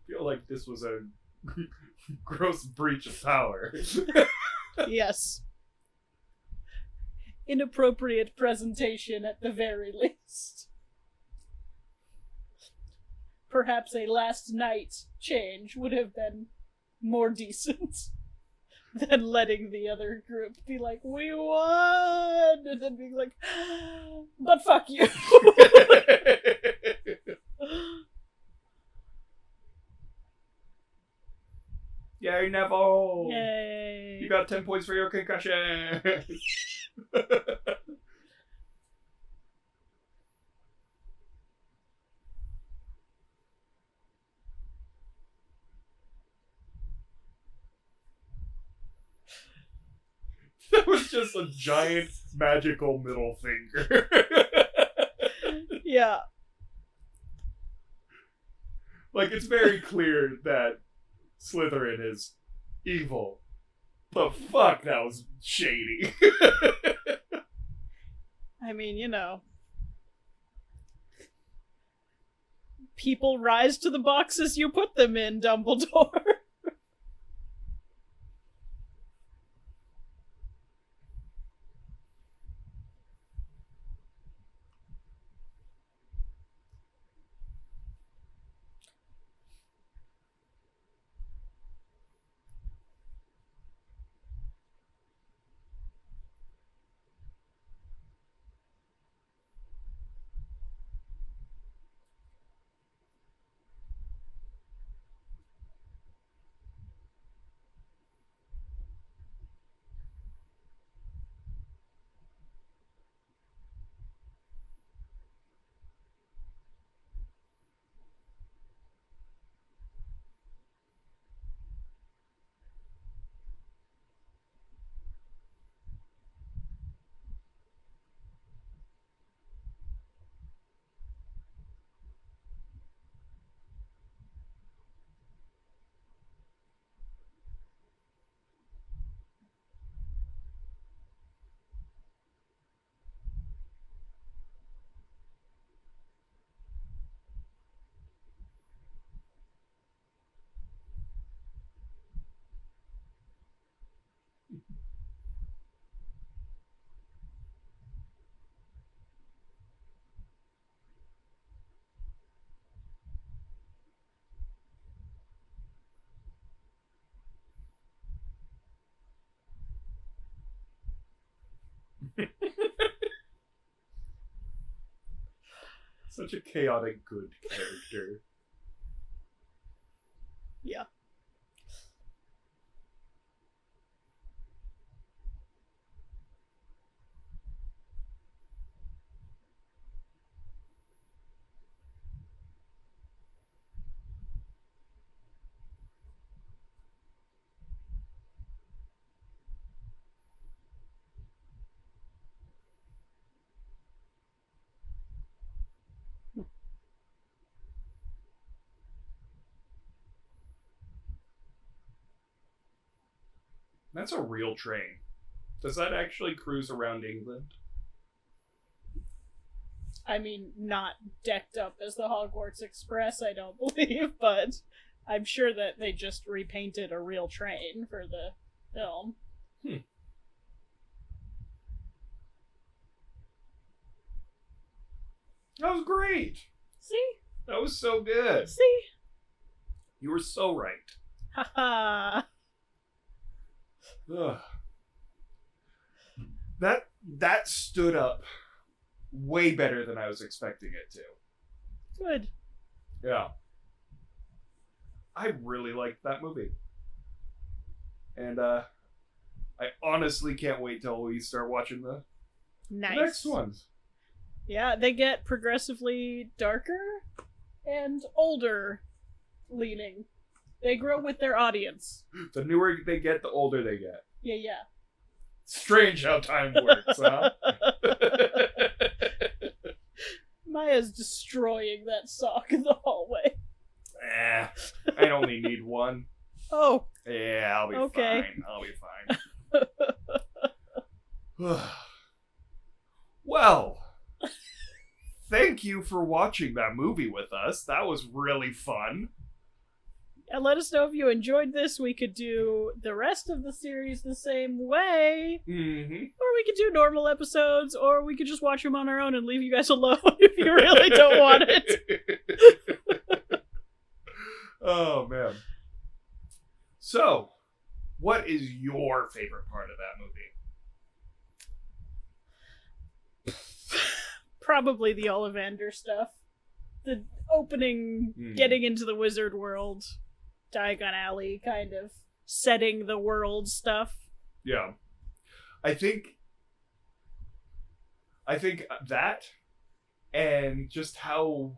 [SPEAKER 1] I feel like this was a gross breach of power.
[SPEAKER 2] Yes. Inappropriate presentation at the very least. Perhaps a last night change would have been more decent than letting the other group be like, we won! And then being like, but fuck you.
[SPEAKER 1] Yay, Neville!
[SPEAKER 2] Yay.
[SPEAKER 1] You got 10 points for your concussion! That was just a giant magical middle finger.
[SPEAKER 2] Yeah.
[SPEAKER 1] Like, it's very clear that Slytherin is evil. But fuck, that was shady.
[SPEAKER 2] I mean, you know. People rise to the boxes you put them in, Dumbledore.
[SPEAKER 1] Such a chaotic good character.
[SPEAKER 2] Yeah.
[SPEAKER 1] That's a real train. Does that actually cruise around England?
[SPEAKER 2] I mean, not decked up as the Hogwarts Express, I don't believe, but I'm sure that they just repainted a real train for the film.
[SPEAKER 1] That was great.
[SPEAKER 2] See?
[SPEAKER 1] That was so good.
[SPEAKER 2] See?
[SPEAKER 1] You were so right.
[SPEAKER 2] Haha.
[SPEAKER 1] Ugh. That stood up way better than I was expecting it to.
[SPEAKER 2] Good.
[SPEAKER 1] Yeah. I really liked that movie. And I honestly can't wait till we start watching the next ones.
[SPEAKER 2] Yeah, they get progressively darker and older leaning. They grow with their audience.
[SPEAKER 1] The newer they get, the older they get.
[SPEAKER 2] Yeah.
[SPEAKER 1] Strange how time works, huh?
[SPEAKER 2] Maya's destroying that sock in the hallway.
[SPEAKER 1] I only need one.
[SPEAKER 2] Oh.
[SPEAKER 1] Yeah, I'll be
[SPEAKER 2] okay.
[SPEAKER 1] fine. I'll be fine. Well, thank you for watching that movie with us. That was really fun.
[SPEAKER 2] And let us know if you enjoyed this. We could do the rest of the series the same way.
[SPEAKER 1] Mm-hmm.
[SPEAKER 2] Or we could do normal episodes, or we could just watch them on our own and leave you guys alone if you really don't want it.
[SPEAKER 1] Oh, man. So, what is your favorite part of that movie?
[SPEAKER 2] Probably the Ollivander stuff. The opening, getting into the wizard world, Diagon Alley kind of setting the world stuff.
[SPEAKER 1] Yeah. I think that and just how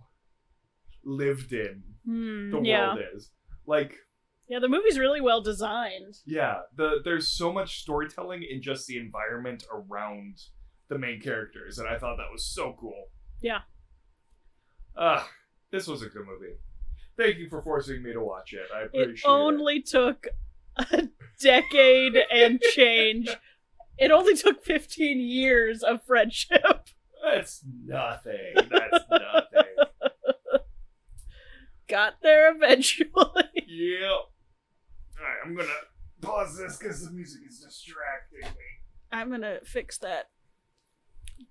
[SPEAKER 1] lived in the world is. Like,
[SPEAKER 2] yeah, the movie's really well designed.
[SPEAKER 1] Yeah, there's so much storytelling in just the environment around the main characters, and I thought that was so cool.
[SPEAKER 2] Yeah.
[SPEAKER 1] This was a good movie. Thank you for forcing me to watch it. I appreciate it.
[SPEAKER 2] It only took a decade and change. It only took 15 years of friendship.
[SPEAKER 1] That's nothing. That's nothing.
[SPEAKER 2] Got there eventually.
[SPEAKER 1] Yep. Alright, I'm gonna pause this because the music is distracting me.
[SPEAKER 2] I'm gonna fix that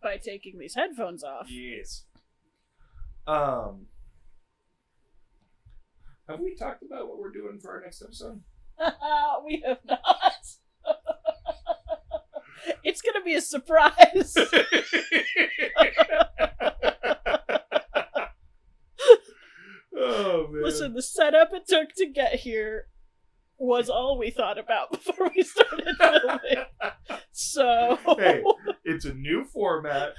[SPEAKER 2] by taking these headphones off.
[SPEAKER 1] Yes. Have we talked about what we're doing for our next episode?
[SPEAKER 2] We have not. It's gonna be a surprise.
[SPEAKER 1] Oh, man.
[SPEAKER 2] Listen, the setup it took to get here was all we thought about before we started filming. So...
[SPEAKER 1] Hey, it's a new format,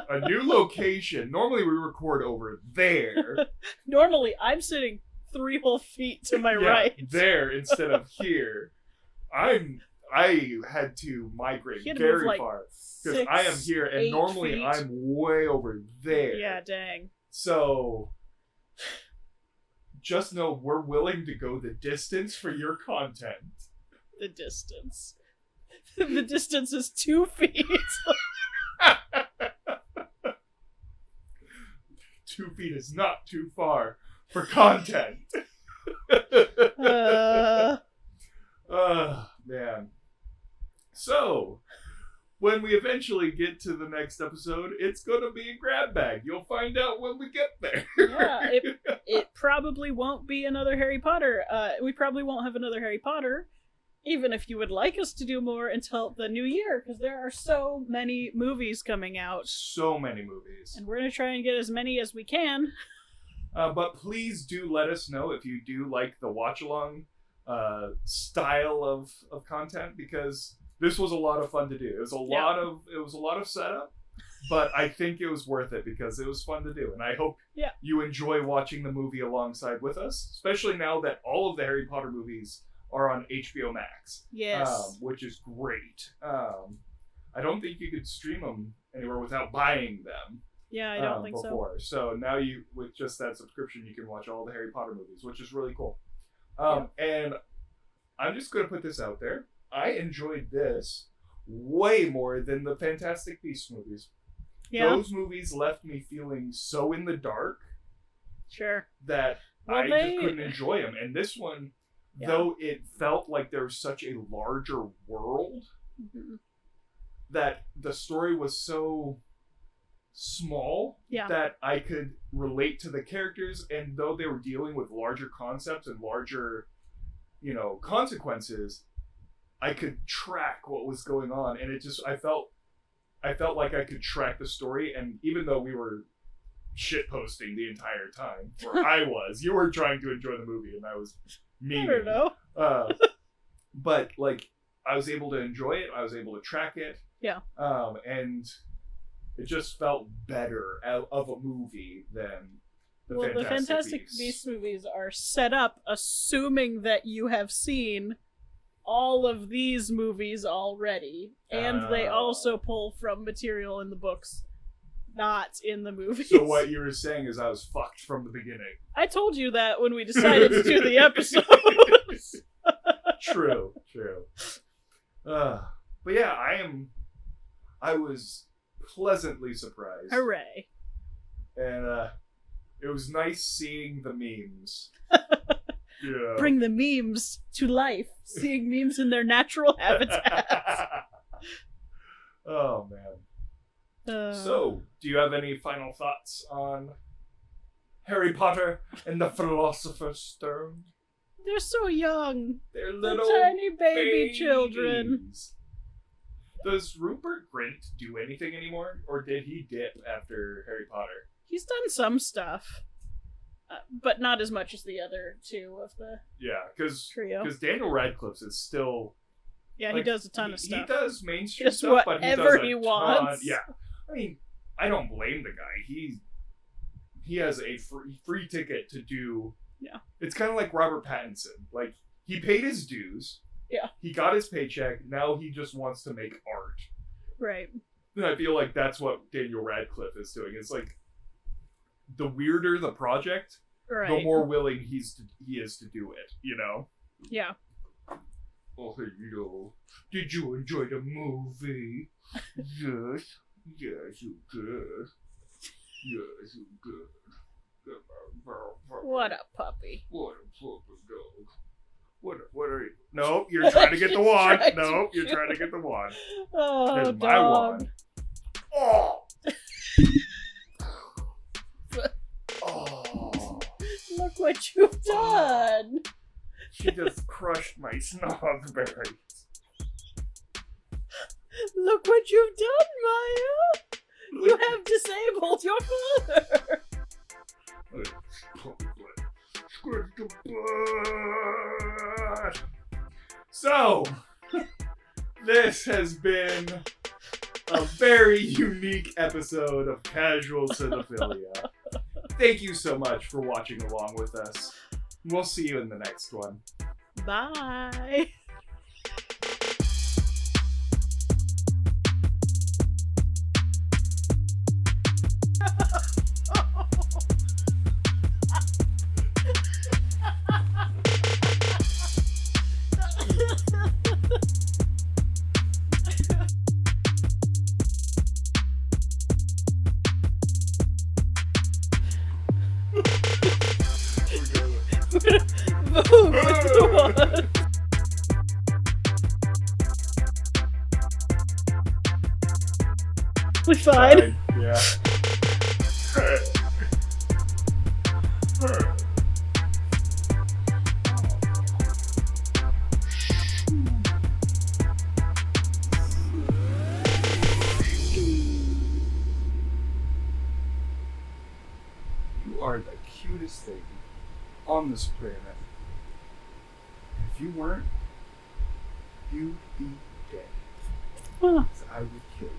[SPEAKER 1] a new location. Normally we record over there.
[SPEAKER 2] Normally I'm sitting 3 whole feet to my right.
[SPEAKER 1] There instead of here. I had to migrate very far. Because I am here and normally feet. I'm way over there.
[SPEAKER 2] Yeah, dang.
[SPEAKER 1] So... just know we're willing to go the distance for your content.
[SPEAKER 2] The distance. The distance is 2 feet.
[SPEAKER 1] 2 feet is not too far for content. Man. So, when we eventually get to the next episode, it's going to be a grab bag. You'll find out when we get there.
[SPEAKER 2] Yeah, it probably won't be another Harry Potter. We probably won't have another Harry Potter even if you would like us to do more until the new year, because there are so many movies coming out.
[SPEAKER 1] So many movies.
[SPEAKER 2] And we're going to try and get as many as we can.
[SPEAKER 1] But please do let us know if you do like the watch-along style of content, because this was a lot of fun to do. It was a lot of setup, but I think it was worth it because it was fun to do. And I hope you enjoy watching the movie alongside with us, especially now that all of the Harry Potter movies are on HBO Max.
[SPEAKER 2] Yes.
[SPEAKER 1] Which is great. I don't think you could stream them anywhere without buying them.
[SPEAKER 2] Yeah, I don't think
[SPEAKER 1] before. So now you, with just that subscription, you can watch all the Harry Potter movies, which is really cool. And I'm just going to put this out there. I enjoyed this way more than the Fantastic Beasts movies.
[SPEAKER 2] Yeah.
[SPEAKER 1] Those movies left me feeling so in the dark.
[SPEAKER 2] Sure.
[SPEAKER 1] That I just couldn't enjoy them. And this one, though it felt like there was such a larger world, that the story was so small that I could relate to the characters, and though they were dealing with larger concepts and larger, consequences, I could track what was going on, and it just I felt like I could track the story. And even though we were shit posting the entire time, or I was, you were trying to enjoy the movie, and I was memeing. I don't know. But like, I was able to enjoy it. I was able to track it.
[SPEAKER 2] Yeah.
[SPEAKER 1] And it just felt better of a movie than
[SPEAKER 2] the Fantastic Beasts movies are set up assuming that you have seen all of these movies already, and they also pull from material in the books, not in the movies.
[SPEAKER 1] So what you were saying is I was fucked from the beginning.
[SPEAKER 2] I told you that when we decided to do the episode.
[SPEAKER 1] True. But yeah, I was pleasantly surprised.
[SPEAKER 2] Hooray.
[SPEAKER 1] And it was nice seeing the memes.
[SPEAKER 2] Bring the memes to life. Seeing memes in their natural habitats.
[SPEAKER 1] Oh, man. So, do you have any final thoughts on Harry Potter and the Sorcerer's Stone?
[SPEAKER 2] They're so young.
[SPEAKER 1] They're little
[SPEAKER 2] tiny baby children.
[SPEAKER 1] Does Rupert Grint do anything anymore? Or did he dip after Harry Potter?
[SPEAKER 2] He's done some stuff. But not as much as the other two of the trio. Because
[SPEAKER 1] Daniel Radcliffe is still...
[SPEAKER 2] Yeah, he does a ton of stuff.
[SPEAKER 1] He does mainstream stuff, but he does
[SPEAKER 2] he wants.
[SPEAKER 1] Yeah. I mean, I don't blame the guy. He has a free ticket to do...
[SPEAKER 2] Yeah.
[SPEAKER 1] It's kind of like Robert Pattinson. Like, he paid his dues.
[SPEAKER 2] Yeah.
[SPEAKER 1] He got his paycheck. Now he just wants to make art.
[SPEAKER 2] Right.
[SPEAKER 1] And I feel like that's what Daniel Radcliffe is doing. It's like, the weirder the project, the more willing he is to do it,
[SPEAKER 2] Yeah.
[SPEAKER 1] Oh, hello. Did you enjoy the movie? Yes. Yes, you did. Yes, you did.
[SPEAKER 2] What a puppy.
[SPEAKER 1] What a puppy dog. What are you? No, you're trying to get the wand. No, you're trying to get the wand.
[SPEAKER 2] Oh,
[SPEAKER 1] that's
[SPEAKER 2] dog.
[SPEAKER 1] my wand. Oh! Oh.
[SPEAKER 2] Look what you've done.
[SPEAKER 1] She just crushed my snogberries.
[SPEAKER 2] Look what you've done, Maya. You have disabled your father.
[SPEAKER 1] So, this has been a very unique episode of Casual Cinephilia. Thank you so much for watching along with us. We'll see you in the next one.
[SPEAKER 2] Bye. Boom with the one. We fine.
[SPEAKER 1] Yeah. on this planet. If you weren't, you'd be dead.
[SPEAKER 2] Huh.
[SPEAKER 1] I would kill you.